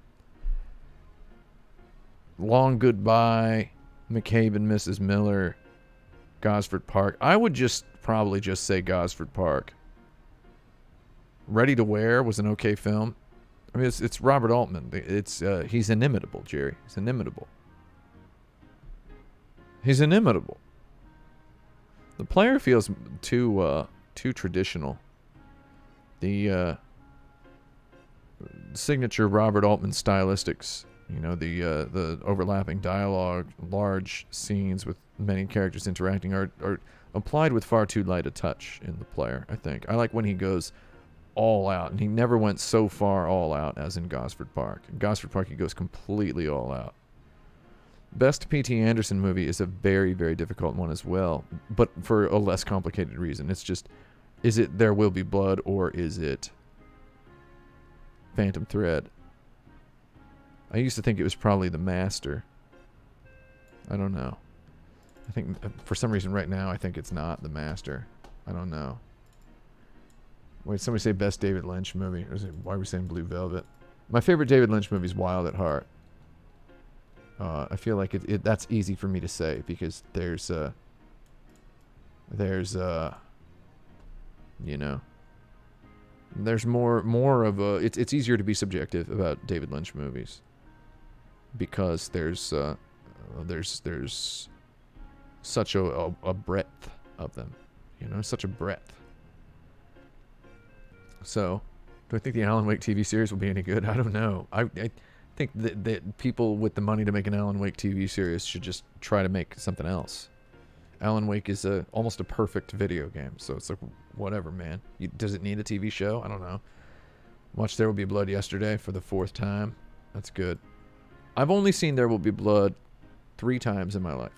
Goodbye, McCabe and Mrs. Miller, Gosford Park. I would probably just say Gosford Park. Ready to Wear was an okay film. I mean, it's Robert Altman. He's inimitable, Jerry. He's inimitable. The Player feels too traditional. The signature Robert Altman stylistics, you know, the overlapping dialogue, large scenes with many characters interacting are applied with far too light a touch in the player, I think. I like when he goes all out, and he never went so far all out as in Gosford Park. In Gosford Park, he goes completely all out. Best P.T. Anderson movie is a very, very difficult one as well, but for a less complicated reason. It's just, is it There Will Be Blood or is it Phantom Thread? I used to think it was probably The Master. I don't know. I think for some reason right now I think it's not The Master. I don't know. Wait, somebody say best David Lynch movie. Or is it, why are we saying Blue Velvet? My favorite David Lynch movie is Wild at Heart. I feel like that's easy for me to say because there's you know, there's more of a, it's easier to be subjective about David Lynch movies because there's such a breadth of them, you know, such a breadth. So, do I think the Alan Wake TV series will be any good? I don't know. I think that people with the money to make an Alan Wake TV series should just try to make something else. Alan Wake is almost a perfect video game, so it's like, whatever, man. Does it need a TV show? I don't know. Watched There Will Be Blood yesterday for the 4th time. That's good. I've only seen There Will Be Blood 3 times in my life.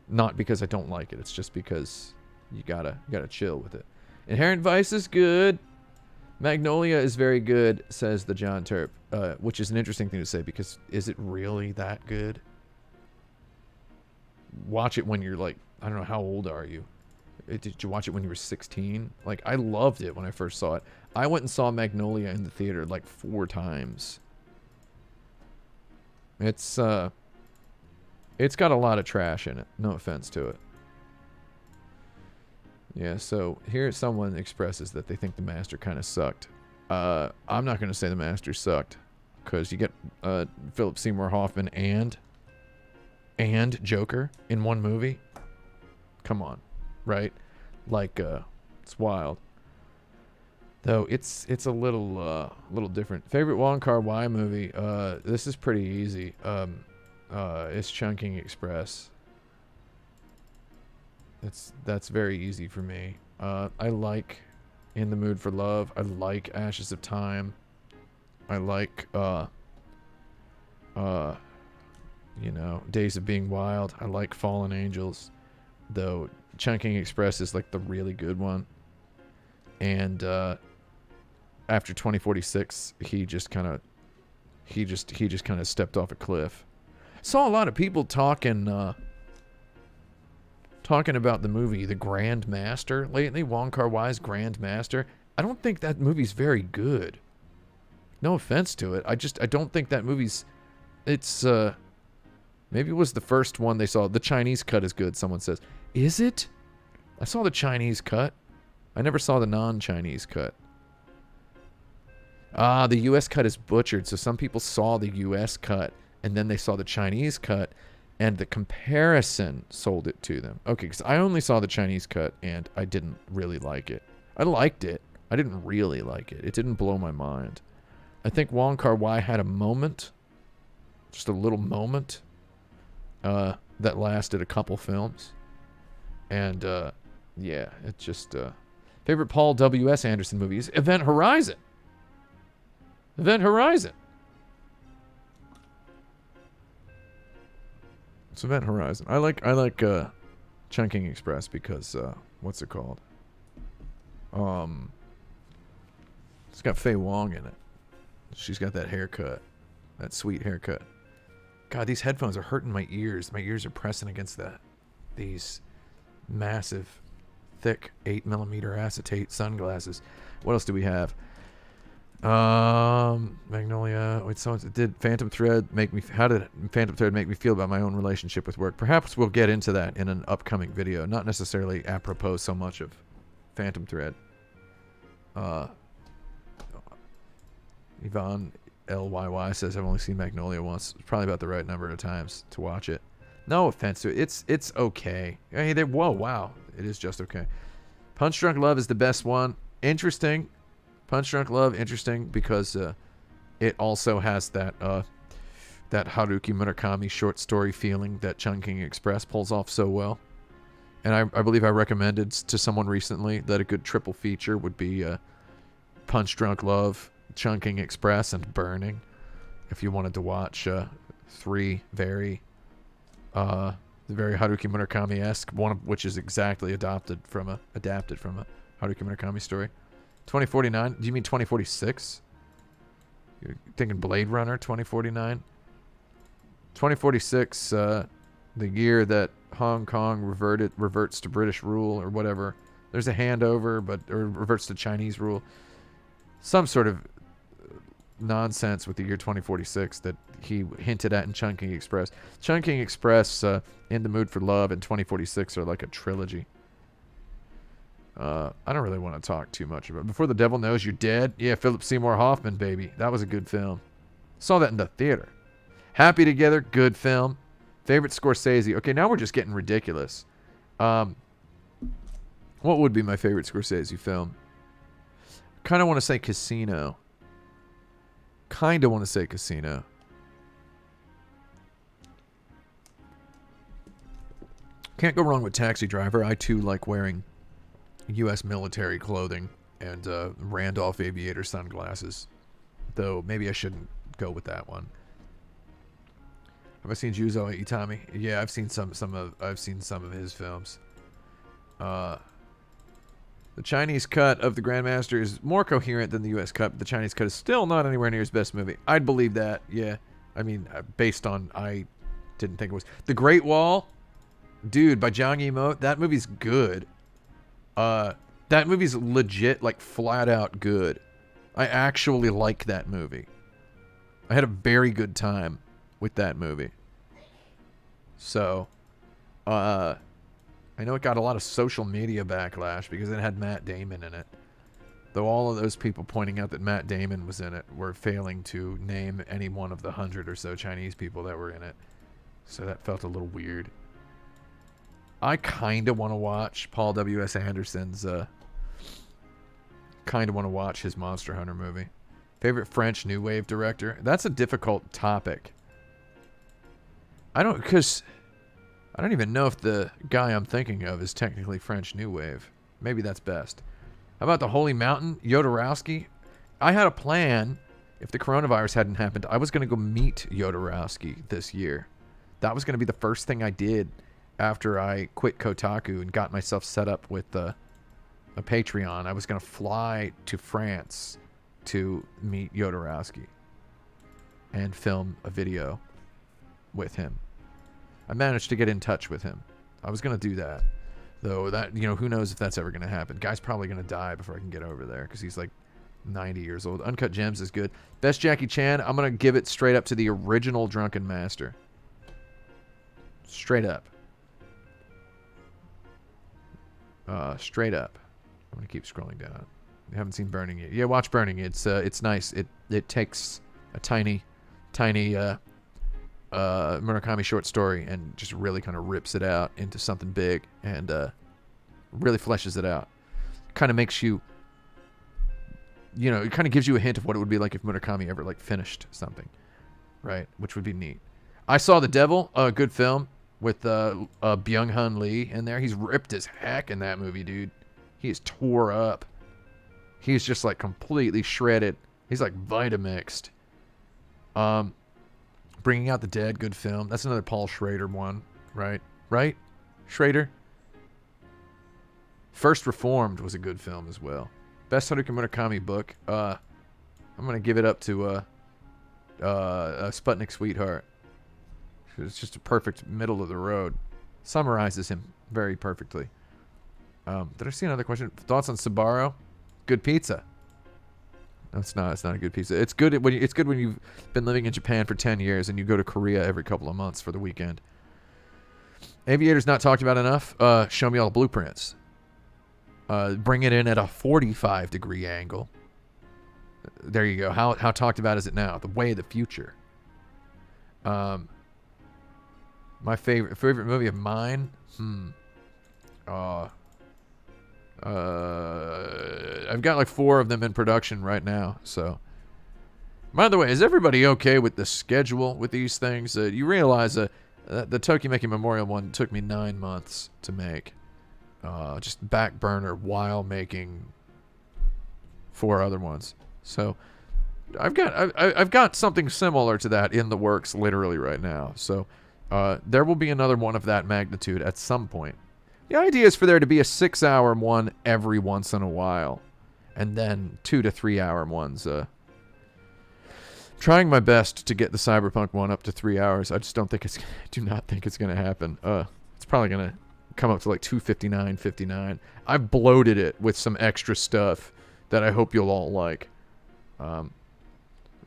Not because I don't like it. It's just because you gotta chill with it. Inherent Vice is good. Magnolia is very good, says the John Terp, which is an interesting thing to say because is it really that good? Watch it when you're like, I don't know, how old are you? Did you watch it when you were 16? Like, I loved it when I first saw it. I went and saw Magnolia in the theater like 4 times. It's got a lot of trash in it. No offense to it. Yeah, so here someone expresses that they think The Master kind of sucked. I'm not going to say The Master sucked because you get Philip Seymour Hoffman and Joker in one movie. Come on, right? Like, it's wild. Though it's a little different. Favorite Wong Kar-wai movie? This is pretty easy. It's Chungking Express. That's very easy for me. I like In the Mood for Love. I like Ashes of Time. I like you know, Days of Being Wild. I like Fallen Angels, though Chungking Express is like the really good one. And after 2046, he just kind of stepped off a cliff. Saw a lot of people talking about the movie The Grand Master lately, Wong Kar-wai's Grand Master. I don't think that movie's very good. No offense to it. I don't think that movie's, it's maybe it was the first one they saw. The Chinese cut is good, someone says. Is it? I saw the Chinese cut. I never saw the non-Chinese cut. Ah, the US cut is butchered, so some people saw the US cut and then they saw the Chinese cut and the comparison sold it to them. Okay, because I only saw the Chinese cut and I didn't really like it. I liked it. I didn't really like it. It didn't blow my mind. I think Wong Kar-wai had a moment, just a little moment, that lasted a couple films. And, yeah, it just, favorite Paul W.S. Anderson movies, Event Horizon. Event Horizon. It's Event Horizon. I like Chungking Express because, what's it called? It's got Faye Wong in it. She's got that haircut. That sweet haircut. God, these headphones are hurting my ears. My ears are pressing against these massive, thick 8mm acetate sunglasses. What else do we have? Magnolia. Wait, did Phantom Thread make me? How did Phantom Thread make me feel about my own relationship with work? Perhaps we'll get into that in an upcoming video. Not necessarily apropos so much of Phantom Thread. Yvonne LYY says I've only seen Magnolia once. It's probably about the right number of times to watch it. No offense to it. It's okay. Hey, whoa, wow. It is just okay. Punch Drunk Love is the best one. Interesting. Punch Drunk Love, interesting because it also has that that Haruki Murakami short story feeling that Chungking Express pulls off so well. And I believe I recommended to someone recently that a good triple feature would be Punch Drunk Love, Chungking Express, and Burning. If you wanted to watch three very Haruki Murakami-esque, one of which is exactly adapted from a Haruki Murakami story. 2049? Do you mean 2046? You're thinking Blade Runner 2049? 2046, the year that Hong Kong reverts to British rule or whatever. There's a handover, or reverts to Chinese rule. Some sort of nonsense with the year 2046 that he hinted at in Chungking Express. Chungking Express, In the Mood for Love, and 2046 are like a trilogy. I don't really want to talk too much about it. Before the Devil Knows You're Dead. Yeah, Philip Seymour Hoffman, baby. That was a good film. Saw that in the theater. Happy Together, good film. Favorite Scorsese. Okay, now we're just getting ridiculous. What would be my favorite Scorsese film? Kind of want to say Casino. Kind of want to say Casino. Can't go wrong with Taxi Driver. I too like wearing U.S. military clothing and Randolph aviator sunglasses. Though maybe I shouldn't go with that one. Have I seen Juzo Itami? Yeah, I've seen some of his films. The Chinese cut of The Grandmaster is more coherent than the U.S. cut, but the Chinese cut is still not anywhere near his best movie. I'd believe that, yeah. I mean, based on, I didn't think it was. The Great Wall, dude, by Zhang Yimou, that movie's good. That movie's legit, like, flat out good. I actually like that movie. I had a very good time with that movie. So, I know it got a lot of social media backlash because it had Matt Damon in it. Though all of those people pointing out that Matt Damon was in it were failing to name any one of the 100 or so Chinese people that were in it. So that felt a little weird. I kind of want to watch Paul W.S. Anderson's, kind of want to watch his Monster Hunter movie. Favorite French New Wave director? That's a difficult topic. I don't even know if the guy I'm thinking of is technically French New Wave. Maybe that's best. How about the Holy Mountain? Jodorowsky? I had a plan. If the coronavirus hadn't happened, I was going to go meet Jodorowsky this year. That was going to be the first thing I did after I quit Kotaku and got myself set up with a Patreon. I was going to fly to France to meet Jodorowsky and film a video with him. I managed to get in touch with him. I was going to do that. Though that, who knows if that's ever going to happen. Guy's probably going to die before I can get over there because he's like 90 years old. Uncut Gems is good. Best Jackie Chan, I'm going to give it straight up to the original Drunken Master. Straight up. Straight up. I'm going to keep scrolling down. You haven't seen Burning yet. Yeah, watch Burning. It's nice. It takes a tiny Murakami short story and just really kind of rips it out into something big and really fleshes it out. Kind of makes you, it kind of gives you a hint of what it would be like if Murakami ever like finished something, right? Which would be neat. I Saw the Devil, a good film with Byung-Hun Lee in there. He's ripped as heck in that movie, dude. He is tore up. He's just like completely shredded. He's like Vitamixed. Bringing Out the Dead, good film. That's another Paul Schrader one, right? Right? Schrader? First Reformed was a good film as well. Best Haruki Murakami book. I'm going to give it up to Sputnik Sweetheart. It's just a perfect middle of the road. Summarizes him very perfectly. Did I see another question? Thoughts on Sbarro? Good pizza. No, it's not. It's not a good pizza. It's good when you've been living in Japan for 10 years and you go to Korea every couple of months for the weekend. Aviator's not talked about enough. Show me all the blueprints. Bring it in at a 45-degree angle. There you go. How talked about is it now? The Way of the Future. My favorite movie of mine. I've got like 4 of them in production right now. So, by the way, is everybody okay with the schedule with these things? You realize the Tokimeki Memorial one took me 9 months to make. Just back burner while making 4 other ones. So I've got something similar to that in the works literally right now. So there will be another one of that magnitude at some point. The idea is for there to be a 6-hour one every once in a while, and then 2 to 3 hour ones. Trying my best to get the Cyberpunk one up to 3 hours. I just do not think it's going to happen. It's probably going to come up to like 259.59. I've bloated it with some extra stuff that I hope you'll all like. Can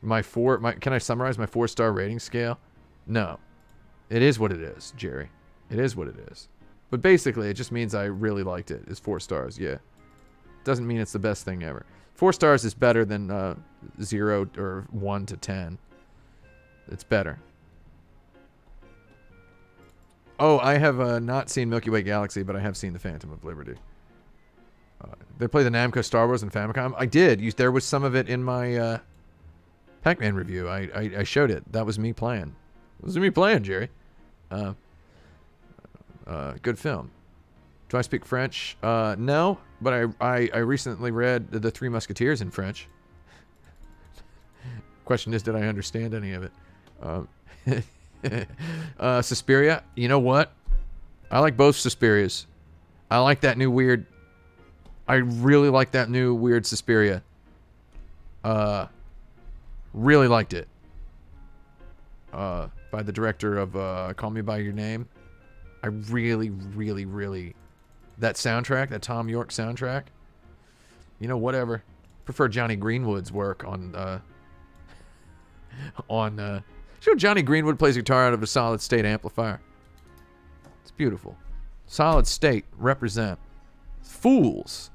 I summarize my 4-star rating scale? No. It is what it is, Jerry. It is what it is. But basically, it just means I really liked it. It's 4 stars, yeah. Doesn't mean it's the best thing ever. 4 stars is better than 0 or 1 to 10. It's better. Oh, I have not seen Milky Way Galaxy, but I have seen The Phantom of Liberty. They play the Namco Star Wars and Famicom. I did. There was some of it in my Pac-Man review. I showed it. That was me playing. It was me playing, Jerry. Good film. Do I speak French? No, but I recently read The Three Musketeers in French. Question is, did I understand any of it? Suspiria. You know what? I like both Suspirias. I like that new weird... I really like that new weird Suspiria. Really liked it. By the director of Call Me By Your Name. I really, really, really... That soundtrack, that Tom York soundtrack. You know, whatever. Prefer Johnny Greenwood's work on... Johnny Greenwood plays guitar out of a solid state amplifier. It's beautiful. Solid state. Represent. Fools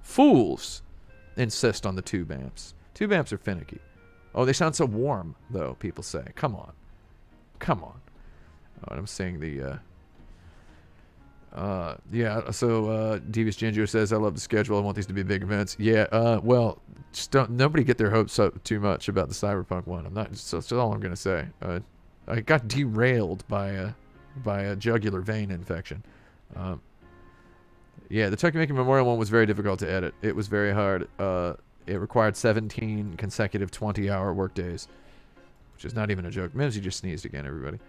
insist on the tube amps. Tube amps are finicky. Oh, they sound so warm, though, people say. Come on. Oh, and I'm saying the... Devious Ginger says, I love the schedule. I want these to be big events. Yeah, well, just nobody get their hopes up too much about the Cyberpunk one. That's all I'm going to say. I got derailed by a jugular vein infection. The Tokimeki Memorial one was very difficult to edit. It was very hard. It required 17 consecutive 20-hour workdays, which is not even a joke. Mimsy just sneezed again, everybody.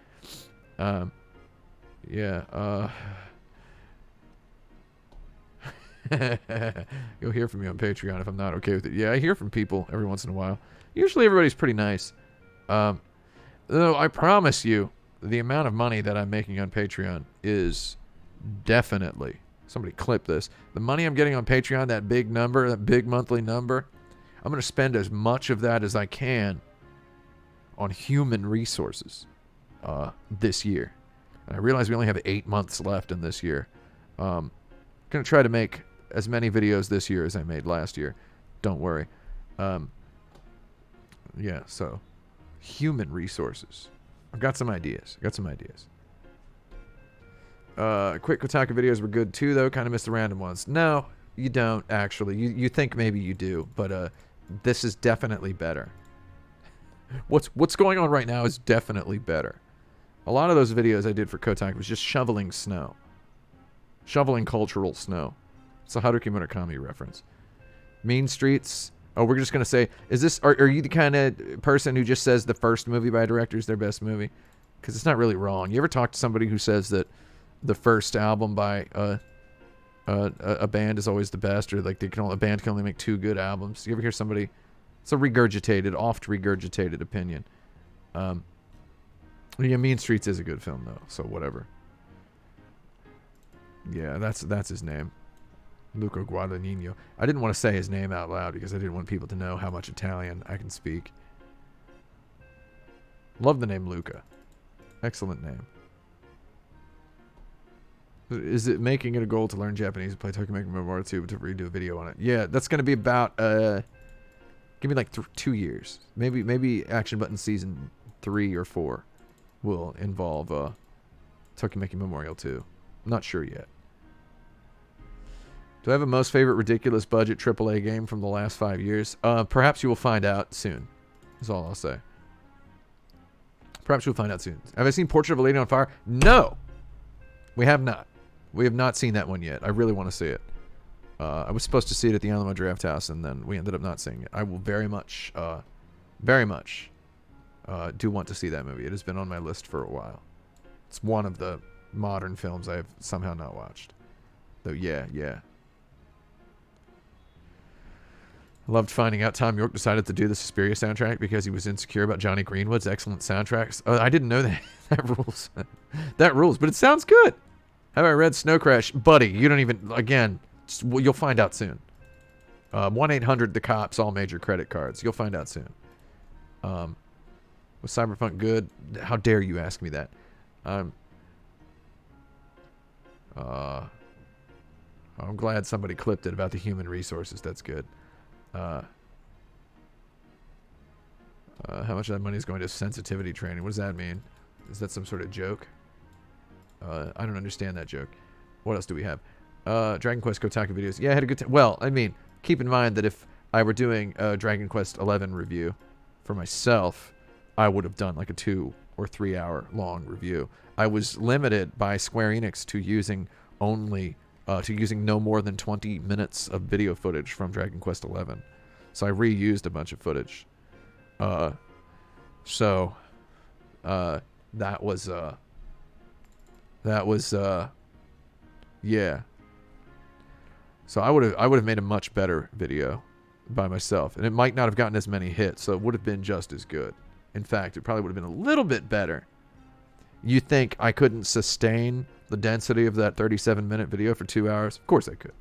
You'll hear from me on Patreon if I'm not okay with it. Yeah, I hear from people every once in a while. Usually everybody's pretty nice. Though I promise you, the amount of money that I'm making on Patreon is definitely... Somebody clip this. The money I'm getting on Patreon, that big number, that big monthly number, I'm going to spend as much of that as I can on human resources this year. And I realize we only have 8 months left in this year. I'm going to try to make as many videos this year as I made last year. Don't worry. So human resources. I've got some ideas. Quick Kotaku videos were good too, though. Kind of missed the random ones. No, you don't, actually. You think maybe you do, but this is definitely better. What's going on right now is definitely better. A lot of those videos I did for Kotaku was just shoveling snow. Shoveling cultural snow. It's a Haruki Murakami reference. Mean Streets. Oh, we're just going to say, are you the kind of person who just says the first movie by a director is their best movie? Because it's not really wrong. You ever talk to somebody who says that the first album by a band is always the best, or like a band can only make 2 good albums? You ever hear somebody? It's a oft regurgitated opinion. Mean Streets is a good film though, so whatever. Yeah, that's his name, Luca Guadagnino. I didn't want to say his name out loud because I didn't want people to know how much Italian I can speak. Love the name Luca. Excellent name. Is it making it a goal to learn Japanese and play Tokimeki Memorial 2 to redo a video on it? Yeah, that's going to be about, give me like 2 years. Maybe Action Button Season 3 or 4 will involve Tokimeki Memorial 2. I'm not sure yet. Do I have a most favorite ridiculous budget AAA game from the last 5 years? Perhaps you will find out soon. Is all I'll say. Perhaps you'll find out soon. Have I seen Portrait of a Lady on Fire? No! We have not. We have not seen that one yet. I really want to see it. I was supposed to see it at the Alamo Draft House, and then we ended up not seeing it. I will very much do want to see that movie. It has been on my list for a while. It's one of the modern films I have somehow not watched. Though, yeah. I loved finding out Tom York decided to do the Suspiria soundtrack because he was insecure about Johnny Greenwood's excellent soundtracks. I didn't know that. That rules. That rules, but it sounds good. Have I read Snow Crash? Buddy, you don't even... Again, you'll find out soon. 1-800 The Cops, all major credit cards. You'll find out soon. Was Cyberpunk good? How dare you ask me that? I'm glad somebody clipped it about the human resources. That's good. How much of that money is going to sensitivity training? What does that mean? Is that some sort of joke? I don't understand that joke. What else do we have? Dragon Quest Kotaku videos. Yeah, I had a good time. Well, I mean, keep in mind that if I were doing a Dragon Quest 11 review for myself, I would have done like a 2 or 3 hour long review. I was limited by Square Enix to using no more than 20 minutes of video footage from Dragon Quest 11. So I reused a bunch of footage. That was yeah. So I would have made a much better video by myself, and it might not have gotten as many hits, so it would have been just as good. In fact, it probably would have been a little bit better. You think I couldn't sustain the density of that 37-minute video for 2 hours? Of course I could.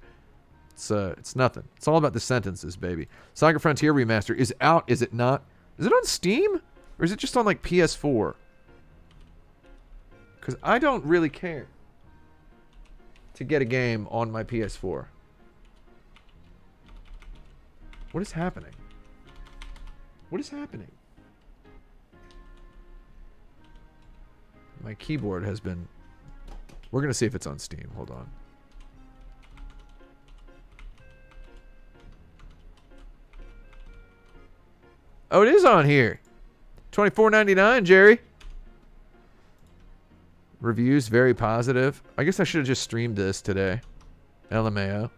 It's nothing. It's all about the sentences, baby. Saga Frontier Remaster is out, is it not? Is it on Steam? Or is it just on, like, PS4? Because I don't really care to get a game on my PS4. What is happening? What is happening? My keyboard has been... We're going to see if it's on Steam. Hold on. Oh, it is on here. $24.99, Jerry. Reviews very positive. I guess I should have just streamed this today. LMAO.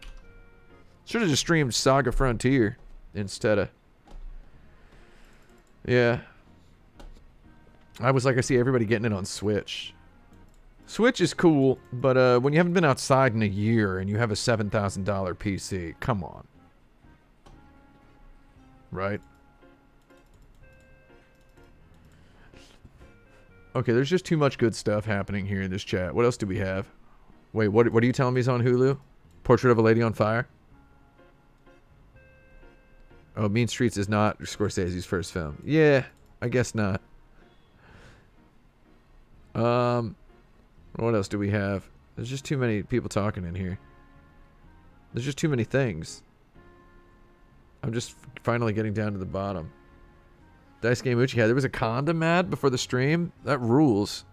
Should have just streamed Saga Frontier instead of... Yeah. I see everybody getting it on Switch. Switch is cool, but when you haven't been outside in a year and you have a $7,000 PC, come on. Right? Okay, there's just too much good stuff happening here in this chat. What else do we have? Wait, what are you telling me is on Hulu? Portrait of a Lady on Fire? Oh, Mean Streets is not Scorsese's first film. Yeah, I guess not. What else do we have? There's just too many people talking in here. There's just too many things. I'm just finally getting down to the bottom. Dice Game Uchi had. There was a condom ad before the stream. That rules.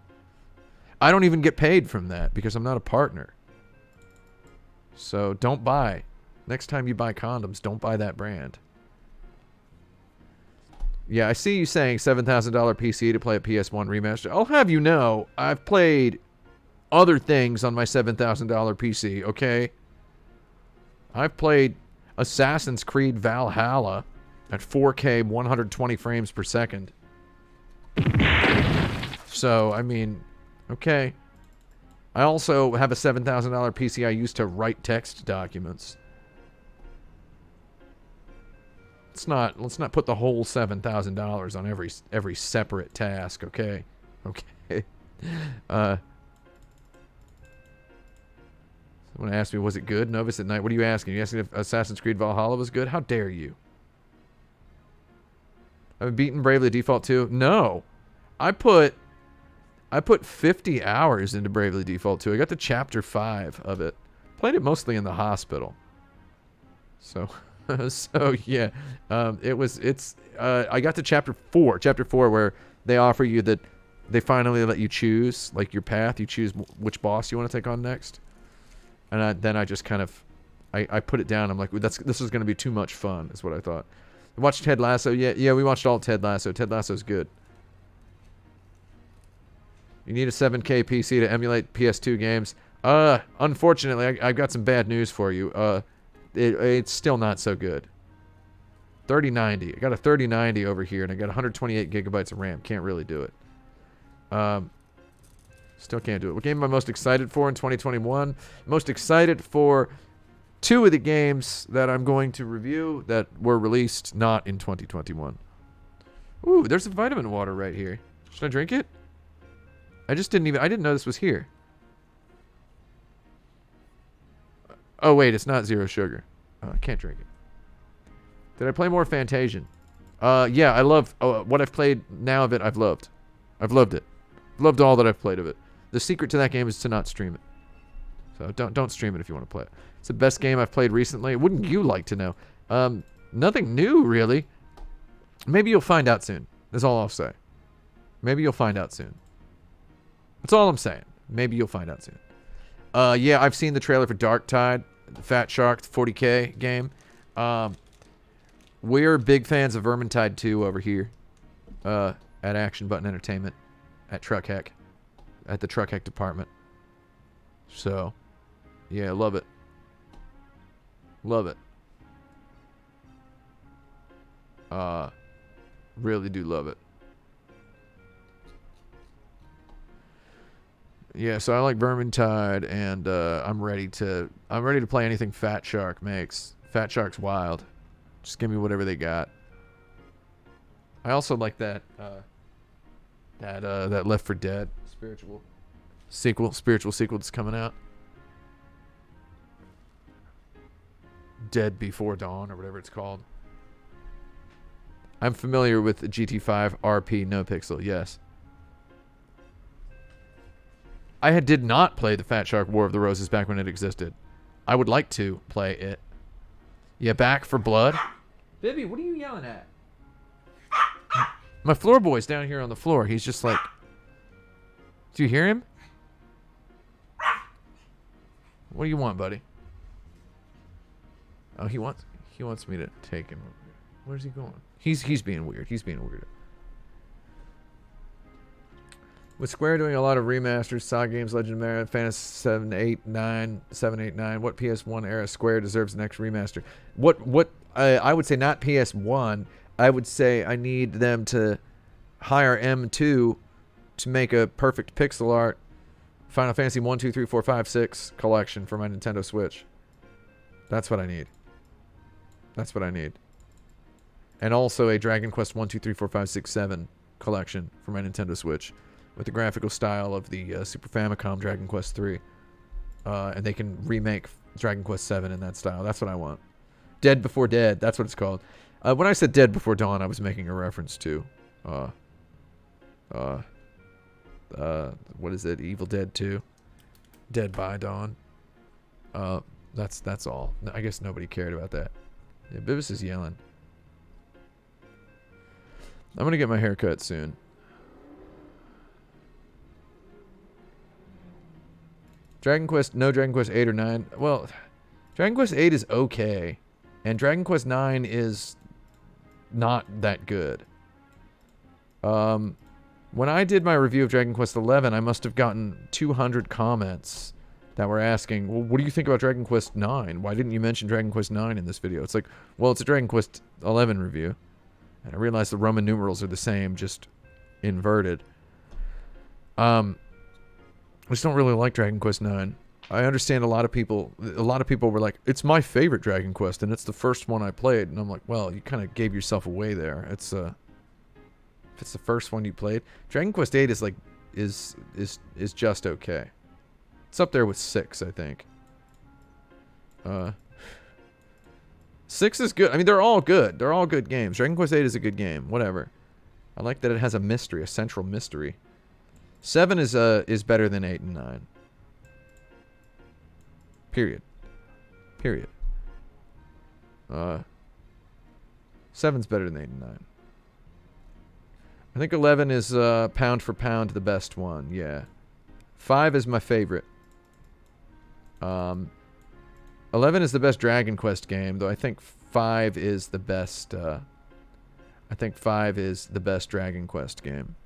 I don't even get paid from that because I'm not a partner. So don't buy. Next time you buy condoms, don't buy that brand. Yeah, I see you saying $7,000 PC to play a PS1 remaster. I'll have you know, I've played other things on my $7,000 PC, okay? I've played Assassin's Creed Valhalla at 4K 120 frames per second. So, I mean, okay. I also have a $7,000 PC I use to write text documents. Let's not put the whole $7,000 on every separate task, okay? Okay. Someone asked me, was it good? Novus at Night. What are you asking? You asking if Assassin's Creed Valhalla was good? How dare you? I've beaten Bravely Default 2? No. I put 50 hours into Bravely Default 2. I got to chapter 5 of it. Played it mostly in the hospital. So yeah. I got to chapter 4 where they offer you that they finally let you choose like your path. You choose which boss you want to take on next. And then I just kind of I put it down. I'm like, this is going to be too much fun, is what I thought. We watched Ted Lasso. Yeah, we watched all Ted Lasso. Ted Lasso's good. You need a 7K PC to emulate PS2 games. Unfortunately, I've got some bad news for you. It's still not so good. 3090. I got a 3090 over here, and I got 128 gigabytes of RAM. Can't really do it. Still can't do it. What game am I most excited for in 2021? Most excited for 2 of the games that I'm going to review that were released not in 2021. Ooh, there's a vitamin water right here. Should I drink it? I didn't know this was here. Oh, wait, it's not zero sugar. I can't drink it. Did I play more Fantasian? Yeah, I love what I've played now of it. I've loved. I've loved it. Loved all that I've played of it. The secret to that game is to not stream it. So don't stream it if you want to play it. It's the best game I've played recently. Wouldn't you like to know? Nothing new, really. Maybe you'll find out soon. That's all I'll say. Maybe you'll find out soon. That's all I'm saying. Maybe you'll find out soon. Yeah, I've seen the trailer for Dark Tide, the Fat Shark 40K game. We're big fans of Vermintide 2 over here at Action Button Entertainment, at Truckheck, at the Truckheck department. So, yeah, love it. Love it. Really do love it. Yeah, so I like Vermintide, and I'm ready to play anything Fat Shark makes. Fat Shark's wild. Just give me whatever they got. I also like that Left 4 Dead spiritual sequel that's coming out. Dead Before Dawn or whatever it's called. I'm familiar with GT5 RP NoPixel. Yes. I did not play the Fat Shark War of the Roses back when it existed. I would like to play it. Yeah, Back for Blood. Bibby, what are you yelling at? My floor boy's down here on the floor. He's just like... Do you hear him? What do you want, buddy? Oh, he wants me to take him over here. Where's he going? He's being weird. He's being weird. With Square doing a lot of remasters, Saga Games, Legend of Mana, Fantasy 7, 8, 9, 7, 8, 9, what PS1 era Square deserves the next remaster? I would say not PS1. I would say I need them to hire M2 to make a perfect pixel art Final Fantasy 1, 2, 3, 4, 5, 6 collection for my Nintendo Switch. That's what I need. That's what I need. And also a Dragon Quest 1, 2, 3, 4, 5, 6, 7 collection for my Nintendo Switch. With the graphical style of the Super Famicom Dragon Quest 3. And they can remake Dragon Quest 7 in that style. That's what I want. Dead Before Dead. That's what it's called. When I said Dead Before Dawn, I was making a reference to... what is it? Evil Dead 2? Dead by Dawn. That's all. I guess nobody cared about that. Yeah, Bibis is yelling. I'm gonna get my hair cut soon. Dragon Quest 8 or 9. Well, Dragon Quest 8 is okay. And Dragon Quest 9 is not that good. When I did my review of Dragon Quest 11, I must have gotten 200 comments that were asking, well, what do you think about Dragon Quest 9? Why didn't you mention Dragon Quest 9 in this video? It's like, well, it's a Dragon Quest 11 review. And I realized the Roman numerals are the same, just inverted. I just don't really like Dragon Quest 9. I understand a lot of people were like, it's my favorite Dragon Quest, and it's the first one I played. And I'm like, well, you kind of gave yourself away there. It's, if it's the first one you played. Dragon Quest 8 is like, is just okay. It's up there with 6, I think. 6 is good. I mean, they're all good. They're all good games. Dragon Quest 8 is a good game. Whatever. I like that it has a mystery, a central mystery. 7 is better than 8 and 9. Period. 7's better than 8 and 9. I think 11 is pound for pound the best one. Yeah. 5 is my favorite. 11 is the best Dragon Quest game, though I think 5 is the best. I think 5 is the best Dragon Quest game.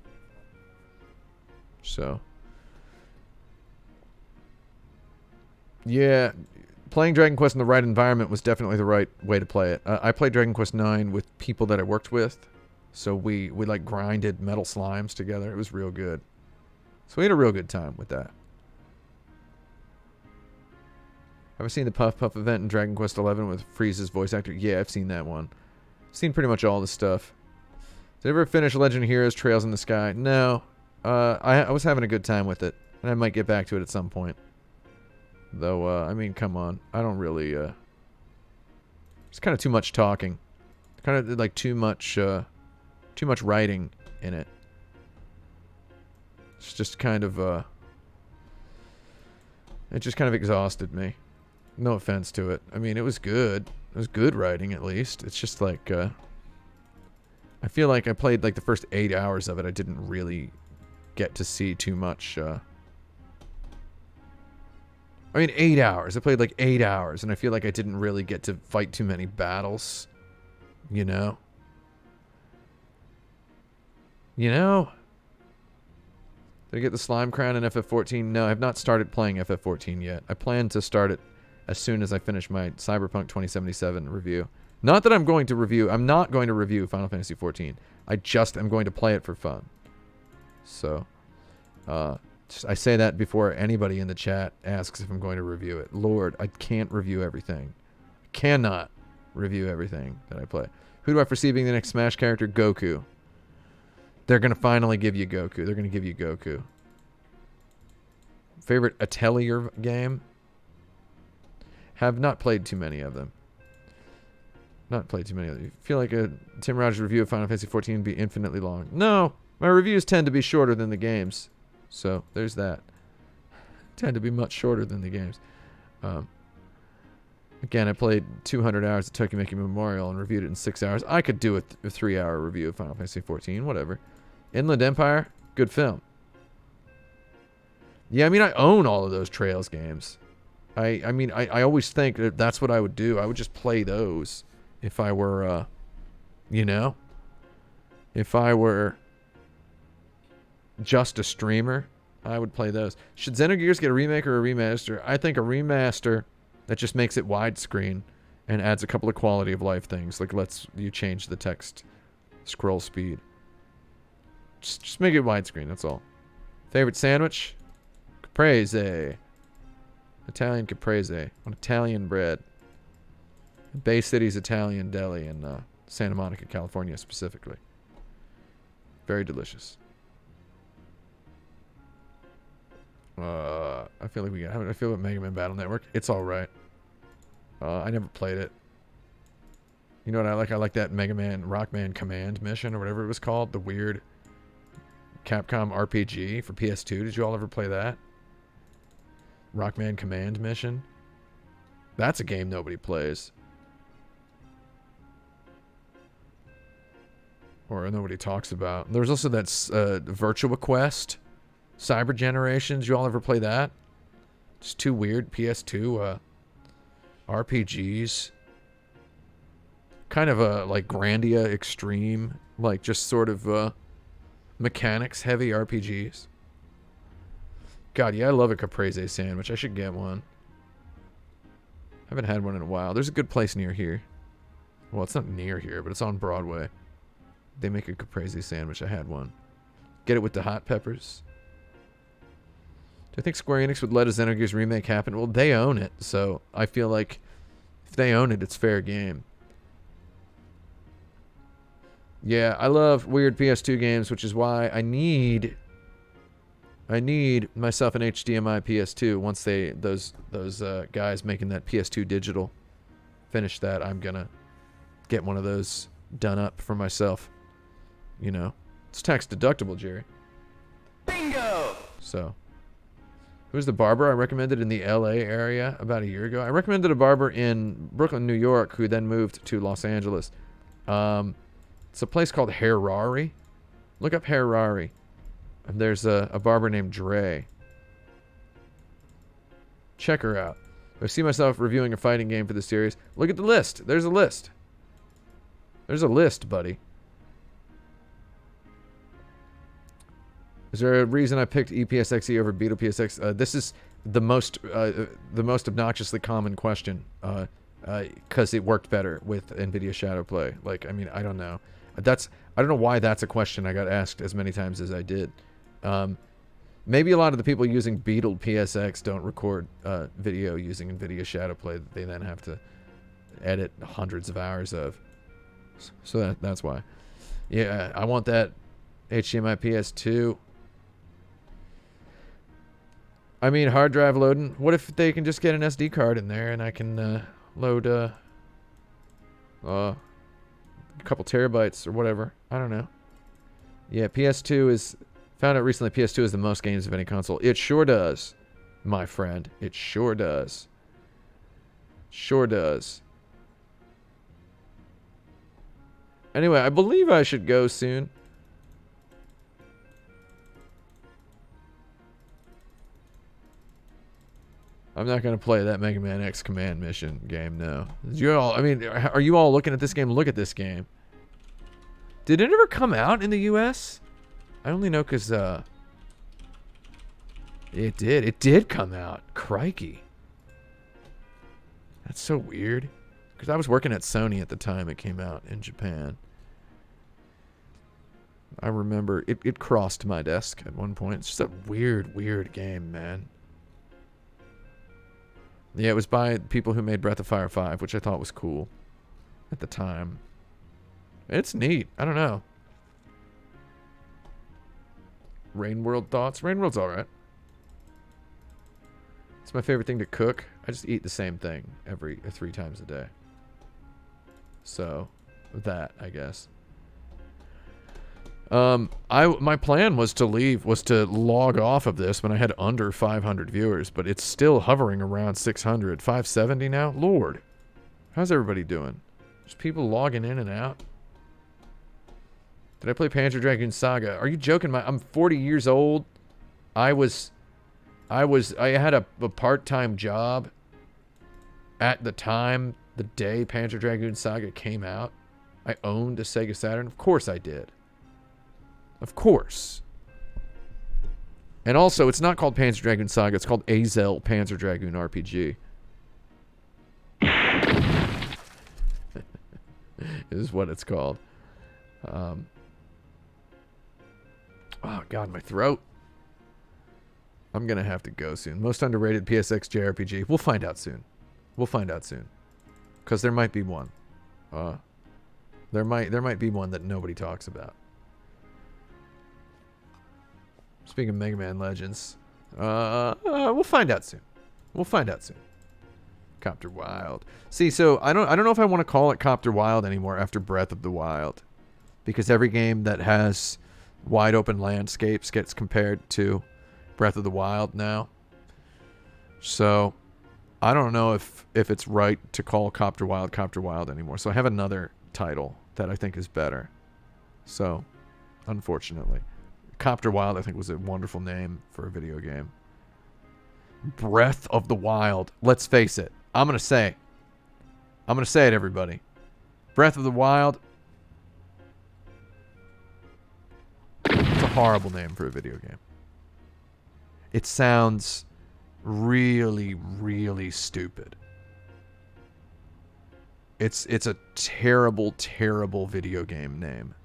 So, yeah, playing Dragon Quest in the right environment was definitely the right way to play it. I played Dragon Quest 9 with people that I worked with, so we like grinded metal slimes together. It was real good. So we had a real good time with that. Have I seen the Puff Puff event in Dragon Quest 11 with Frieza's voice actor? Yeah, I've seen that one. I've seen pretty much all the stuff. Did I ever finish Legend of Heroes Trails in the Sky? No. I was having a good time with it, and I might get back to it at some point. Though, I mean, come on. I don't really, it's kind of too much talking. Kind of like too much writing in it. It's just kind of, it just kind of exhausted me. No offense to it. I mean, it was good. It was good writing, at least. It's just like, I feel like I played like the first 8 hours of it. I didn't really get to see too much. I mean, 8 hours. I played like 8 hours, and I feel like I didn't really get to fight too many battles. You know? You know? Did I get the Slime Crown in FF14? No, I have not started playing FF14 yet. I plan to start it as soon as I finish my Cyberpunk 2077 review. Not that I'm going to review. I'm not going to review Final Fantasy XIV. I just am going to play it for fun. So, I say that before anybody in the chat asks if I'm going to review it. Lord, I can't review everything. I cannot review everything that I play. Who do I foresee being the next Smash character? Goku. They're going to finally give you Goku. They're going to give you Goku. Favorite Atelier game? Have not played too many of them. Not played too many of them. Feel like a Tim Rogers review of Final Fantasy XIV would be infinitely long. No, my reviews tend to be shorter than the games. So, there's that. Tend to be much shorter than the games. Again, I played 200 hours of Tokimeki Memorial and reviewed it in 6 hours. I could do a 3-hour review of Final Fantasy XIV, whatever. Inland Empire, good film. Yeah, I mean, I own all of those Trails games. I mean, I always think that that's what I would do. I would just play those if I were, you know? If I were just a streamer, I would play those. Should Xenogears get a remake or a remaster? I think a remaster that just makes it widescreen and adds a couple of quality of life things. Like lets you change the text scroll speed. Just make it widescreen, that's all. Favorite sandwich? Caprese. Italian caprese on Italian bread. Bay City's Italian deli in Santa Monica, California specifically. Very delicious. I feel like we got. How do I feel about Mega Man Battle Network? It's all right. I never played it. You know what I like? I like that Mega Man Rockman Command mission or whatever it was called. The weird Capcom RPG for PS2. Did you all ever play that? Rockman Command mission. That's a game nobody plays. Or nobody talks about. There was also that Virtua Quest. Cyber Generations. You all ever play that? Just two weird PS2 RPGs. Kind of a like Grandia Extreme. Like just sort of mechanics heavy RPGs. God, yeah, I love a caprese sandwich. I should get one. Haven't had one in a while. There's a good place near here. Well, it's not near here, but it's on Broadway. They make a caprese sandwich. I had one. Get it with the hot peppers. Do I think Square Enix would let a Xenogears remake happen? Well, they own it, so I feel like if they own it, it's fair game. Yeah, I love weird PS2 games, which is why I need myself an HDMI PS2. Once those guys making that PS2 digital finish that, I'm gonna get one of those done up for myself. You know, it's tax deductible, Jerry. Bingo. So, who's the barber I recommended in the LA area about a year ago? I recommended a barber in Brooklyn, New York, who then moved to Los Angeles. It's a place called Harari. Look up Harari. And there's a barber named Dre. Check her out. I see myself reviewing a fighting game for the series. Look at the list. There's a list. There's a list, buddy. Is there a reason I picked EPSXE over Beetle PSX? This is the most obnoxiously common question. Because it worked better with NVIDIA Shadowplay. Like, I mean, I don't know. I don't know why that's a question I got asked as many times as I did. Maybe a lot of the people using Beetle PSX don't record video using NVIDIA Shadowplay that they then have to edit hundreds of hours of. So that's why. Yeah, I want that HDMI PS2. I mean, hard drive loading. What if they can just get an SD card in there and I can load a couple terabytes or whatever. I don't know. Yeah, PS2 is... Found out recently PS2 is the most games of any console. It sure does, my friend. It sure does. Sure does. Anyway, I believe I should go soon. I'm not going to play that Mega Man X Command Mission game, no. I mean, are you all looking at this game? Look at this game. Did it ever come out in the US? I only know because, it did. It did come out. Crikey. That's so weird. Because I was working at Sony at the time it came out in Japan. I remember it crossed my desk at one point. It's just a weird, weird game, man. Yeah, it was by people who made Breath of Fire 5, which I thought was cool at the time. It's neat. I don't know. Rain World thoughts? Rain World's alright. It's my favorite thing to cook. I just eat the same thing 3 times a day. So, that, I guess. My plan was to log off of this when I had under 500 viewers, but it's still hovering around 600. 570 now? Lord. How's everybody doing? There's people logging in and out. Did I play Panzer Dragoon Saga? Are you joking? I'm 40 years old. I had a part-time job at the time, the day Panzer Dragoon Saga came out. I owned a Sega Saturn. Of course I did. Of course. And also, it's not called Panzer Dragoon Saga. It's called Azel Panzer Dragoon RPG. Is what it's called. Oh, God, my throat. I'm going to have to go soon. Most underrated PSX JRPG. We'll find out soon. We'll find out soon. Because there might be one. There might be one that nobody talks about. Speaking of Mega Man Legends, we'll find out soon. We'll find out soon. Copter Wild. See, so I don't know if I want to call it Copter Wild anymore after Breath of the Wild, because every game that has wide open landscapes gets compared to Breath of the Wild now. So I don't know if it's right to call Copter Wild anymore. So I have another title that I think is better. So, unfortunately. Copter Wild, I think, was a wonderful name for a video game. Breath of the Wild. Let's face it. I'm going to say it, everybody. Breath of the Wild. It's a horrible name for a video game. It sounds really, really stupid. It's a terrible, terrible video game name.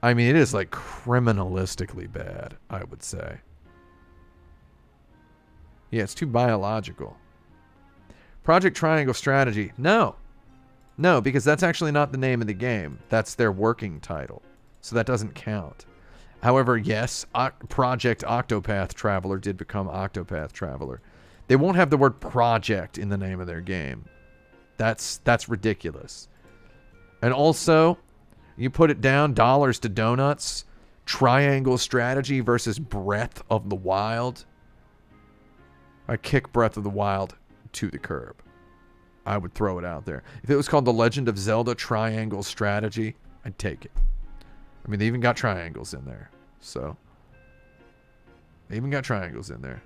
I mean, it is like criminalistically bad, I would say. Yeah, it's too biological. Project Triangle Strategy. No, because that's actually not the name of the game. That's their working title. So that doesn't count. However, yes, Project Octopath Traveler did become Octopath Traveler. They won't have the word project in the name of their game. That's ridiculous. And also, you put it down, dollars to donuts, Triangle Strategy versus Breath of the Wild. I kick Breath of the Wild to the curb. I would throw it out there. If it was called The Legend of Zelda Triangle Strategy, I'd take it. I mean, they even got triangles in there. So, They even got triangles in there.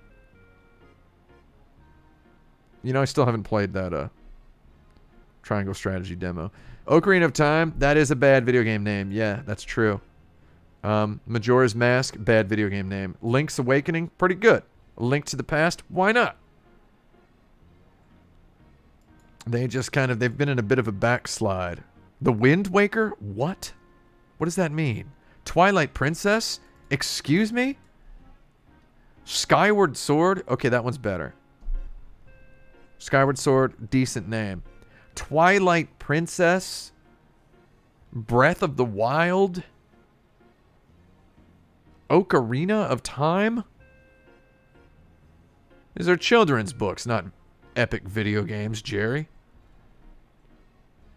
You know, I still haven't played that Triangle Strategy demo. Ocarina of Time, that is a bad video game name. Yeah, that's true. Majora's Mask, bad video game name. Link's Awakening, pretty good. Link to the Past, why not? They just kind of, they've been in a bit of a backslide. The Wind Waker? What? What does that mean? Twilight Princess? Excuse me? Skyward Sword? Okay, that one's better. Skyward Sword, decent name. Twilight Princess? Breath of the Wild? Ocarina of Time? These are children's books, not epic video games, Jerry.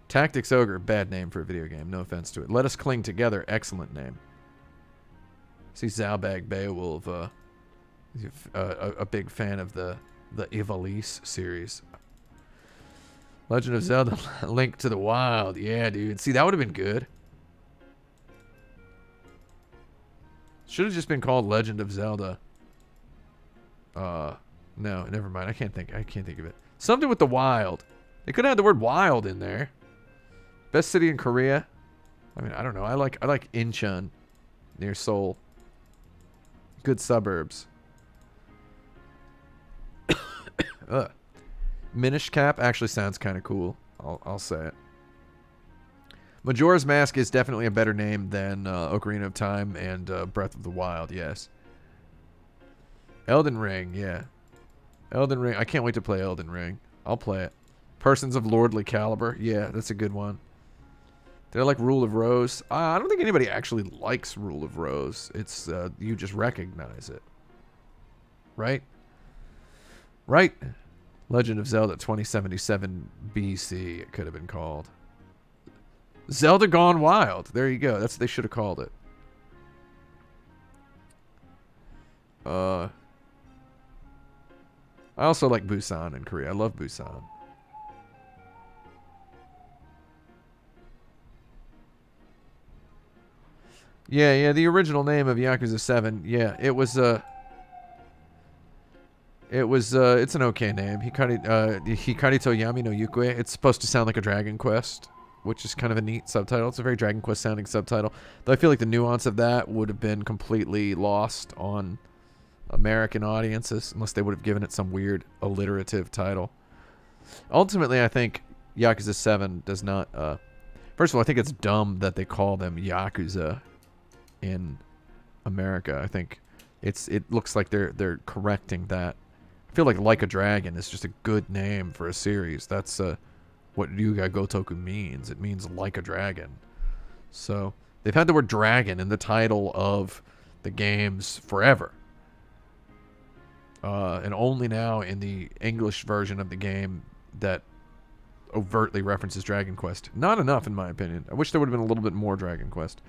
Tactics Ogre, bad name for a video game. No offense to it. Let Us Cling Together, excellent name. See Zalbag Beowulf, a big fan of the Ivalice series. Legend of Zelda, Link to the Wild. Yeah, dude. See, that would have been good. Should have just been called Legend of Zelda. No, never mind. I can't think of it. Something with the wild. They could have had the word wild in there. Best city in Korea. I mean, I don't know. I like Incheon near Seoul. Good suburbs. Minish Cap actually sounds kind of cool. I'll say it. Majora's Mask is definitely a better name than Ocarina of Time and Breath of the Wild. Yes. Elden Ring, yeah. Elden Ring. I can't wait to play Elden Ring. I'll play it. Persons of Lordly Caliber. Yeah, that's a good one. Did I like Rule of Rose? I don't think anybody actually likes Rule of Rose. It's you just recognize it. Right? Right? Legend of Zelda 2077 BC, it could have been called. Zelda Gone Wild. There you go. That's what they should have called it. I also like Busan in Korea. I love Busan. Yeah, the original name of Yakuza 7. Yeah, it's an okay name. Hikari to Yami no Yukue. It's supposed to sound like a Dragon Quest, which is kind of a neat subtitle. It's a very Dragon Quest sounding subtitle. Though I feel like the nuance of that would have been completely lost on American audiences unless they would have given it some weird alliterative title. Ultimately, I think Yakuza 7 does not... first of all, I think it's dumb that they call them Yakuza in America. I think it looks like they're correcting that. I feel like a Dragon is just a good name for a series. That's what Ryuga Gotoku means. It means like a dragon. So they've had the word dragon in the title of the games forever. And only now in the English version of the game that overtly references Dragon Quest. Not enough, in my opinion. I wish there would have been a little bit more Dragon Quest.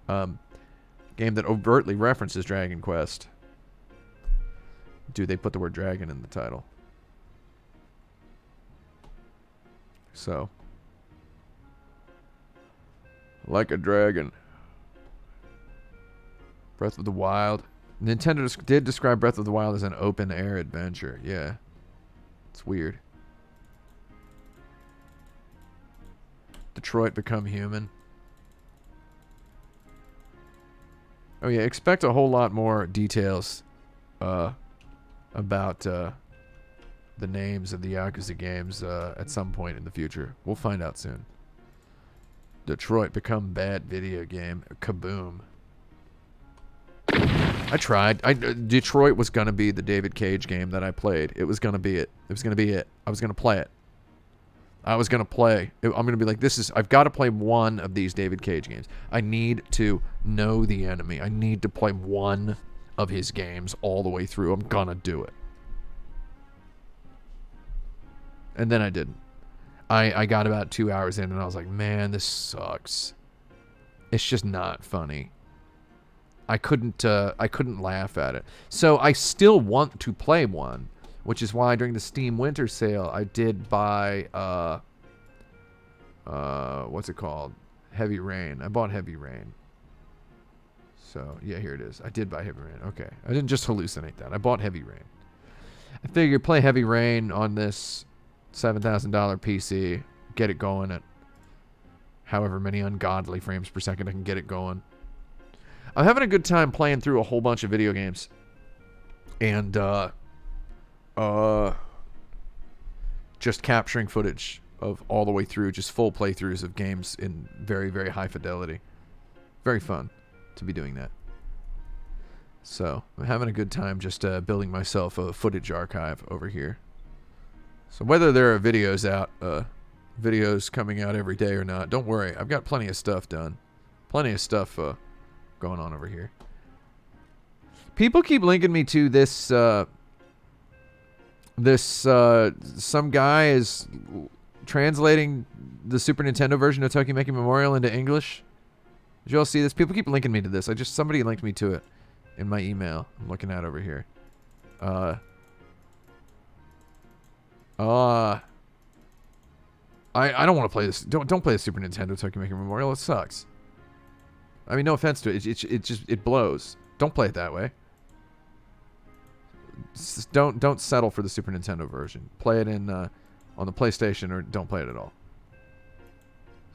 Game that overtly references Dragon Quest. Do they put the word dragon in the title? So. Like a dragon. Breath of the Wild. Nintendo did describe Breath of the Wild as an open-air adventure. Yeah. It's weird. Detroit Become Human. Oh yeah, expect a whole lot more details about the names of the Yakuza games at some point in the future. We'll find out soon. Detroit Become Bad video game. Kaboom. I tried. Detroit was going to be the David Cage game that I played. It was going to be it. It was going to be it. I was going to play it. I'm going to be like, I've got to play one of these David Cage games. I need to know the enemy. I need to play one of his games all the way through. I'm going to do it. And then I didn't. I got about 2 hours in and I was like, man, this sucks. It's just not funny. I couldn't laugh at it. So I still want to play one, which is why during the Steam Winter Sale I did buy what's it called? Heavy Rain. I bought Heavy Rain. So, yeah, here it is. I did buy Heavy Rain. Okay. I didn't just hallucinate that. I bought Heavy Rain. I figured play Heavy Rain on this $7,000 PC. Get it going at however many ungodly frames per second I can get it going. I'm having a good time playing through a whole bunch of video games. And, just capturing footage of all the way through, just full playthroughs of games in very, very high fidelity. Very fun to be doing that. So, I'm having a good time just building myself a footage archive over here. So, whether there are videos out, videos coming out every day or not, don't worry. I've got plenty of stuff done. Plenty of stuff going on over here. People keep linking me to this, some guy is translating the Super Nintendo version of Tokimeki Memorial into English. Did you all see this? People keep linking me to this. Somebody linked me to it in my email. I'm looking at over here. I don't want to play this. Don't play the Super Nintendo Tokimeki Memorial. It sucks. I mean, no offense to it. It blows. Don't play it that way. Don't settle for the Super Nintendo version. Play it in on the PlayStation, or don't play it at all.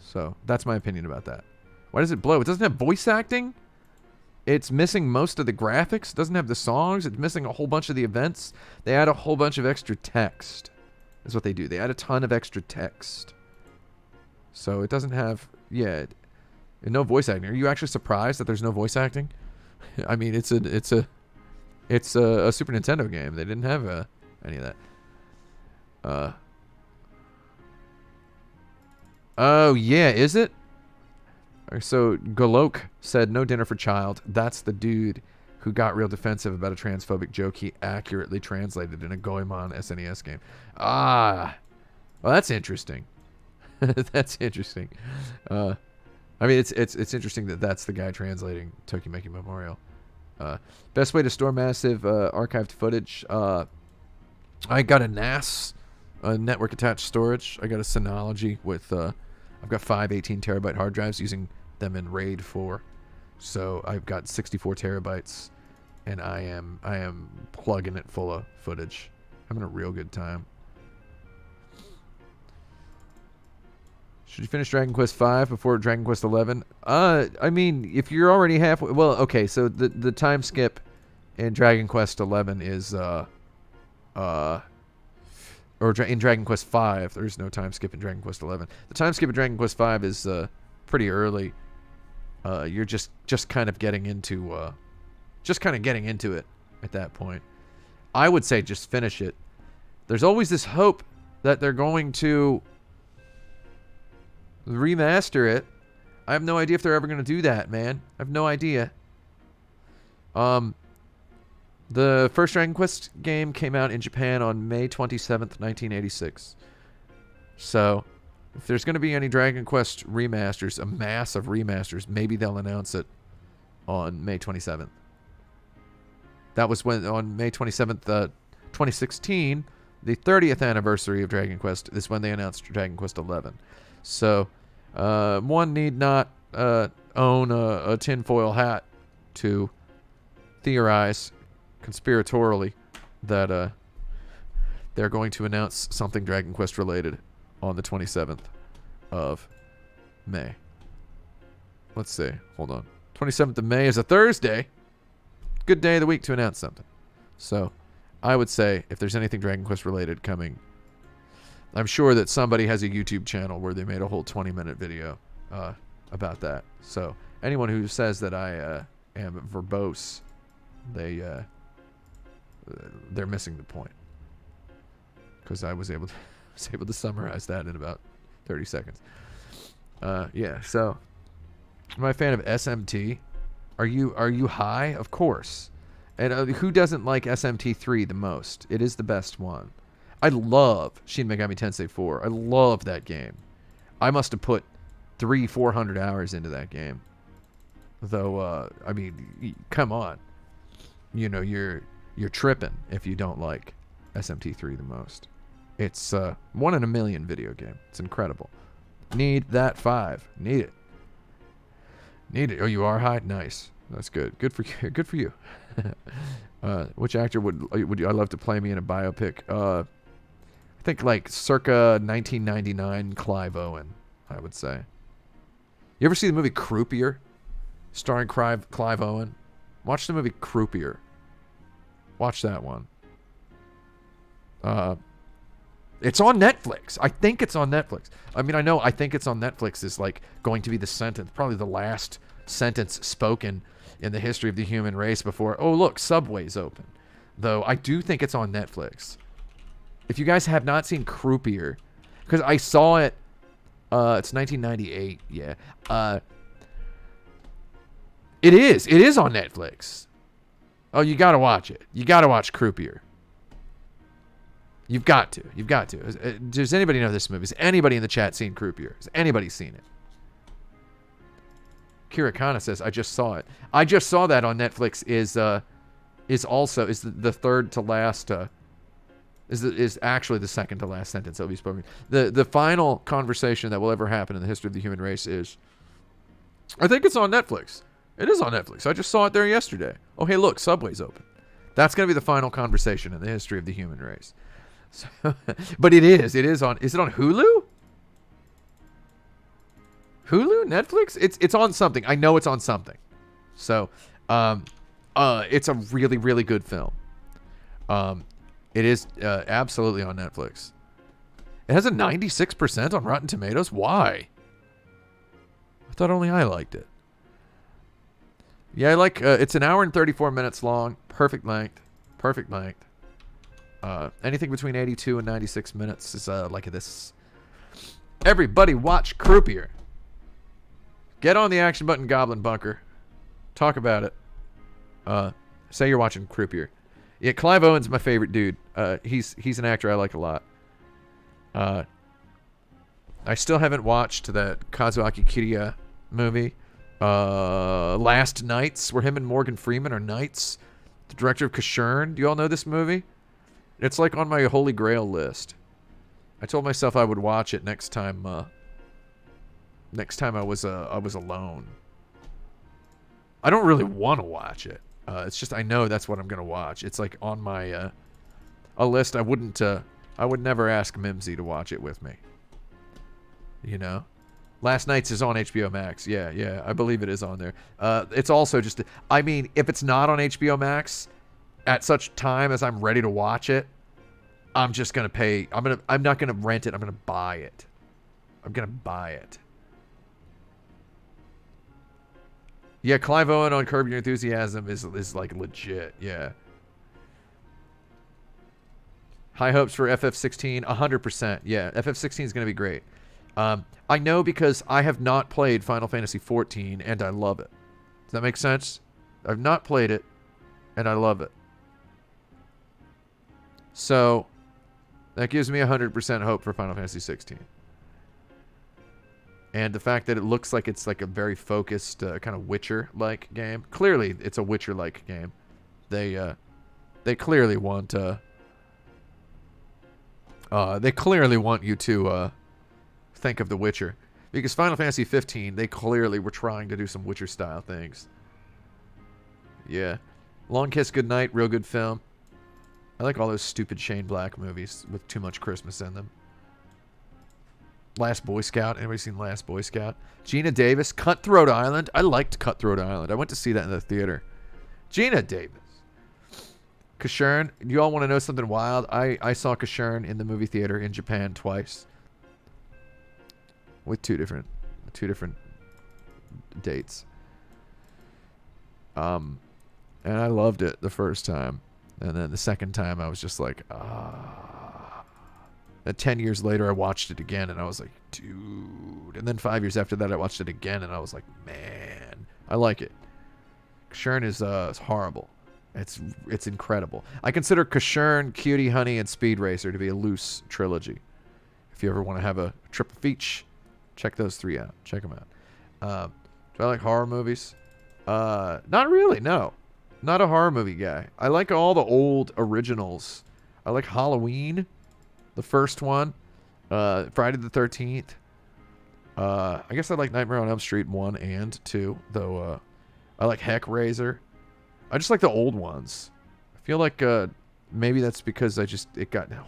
So that's my opinion about that. Why does it blow? It doesn't have voice acting. It's missing most of the graphics. It doesn't have the songs. It's missing a whole bunch of the events. They add a whole bunch of extra text. That's what they do. They add a ton of extra text. So it doesn't have, no voice acting. Are you actually surprised that there's no voice acting? I mean, it's a Super Nintendo game. They didn't have any of that. Oh yeah, is it? So Golok said, "No dinner for child." That's the dude who got real defensive about a transphobic joke he accurately translated in a Goemon SNES game. Ah, well, that's interesting. That's interesting. I mean, it's interesting that that's the guy translating Tokimeki Memorial. Best way to store massive archived footage. I got a NAS, network attached storage. I got a Synology with. I've got 5 18-terabyte hard drives using them in RAID 4. So I've got 64 terabytes, and I am plugging it full of footage. Having a real good time. Should you finish Dragon Quest V before Dragon Quest XI? I mean, if you're already halfway... Well, okay, so the time skip in Dragon Quest XI is... in Dragon Quest V, there's no time skip in Dragon Quest XI. The time skip in Dragon Quest V is pretty early. You're just kind of getting into... it at that point. I would say just finish it. There's always this hope that they're going to... remaster it. I have no idea if they're ever going to do that, man. I have no idea. The first Dragon Quest game came out in Japan on May 27th, 1986. So, if there's going to be any Dragon Quest remasters, a mass of remasters, maybe they'll announce it on May 27th. That was when, on May 27th, 2016, the 30th anniversary of Dragon Quest, is when they announced Dragon Quest XI. So, one need not own a tinfoil hat to theorize conspiratorially that they're going to announce something Dragon Quest related on the 27th of May. Let's see. Hold on. 27th of May is a Thursday. Good day of the week to announce something. So, I would say if there's anything Dragon Quest related coming, I'm sure that somebody has a YouTube channel where they made a whole 20-minute video about that. So, anyone who says that I am verbose, they're missing the point. Because I was able to summarize that in about 30 seconds. Yeah, so am I a fan of SMT? Are you high? Of course. And who doesn't like SMT3 the most? It is the best one. I love Shin Megami Tensei 4. I love that game. I must have put 300-400 hours into that game. Though, I mean, come on. You know, you're tripping if you don't like SMT3 the most. It's 1 in a million video game. It's incredible. Need that 5. Need it. Need it. Oh, you are high? Nice. That's good. Good for you. Good for you. Which actor would I love to play me in a biopic? I think like circa 1999 Clive Owen, I would say. You ever see the movie Croupier? Starring Clive Owen? Watch the movie Croupier. Watch that one. It's on Netflix. I think it's on Netflix. I think it's on Netflix is like going to be the sentence, probably the last sentence spoken in the history of the human race before, oh, look, Subway's open. Though I do think it's on Netflix. If you guys have not seen Croupier, because I saw it, it's 1998, yeah. It is on Netflix. Oh, you gotta watch it. You gotta watch Croupier. You've got to. Does anybody know this movie? Has anybody in the chat seen Croupier? Has anybody seen it? Kira Kana says, I just saw it. I just saw that on Netflix is the third to last, is actually the second to last sentence that will be spoken. The final conversation that will ever happen in the history of the human race is, I think it's on Netflix. It is on Netflix. I just saw it there yesterday. Oh, hey, look, Subway's open. That's going to be the final conversation in the history of the human race. So, but it is on Hulu? Hulu? Netflix? It's on something. I know it's on something. So, it's a really, really good film. It is absolutely on Netflix. It has a 96% on Rotten Tomatoes. Why? I thought only I liked it. Yeah, I like it's an hour and 34 minutes long. Perfect length. Anything between 82 and 96 minutes is like this. Everybody watch Croupier. Get on the action button, Goblin Bunker. Talk about it. Say you're watching Croupier. Yeah, Clive Owen's my favorite dude. He's an actor I like a lot. I still haven't watched that Kazuaki Kiriya movie. Last Knights, where him and Morgan Freeman are knights. The director of Coshern. Do you all know this movie? It's like on my Holy Grail list. I told myself I would watch it next time I was alone. I don't really want to watch it. It's just I know that's what I'm gonna watch. It's like on my a list. I would never ask Mimsy to watch it with me. You know, Last Nights is on HBO Max. Yeah, I believe it is on there. It's also just, if it's not on HBO Max at such time as I'm ready to watch it, I'm just gonna pay. I'm not gonna rent it. I'm gonna buy it. Yeah, Clive Owen on Curb Your Enthusiasm is like legit. Yeah. High hopes for FF16, 100%. Yeah, FF16 is going to be great. I know because I have not played Final Fantasy XIV, and I love it. Does that make sense? I've not played it, and I love it. So, that gives me 100% hope for Final Fantasy XVI. And the fact that it looks like it's like a very focused, kind of Witcher-like game. Clearly, it's a Witcher-like game. They clearly want... they clearly want you to think of The Witcher. Because Final Fantasy 15, they clearly were trying to do some Witcher-style things. Yeah. Long Kiss Goodnight, real good film. I like all those stupid Shane Black movies with too much Christmas in them. Last Boy Scout. Anybody seen Last Boy Scout? Gina Davis, Cutthroat Island. I liked Cutthroat Island. I went to see that in the theater. Gina Davis. Coshern. You all want to know something wild? I saw Coshern in the movie theater in Japan twice. With two different dates. And I loved it the first time. And then the second time I was just like, And 10 years later I watched it again and I was like, dude. And then 5 years after that I watched it again and I was like, man, I like it. Coshern is horrible. It's incredible. I consider Coshern, Cutie Honey, and Speed Racer to be a loose trilogy. If you ever want to have a triple feature, check those three out. Check them out. Do I like horror movies? Not really, no. Not a horror movie guy. I like all the old originals. I like Halloween, the first one. Friday the 13th. I guess I like Nightmare on Elm Street 1 and 2, though I like Hellraiser. I just like the old ones. I feel like maybe that's because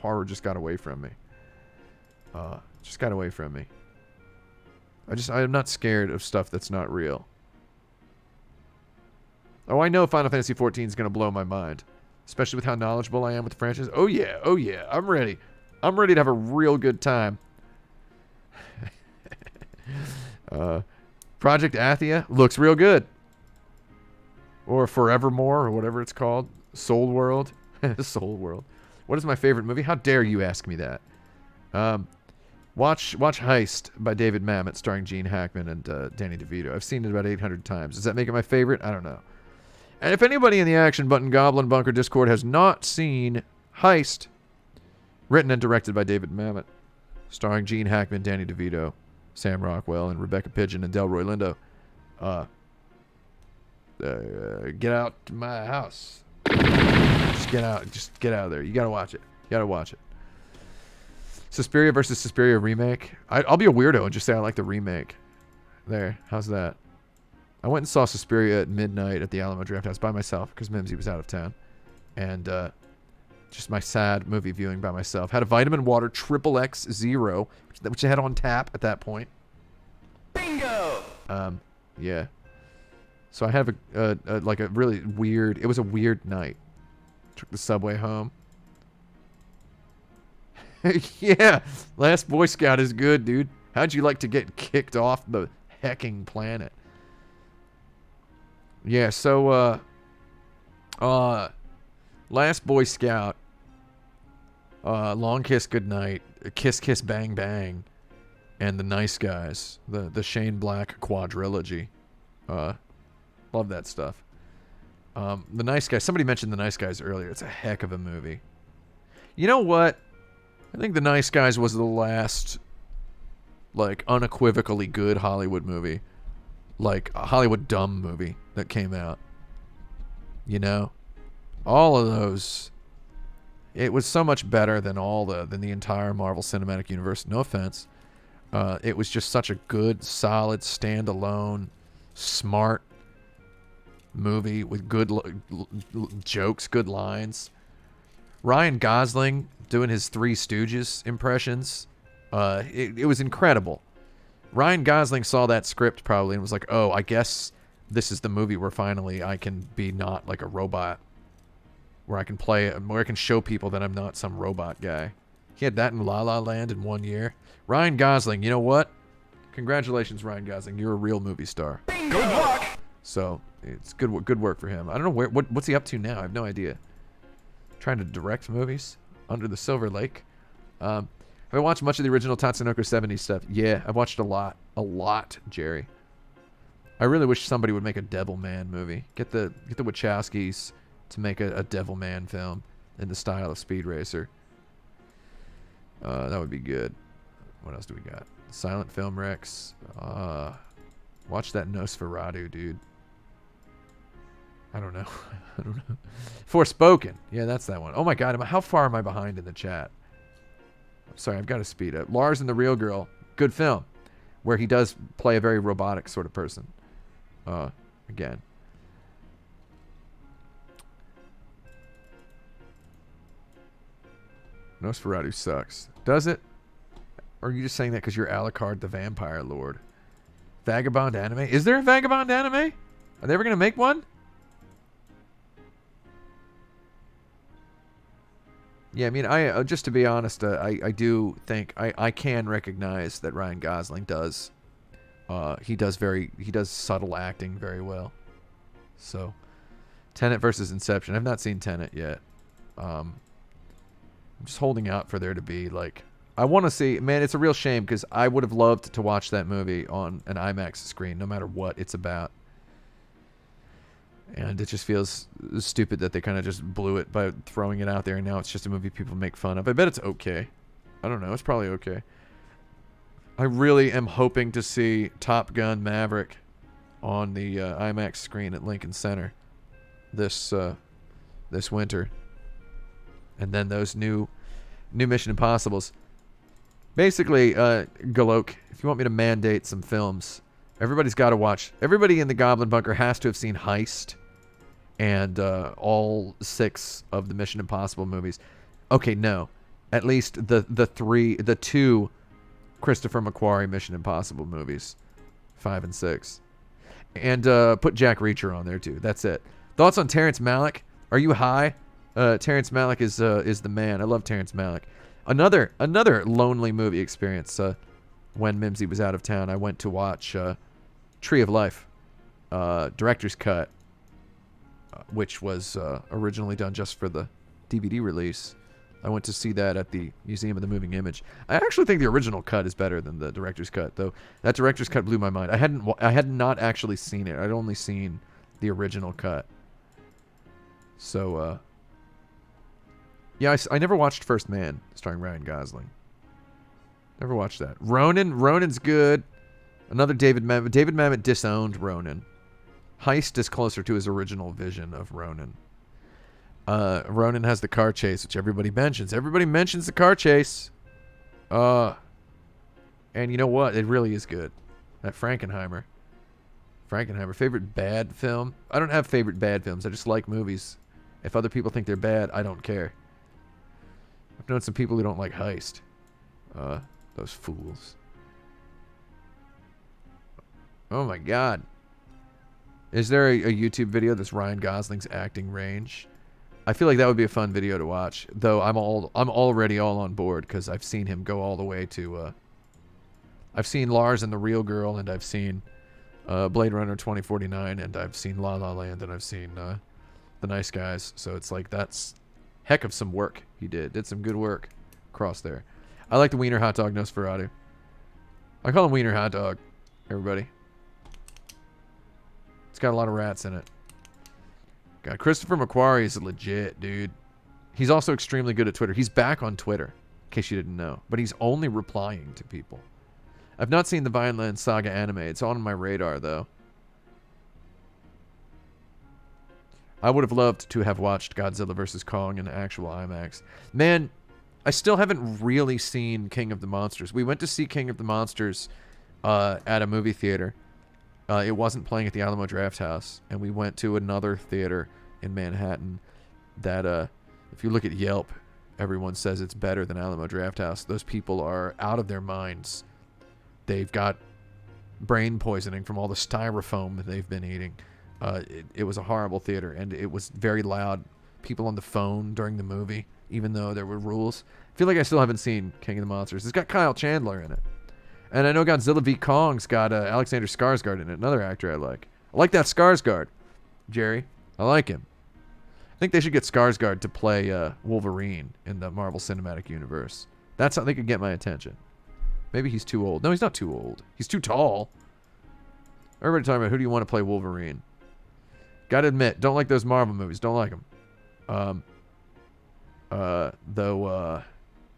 horror just got away from me. Just got away from me. I'm not scared of stuff that's not real. Oh, I know Final Fantasy XIV is going to blow my mind. Especially with how knowledgeable I am with the franchise. Oh yeah, oh yeah. I'm ready. I'm ready to have a real good time. Project Athia looks real good. Or Forevermore, or whatever it's called. Soul World. Soul World. What is my favorite movie? How dare you ask me that? Watch Heist by David Mamet, starring Gene Hackman and Danny DeVito. I've seen it about 800 times. Does that make it my favorite? I don't know. And if anybody in the Action Button Goblin Bunker Discord has not seen Heist, written and directed by David Mamet, starring Gene Hackman, Danny DeVito, Sam Rockwell, and Rebecca Pidgeon and Delroy Lindo, get out to my house. Just get out of there. You gotta watch it. Suspiria versus Suspiria remake. I'll be a weirdo and just say I like the remake. There, how's that? I went and saw Suspiria at midnight at the Alamo Drafthouse by myself because Mimsy was out of town, and just my sad movie viewing by myself. Had a vitamin water XXX Zero, which I had on tap at that point. Bingo. Yeah. So I have a really weird. It was a weird night. Took the subway home. Yeah, Last Boy Scout is good, dude. How'd you like to get kicked off the hecking planet? Yeah, so Last Boy Scout, Long Kiss Goodnight, Kiss Kiss Bang Bang, and The Nice Guys, the Shane Black quadrilogy. Love that stuff. The Nice Guys. Somebody mentioned The Nice Guys earlier. It's a heck of a movie. You know what? I think The Nice Guys was the last, like, unequivocally good Hollywood movie. Like, a Hollywood dumb movie that came out. You know? All of those. It was so much better than than the entire Marvel Cinematic Universe. No offense. It was just such a good, solid, standalone, smart movie with good jokes, good lines. Ryan Gosling doing his Three Stooges impressions. It was incredible. Ryan Gosling saw that script probably and was like, oh, I guess this is the movie where finally I can be not like a robot. Where I can show people that I'm not some robot guy. He had that in La La Land in 1 year. Ryan Gosling, you know what? Congratulations, Ryan Gosling. You're a real movie star. Good luck! So, it's good work for him. I don't know what's he up to now. I have no idea. Trying to direct movies? Under the Silver Lake? Have I watched much of the original Tatsunoko 70s stuff? Yeah, I've watched a lot. A lot, Jerry. I really wish somebody would make a Devilman movie. Get the Wachowskis to make a Devilman film in the style of Speed Racer. That would be good. What else do we got? Silent Film Rex. Watch that Nosferatu, dude. I don't know. Forspoken. Yeah, that's that one. Oh my god, how far am I behind in the chat? I'm sorry, I've got to speed up. Lars and the Real Girl. Good film. Where he does play a very robotic sort of person. Again. Nosferatu sucks. Does it? Or are you just saying that because you're Alucard the Vampire Lord? Vagabond anime? Is there a Vagabond anime? Are they ever going to make one? Yeah, I mean, just to be honest, I do think I can recognize that Ryan Gosling does. He does subtle acting very well. So, Tenet versus Inception. I've not seen Tenet yet. I'm just holding out for there to be like. I want to see. Man, it's a real shame because I would have loved to watch that movie on an IMAX screen, no matter what it's about. And it just feels stupid that they kind of just blew it by throwing it out there, and now it's just a movie people make fun of. I bet it's okay. I don't know. It's probably okay. I really am hoping to see Top Gun Maverick on the IMAX screen at Lincoln Center this winter. And then those new Mission Impossibles. Basically, Galok, if you want me to mandate some films Everybody's got to watch. Everybody in the Goblin Bunker has to have seen Heist and all 6 of the Mission Impossible movies. Okay, no. At least the 2 Christopher McQuarrie Mission Impossible movies, 5 and 6. And put Jack Reacher on there too. That's it. Thoughts on Terrence Malick? Are you high? Terrence Malick is the man. I love Terrence Malick. Another lonely movie experience. When Mimsy was out of town, I went to watch Tree of Life, director's cut, which was originally done just for the DVD release. I went to see that at the Museum of the Moving Image. I actually think the original cut is better than the director's cut, though. That director's cut blew my mind. I had not actually seen it. I'd only seen the original cut. So, yeah, I never watched First Man, starring Ryan Gosling. Never watched that. Ronan's good. Another David Mamet. David Mamet disowned Ronan. Heist is closer to his original vision of Ronan. Ronan has the car chase, which everybody mentions. Everybody mentions the car chase. And you know what? It really is good. That Frankenheimer. Favorite bad film? I don't have favorite bad films. I just like movies. If other people think they're bad, I don't care. I've known some people who don't like Heist. Those fools. Oh my God. Is there a YouTube video that's Ryan Gosling's acting range? I feel like that would be a fun video to watch. Though I'm already all on board because I've seen him go all the way to. I've seen Lars and the Real Girl, and I've seen Blade Runner 2049, and I've seen La La Land, and I've seen The Nice Guys. So it's like that's heck of some work he did. Did some good work across there. I like the Wiener Hot Dog Nosferatu. I call him Wiener Hot Dog. Everybody. It's got a lot of rats in it. God, Christopher McQuarrie is legit, dude. He's also extremely good at Twitter. He's back on Twitter, in case you didn't know. But he's only replying to people. I've not seen the Vineland Saga anime. It's on my radar, though. I would have loved to have watched Godzilla vs. Kong in actual IMAX. Man, I still haven't really seen King of the Monsters. We went to see King of the Monsters at a movie theater. It wasn't playing at the Alamo Drafthouse, and we went to another theater in Manhattan that, if you look at Yelp, everyone says it's better than Alamo Drafthouse. Those people are out of their minds. They've got brain poisoning from all the styrofoam that they've been eating. It was a horrible theater, and it was very loud. People on the phone during the movie, even though there were rules. I feel like I still haven't seen King of the Monsters. It's got Kyle Chandler in it. And I know Godzilla v. Kong's got Alexander Skarsgård in it, another actor I like. I like that Skarsgård, Jerry. I like him. I think they should get Skarsgård to play Wolverine in the Marvel Cinematic Universe. That's how they could get my attention. Maybe he's too old. No, he's not too old. He's too tall. Everybody talking about who do you want to play Wolverine. Gotta admit, don't like those Marvel movies. Don't like them.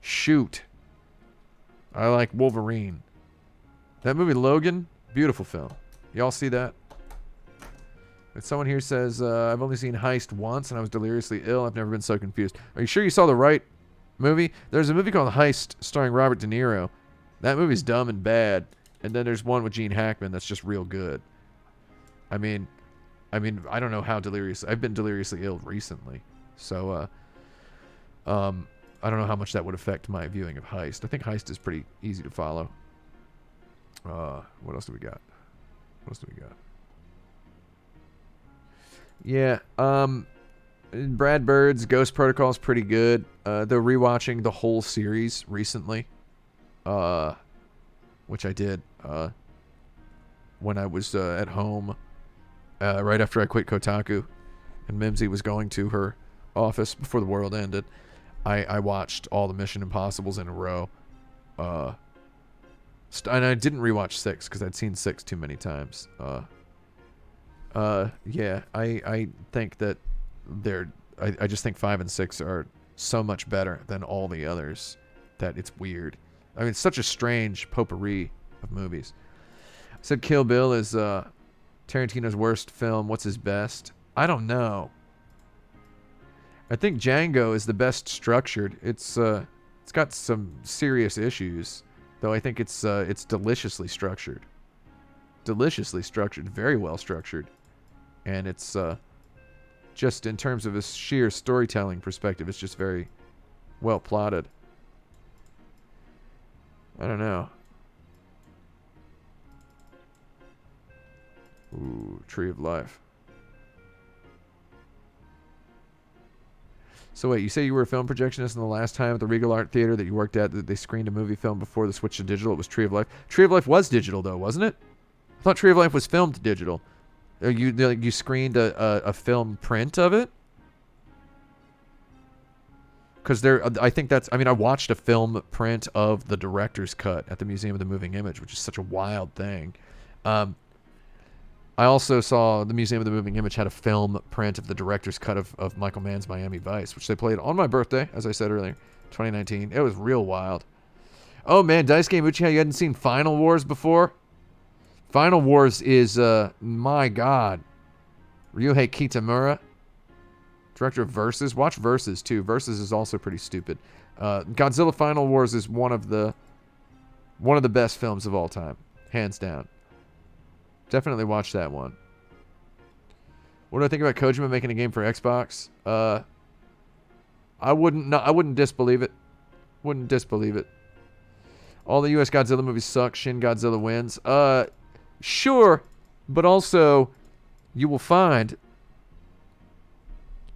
Shoot. I like Wolverine. That movie Logan, beautiful film. Y'all see that? If someone here says, I've only seen Heist once and I was deliriously ill. I've never been so confused. Are you sure you saw the right movie? There's a movie called Heist starring Robert De Niro. That movie's dumb and bad. And then there's one with Gene Hackman that's just real good. I mean, I don't know how delirious. I've been deliriously ill recently. So, I don't know how much that would affect my viewing of Heist. I think Heist is pretty easy to follow. What else do we got? Yeah, Brad Bird's Ghost Protocol is pretty good. They're rewatching the whole series recently, which I did when I was at home right after I quit Kotaku, and Mimsy was going to her office before the world ended. I watched all the Mission Impossibles in a row. And I didn't rewatch 6 because I'd seen 6 too many times. Yeah, I think that I just think 5 and 6 are so much better than all the others that it's weird. I mean, it's such a strange potpourri of movies. I said Kill Bill is Tarantino's worst film. What's his best? I don't know. I think Django is the best structured. It's got some serious issues, though I think it's deliciously structured. deliciously structured, very well structured. And it's just in terms of a sheer storytelling perspective, it's just very well plotted. I don't know. Ooh, Tree of Life. So wait, you say you were a film projectionist, and the last time at the Regal Art Theater that you worked at, that they screened a movie film before the switch to digital, it was Tree of Life. Tree of Life was digital, though, wasn't it? I thought Tree of Life was filmed digital. You screened a film print of it? Because I think that's, I mean, I watched a film print of the director's cut at the Museum of the Moving Image, which is such a wild thing. I also saw the Museum of the Moving Image had a film print of the director's cut of Michael Mann's Miami Vice, which they played on my birthday, as I said earlier, 2019. It was real wild. Oh, man, Daisuke Uchiha, you hadn't seen Final Wars before? Final Wars is, my God. Ryuhei Kitamura, director of Versus. Watch Versus, too. Versus is also pretty stupid. Godzilla Final Wars is one of the best films of all time, hands down. Definitely watch that one. What do I think about Kojima making a game for Xbox? I wouldn't disbelieve it. Wouldn't disbelieve it. All the US Godzilla movies suck. Shin Godzilla wins. Sure, but also you will find,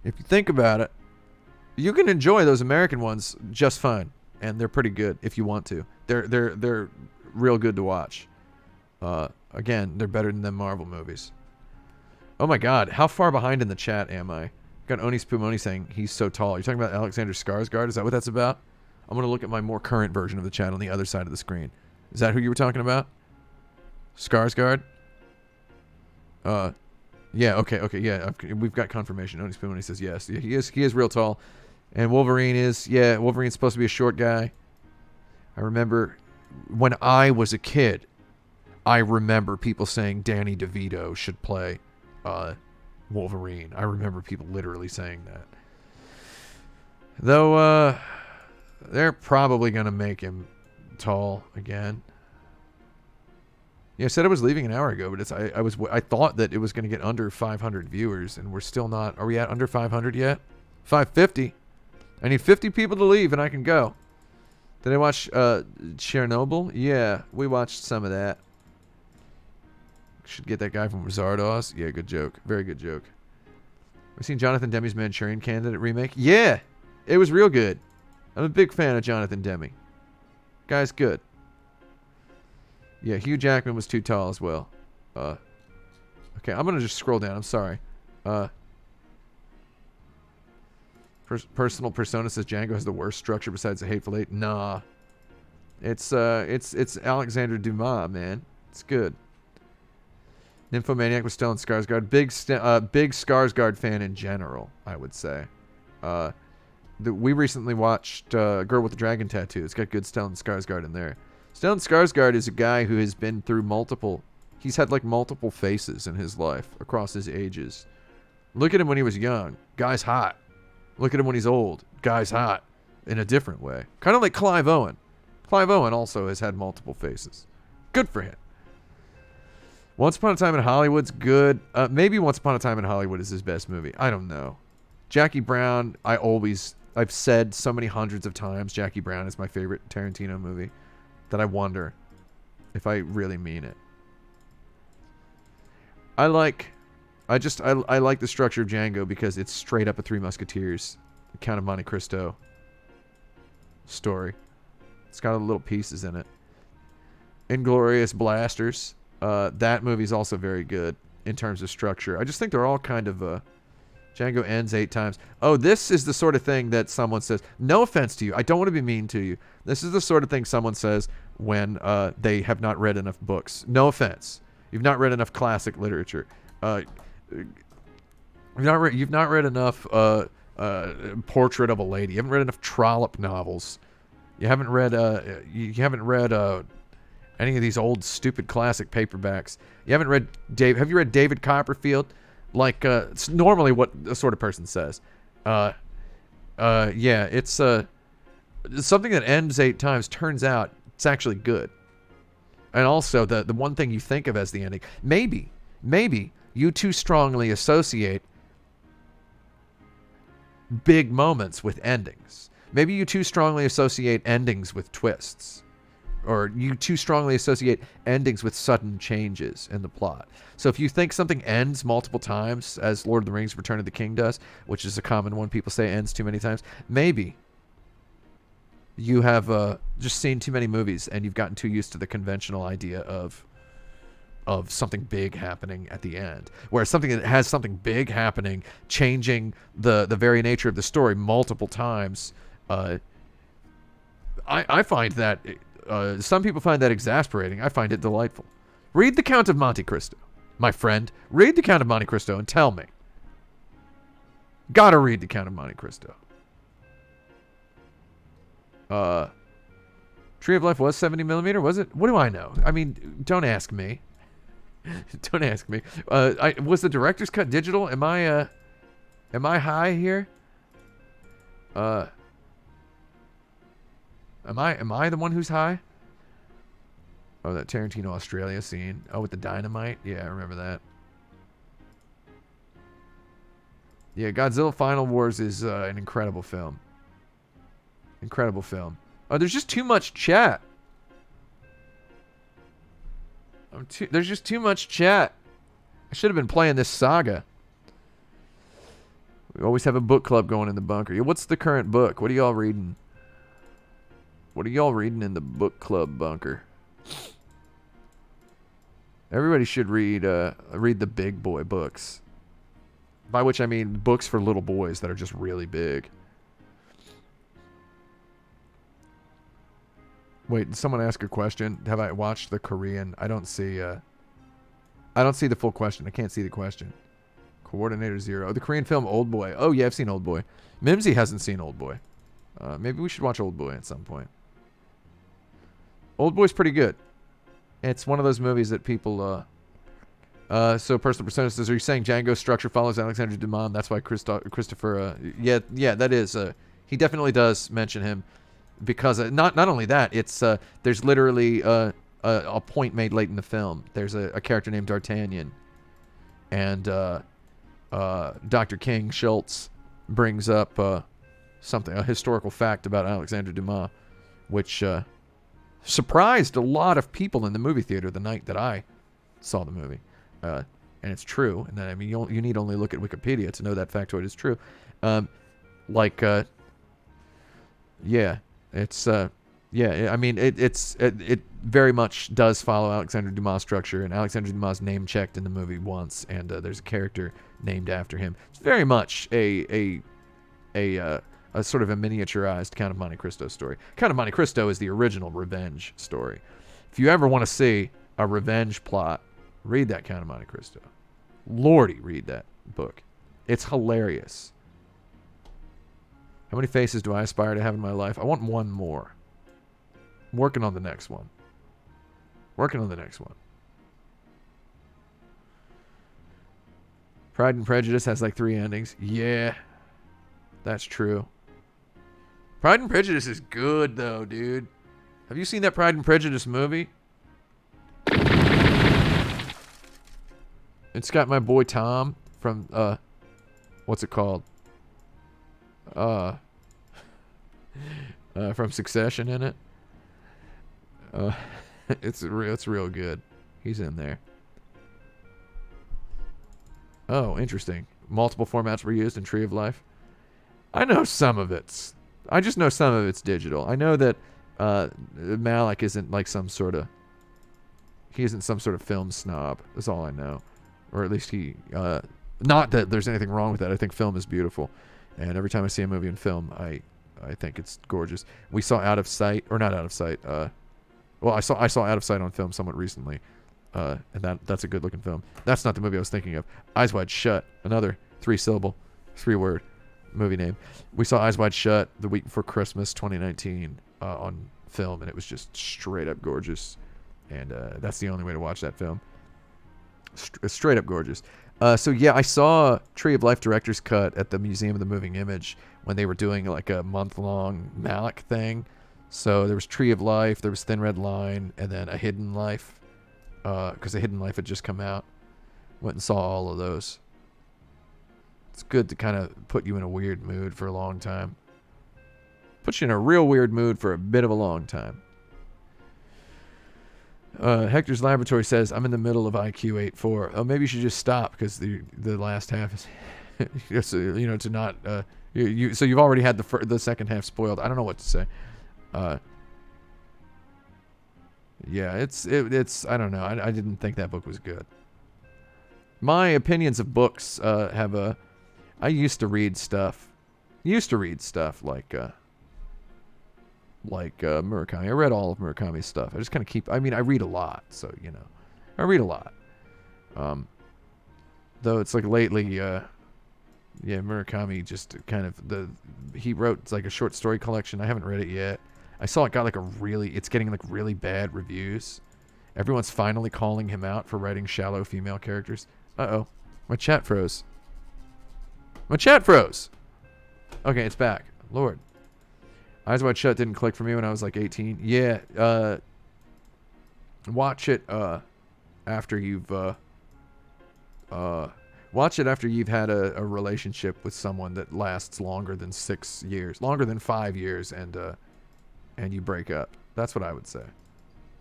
if you think about it, you can enjoy those American ones just fine, and they're pretty good if you want to. They're real good to watch. Again, they're better than the Marvel movies. Oh my God, how far behind in the chat am I? Got Oni Spumoni saying he's so tall. You're talking about Alexander Skarsgård? Is that what that's about? I'm going to look at my more current version of the chat on the other side of the screen. Is that who you were talking about? Skarsgård? Yeah, okay, yeah. We've got confirmation. Oni Spumoni says yes. Yeah, he is real tall. And Wolverine's supposed to be a short guy. I remember when I was a kid, I remember people saying Danny DeVito should play Wolverine. I remember people literally saying that. Though, they're probably going to make him tall again. Yeah, I said I was leaving an hour ago, but I thought that it was going to get under 500 viewers, and we're still not. Are we at under 500 yet? 550. I need 50 people to leave, and I can go. Did I watch Chernobyl? Yeah, we watched some of that. Should get that guy from Zardoz. Yeah, good joke. Very good joke. I've seen Jonathan Demme's Manchurian Candidate remake. Yeah, it was real good. I'm a big fan of Jonathan Demme. Guy's good. Yeah, Hugh Jackman was too tall as well. Okay, I'm going to just scroll down. I'm sorry. Personal Persona says Django has the worst structure besides the Hateful Eight. Nah. It's Alexander Dumas, man. It's good. Nymphomaniac with Stellan Skarsgård. Big Skarsgård fan in general, I would say. We recently watched Girl with the Dragon Tattoo. It's got good Stellan Skarsgård in there. Stellan Skarsgård is a guy who has been through he's had like multiple faces in his life across his ages. Look at him when he was young. Guy's hot. Look at him when he's old. Guy's hot. In a different way. Kind of like Clive Owen. Clive Owen also has had multiple faces. Good for him. Once Upon a Time in Hollywood's good. Maybe Once Upon a Time in Hollywood is his best movie. I don't know. Jackie Brown, I've said so many hundreds of times Jackie Brown is my favorite Tarantino movie that I wonder if I really mean it. I like the structure of Django because it's straight up a Three Musketeers, Count of Monte Cristo story. It's got little pieces in it. Inglourious Blasters. That movie's also very good in terms of structure. I just think they're all kind of Django ends 8 times. Oh, this is the sort of thing that someone says. No offense to you. I don't want to be mean to you. This is the sort of thing someone says when they have not read enough books. No offense. You've not read enough classic literature. You've not read enough Portrait of a Lady. You haven't read enough Trollope novels. You haven't read any of these old stupid classic paperbacks. You haven't read Have you read David Copperfield? Like it's normally what a sort of person says. Yeah, it's something that ends 8 times. Turns out it's actually good. And also, the one thing you think of as the ending, maybe you too strongly associate big moments with endings. Maybe you too strongly associate endings with twists. Or you too strongly associate endings with sudden changes in the plot. So if you think something ends multiple times, as Lord of the Rings Return of the King does, which is a common one, people say ends too many times, maybe you have just seen too many movies and you've gotten too used to the conventional idea of something big happening at the end. Whereas something that has something big happening, changing the very nature of the story multiple times, I find that... some people find that exasperating. I find it delightful. Read The Count of Monte Cristo. My friend, read The Count of Monte Cristo and tell me. Gotta read The Count of Monte Cristo. Tree of Life was 70 millimeter, was it? What do I know? I mean, don't ask me. Don't ask me. Was the director's cut digital? Am I high here? Am I the one who's high? Oh, that Tarantino Australia scene. Oh, with the dynamite? Yeah, I remember that. Yeah, Godzilla Final Wars is an incredible film. Incredible film. Oh, there's just too much chat. There's just too much chat. I should have been playing this saga. We always have a book club going in the bunker. Yeah, what's the current book? What are y'all reading? What are y'all reading in the book club bunker? Everybody should read the big boy books. By which I mean books for little boys that are just really big. Wait, did someone ask a question? Have I watched the Korean? I don't see the full question. I can't see the question. Coordinator 0. The Korean film Old Boy. Oh yeah, I've seen Old Boy. Mimsy hasn't seen Old Boy. Maybe we should watch Old Boy at some point. Old Boy's pretty good. It's one of those movies that people... so Personal Persona says, are you saying Django's structure follows Alexandre Dumas? That's why Christopher... yeah, that is... he definitely does mention him. Because not only that, it's there's literally a point made late in the film. There's a character named D'Artagnan. And Dr. King Schultz brings up a historical fact about Alexandre Dumas, which... surprised a lot of people in the movie theater the night that I saw the movie. And it's true. And then, I mean, you need only look at Wikipedia to know that factoid is true. Yeah, it's, yeah, I mean, it very much does follow Alexandre Dumas' structure, and Alexandre Dumas name checked in the movie once, and there's a character named after him. It's very much a sort of a miniaturized Count of Monte Cristo story. Count of Monte Cristo is the original revenge story. If you ever want to see a revenge plot, read that Count of Monte Cristo. Lordy, read that book. It's hilarious. How many faces do I aspire to have in my life? I want one more. I'm working on the next one. Pride and Prejudice has like 3 endings. Yeah, that's true. Pride and Prejudice is good, though, dude. Have you seen that Pride and Prejudice movie? It's got my boy Tom from, what's it called? From Succession in it. It's real good. He's in there. Oh, interesting. Multiple formats were used in Tree of Life. I know some of it's... I just know some of it's digital. I know that Malik isn't like some sort of... He isn't some sort of film snob. That's all I know. Or at least he... not that there's anything wrong with that. I think film is beautiful. And every time I see a movie in film, I think it's gorgeous. We saw Out of Sight... Or not Out of Sight. Well, I saw Out of Sight on film somewhat recently. And that's a good-looking film. That's not the movie I was thinking of. Eyes Wide Shut. Another 3-syllable, 3-word movie name. We saw Eyes Wide Shut the week before Christmas 2019 on film, and it was just straight up gorgeous. And that's the only way to watch that film. Straight up gorgeous. So yeah, I saw Tree of Life director's cut at the Museum of the Moving Image when they were doing like a month-long Malik thing. So there was Tree of Life, there was Thin Red Line, and then A Hidden Life. Because A Hidden Life had just come out. Went and saw all of those. It's good to kind of put you in a weird mood for a long time. Puts you in a real weird mood for a bit of a long time. Hector's Laboratory says, I'm in the middle of IQ 84. Oh, maybe you should just stop because the last half is, to not, so you've already had the second half spoiled. I don't know what to say. Yeah, it's I don't know. I didn't think that book was good. My opinions of books I used to read stuff. Like Murakami. I read all of Murakami's stuff. I just kind of I read a lot, so, I read a lot. Though it's like lately, Murakami just kind of, he wrote like a short story collection. I haven't read it yet. I saw it got like it's getting like really bad reviews. Everyone's finally calling him out for writing shallow female characters. Uh-oh. My chat froze. Okay, it's back. Lord. Eyes Wide Shut didn't click for me when I was like 18. Yeah, watch it after you've had a relationship with someone that lasts longer than 6 years, longer than 5 years, and you break up. That's what I would say.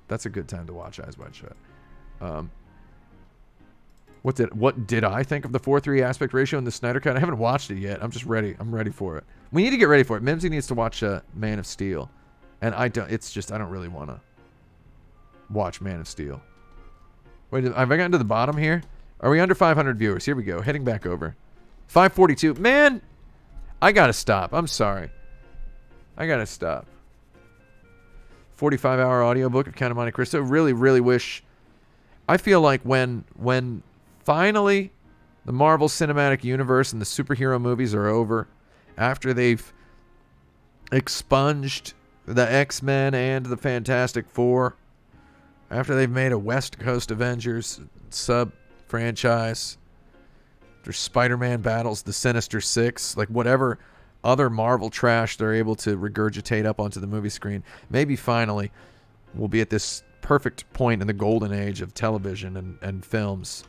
That's a good time to watch Eyes Wide Shut. What did I think of the 4:3 aspect ratio in the Snyder Cut? I haven't watched it yet. I'm just ready. I'm ready for it. We need to get ready for it. Mimsy needs to watch Man of Steel, and I don't. It's just I don't really want to watch Man of Steel. Wait, have I gotten to the bottom here? Are we under 500 viewers? Here we go. Heading back over. 542. Man, I gotta stop. I'm sorry. I gotta stop. 45-hour audiobook of Count of Monte Cristo. Really, really wish. I feel like when finally the Marvel Cinematic Universe and the superhero movies are over, after they've expunged the X-Men and the Fantastic Four, after they've made a West Coast Avengers sub-franchise, there's Spider-Man battles, the Sinister Six, like whatever other Marvel trash they're able to regurgitate up onto the movie screen, maybe finally we'll be at this perfect point in the golden age of television and films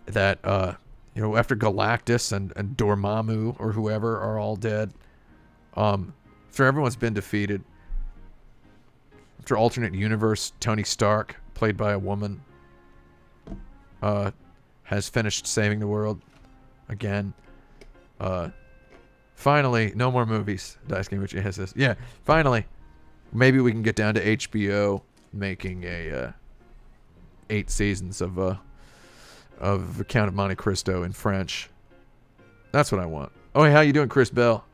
that, after Galactus and Dormammu or whoever are all dead, after everyone's been defeated, after alternate universe Tony Stark, played by a woman, has finished saving the world again, finally, no more movies. Dice Game Witchy has this. Yeah, finally, maybe we can get down to HBO making 8 seasons of Count of Monte Cristo in French. That's what I want. Oh, hey, how you doing, Chris Bell?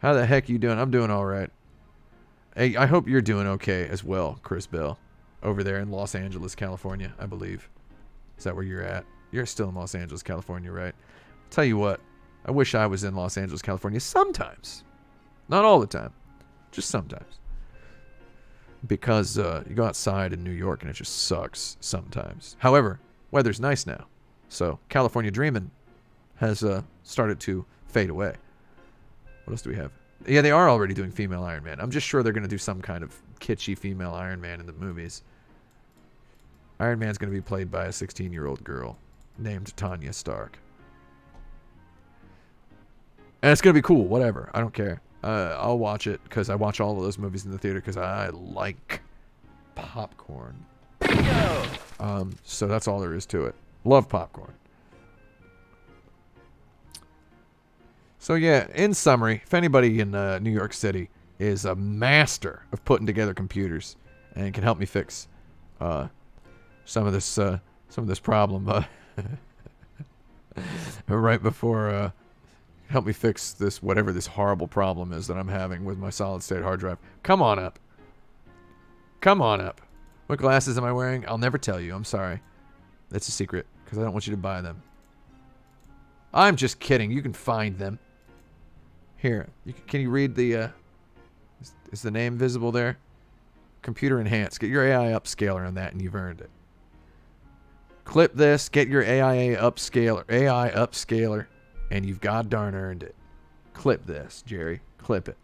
How the heck you doing? I'm doing all right. Hey, I hope you're doing okay as well, Chris Bell, over there in Los Angeles, California, I believe. Is that where you're at? You're still in Los Angeles, California, right? Tell you what, I wish I was in Los Angeles, California sometimes. Not all the time. Just sometimes. Because you go outside in New York and it just sucks sometimes. However, weather's nice now. So California Dreamin' has started to fade away. What else do we have? Yeah, they are already doing female Iron Man. I'm just sure they're going to do some kind of kitschy female Iron Man in the movies. Iron Man's going to be played by a 16-year-old girl named Tanya Stark. And it's going to be cool, whatever. I don't care. I'll watch it because I watch all of those movies in the theater because I like popcorn. So that's all there is to it. Love popcorn. So yeah, in summary, if anybody in New York City is a master of putting together computers and can help me fix some of this problem right before help me fix this whatever this horrible problem is that I'm having with my solid state hard drive. Come on up. Come on up. What glasses am I wearing? I'll never tell you. I'm sorry. That's a secret because I don't want you to buy them. I'm just kidding. You can find them. Here. Can you read the is the name visible there? Computer enhanced. Get your AI upscaler on that and you've earned it. Clip this. Get your AI upscaler. And you've god darn earned it. Clip this, Jerry. Clip it.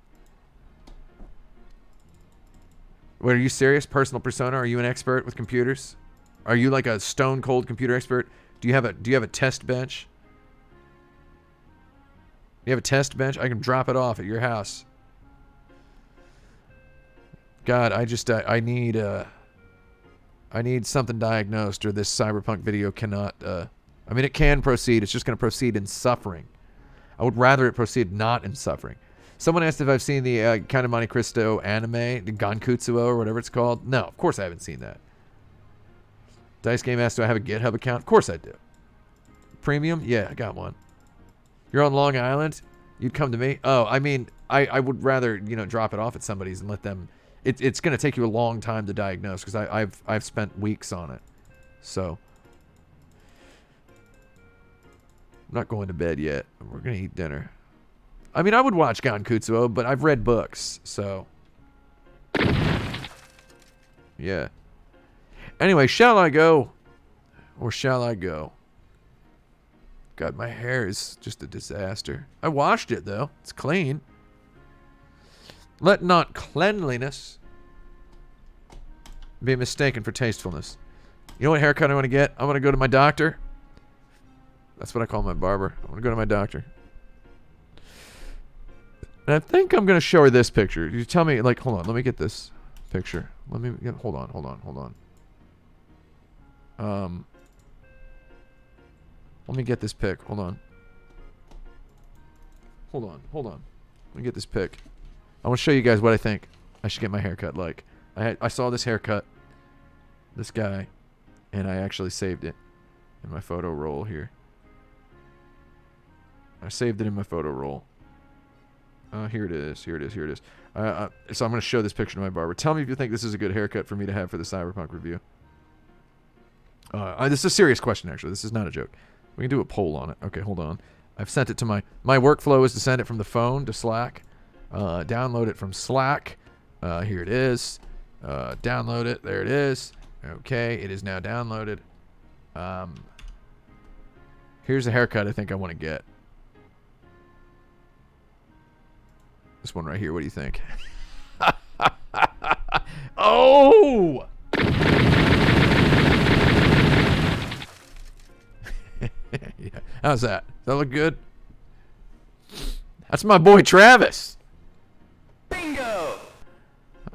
What, are you serious? Personal persona? Are you an expert with computers? Are you like a stone cold computer expert? Do you have a test bench? You have a test bench? I can drop it off at your house. God, I need something diagnosed, or this Cyberpunk video cannot. I mean, it can proceed. It's just going to proceed in suffering. I would rather it proceed not in suffering. Someone asked if I've seen the Count of Monte Cristo anime, the Gankutsuo or whatever it's called. No, of course I haven't seen that. Dice Game asked, do I have a GitHub account? Of course I do. Premium? Yeah, I got one. You're on Long Island? You'd come to me? Oh, I mean, I would rather, drop it off at somebody's and let them... It's going to take you a long time to diagnose because I've spent weeks on it. So... I'm not going to bed yet. We're going to eat dinner. I mean, I would watch Gankutsuo, but I've read books, so... Yeah. Anyway, shall I go? Or shall I go? God, my hair is just a disaster. I washed it, though. It's clean. Let not cleanliness be mistaken for tastefulness. You know what haircut I want to get? I want to go to my doctor. That's what I call my barber. I want to go to my doctor. And I think I'm going to show her this picture. You tell me, like, hold on. Let me get this picture. Hold on. Let me get this pic. Hold on. Let me get this pic. I want to show you guys what I think I should get my haircut like. I saw this haircut, this guy, and I actually saved it in my photo roll here. I saved it in my photo roll. Here it is. So I'm going to show this picture to my barber. Tell me if you think this is a good haircut for me to have for the Cyberpunk review. This is a serious question, actually. This is not a joke. We can do a poll on it. Okay, hold on. I've sent it to my workflow is to send it from the phone to Slack. Download it from Slack. Here it is. Download it. There it is. Okay, it is now downloaded. Here's a haircut I think I want to get. This one right here. What do you think? Oh! Yeah. How's that? Does that look good? That's my boy Travis. Bingo!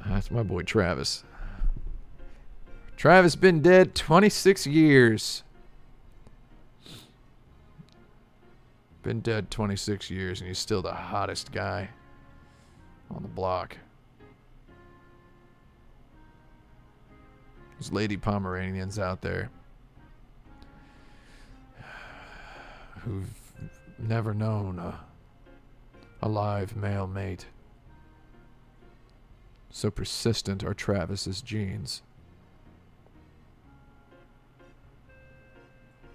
That's my boy Travis. Travis been dead 26 years. Been dead 26 years and he's still the hottest guy on the block. There's lady Pomeranians out there who've never known a live male mate. So persistent are Travis's genes.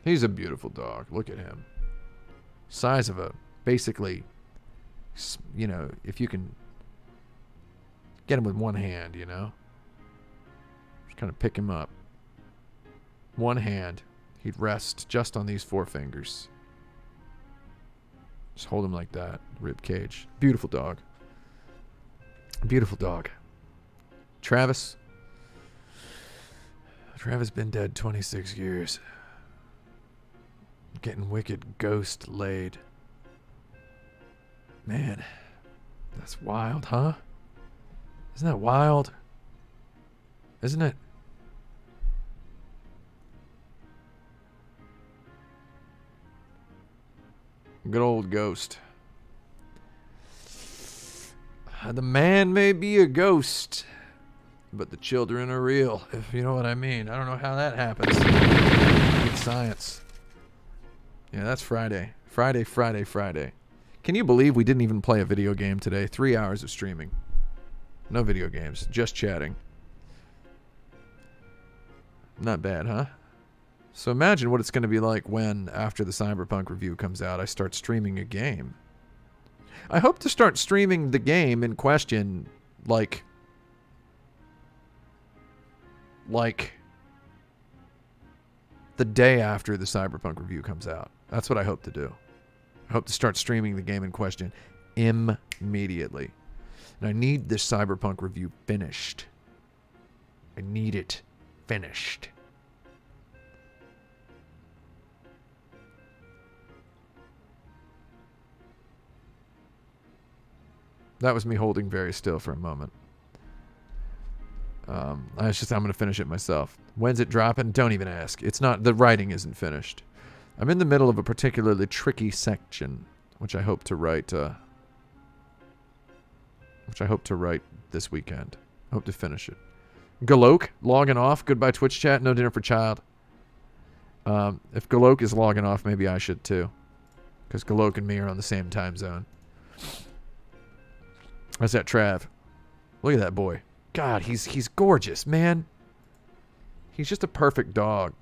He's a beautiful dog. Look at him. Size of a, basically, if you can get him with one hand, just kind of pick him up. One hand, he'd rest just on these four fingers. Just hold him like that. Rib cage. Beautiful dog. Beautiful dog. Travis been dead 26 years. Getting wicked ghost laid. Man, that's wild, huh? Isn't that wild? Isn't it? Good old ghost. The man may be a ghost, but the children are real, if you know what I mean. I don't know how that happens. It's science. Yeah, that's Friday. Friday. Can you believe we didn't even play a video game today? 3 hours of streaming. No video games, just chatting. Not bad, huh? So imagine what it's going to be like when, after the Cyberpunk review comes out, I start streaming a game. I hope to start streaming the game in question, like the day after the Cyberpunk review comes out. That's what I hope to do. I hope to start streaming the game in question immediately. And I need this Cyberpunk review finished I need it finished. That was me holding very still for a moment. I'm going to finish it myself. When's it dropping? Don't even ask. It's not, the writing isn't finished. I'm in the middle of a particularly tricky section, which I hope to write, this weekend. I hope to finish it. Galok, logging off. Goodbye Twitch chat. No dinner for child. If Galok is logging off, maybe I should too. Because Galok and me are on the same time zone. How's that Trav? Look at that boy. God, he's gorgeous, man. He's just a perfect dog.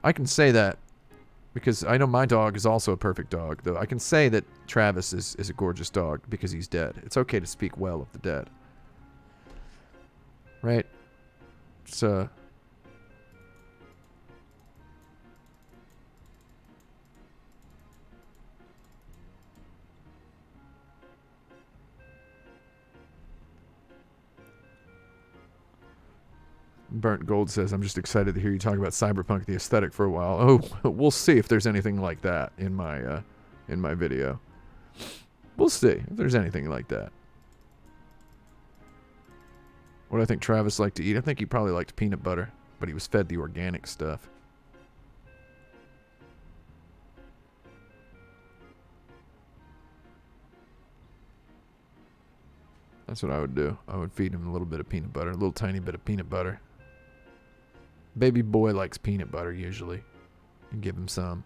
I can say that because I know my dog is also a perfect dog, though I can say that Travis is a gorgeous dog because he's dead. It's okay to speak well of the dead. Right? It's Burnt Gold says, I'm just excited to hear you talk about Cyberpunk the aesthetic for a while. Oh, we'll see if there's anything like that in my video. We'll see if there's anything like that. What do I think Travis liked to eat? I think he probably liked peanut butter, but he was fed the organic stuff. That's what I would do. I would feed him a little bit of peanut butter, a little tiny bit of peanut butter. Baby boy likes peanut butter usually. And give him some.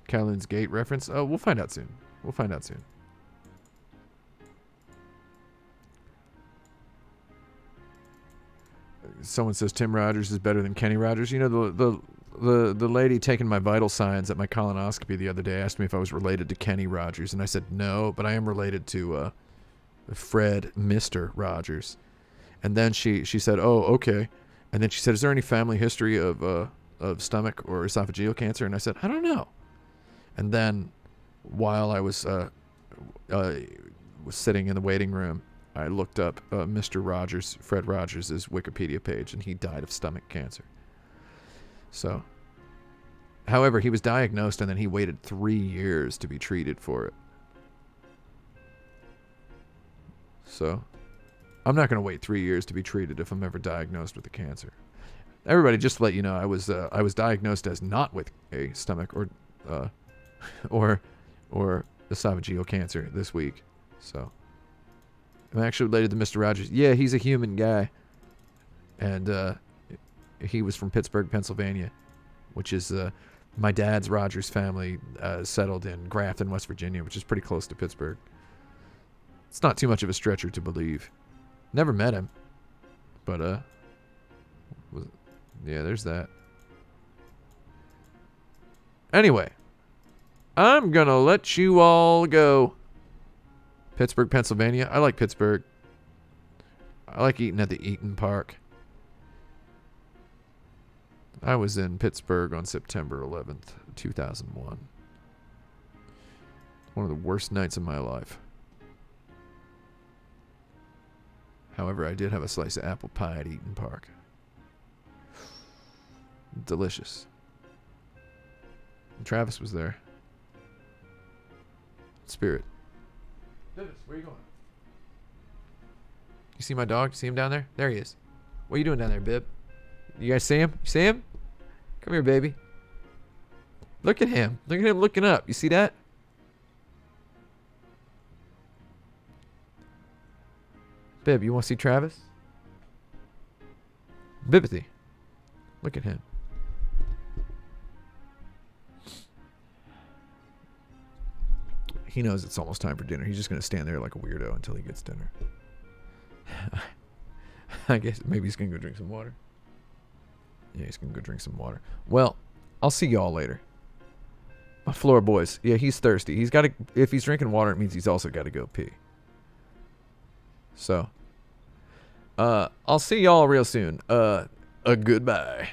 Calhoun's Gate reference? Oh, we'll find out soon. We'll find out soon. Someone says Tim Rogers is better than Kenny Rogers. You know, the lady taking my vital signs at my colonoscopy the other day asked me if I was related to Kenny Rogers, and I said no, but I am related to Fred Mr. Rogers. And then she said, oh, okay. And then she said, is there any family history of stomach or esophageal cancer? And I said, I don't know. And then while I was sitting in the waiting room, I looked up Mr. Rogers, Fred Rogers' Wikipedia page, and he died of stomach cancer. So, however, he was diagnosed and then he waited 3 years to be treated for it. So, I'm not going to wait 3 years to be treated if I'm ever diagnosed with a cancer. Everybody, just to let you know, I was diagnosed as not with a stomach or esophageal cancer this week. So, I'm actually related to Mr. Rogers. Yeah, he's a human guy. And he was from Pittsburgh, Pennsylvania, which is my dad's Rogers family settled in Grafton, West Virginia, which is pretty close to Pittsburgh. It's not too much of a stretcher to believe. Never met him. But, yeah, there's that. Anyway, I'm gonna let you all go. Pittsburgh, Pennsylvania. I like Pittsburgh. I like eating at the Eaton Park. I was in Pittsburgh on September 11th, 2001. One of the worst nights of my life. However, I did have a slice of apple pie at Eaton Park. Delicious. And Travis was there. Spirit. Dennis, where are you going? You see my dog? You see him down there? There he is. What are you doing down there, Bib? You guys see him? You see him? Come here, baby. Look at him. Look at him looking up. You see that? Bib, you want to see Travis? Bibbity. Look at him. He knows it's almost time for dinner. He's just going to stand there like a weirdo until he gets dinner. I guess maybe he's going to go drink some water. Yeah, he's going to go drink some water. Well, I'll see y'all later. My floor boys. Yeah, he's thirsty. He's got to, if he's drinking water, it means he's also got to go pee. So, I'll see y'all real soon. Goodbye.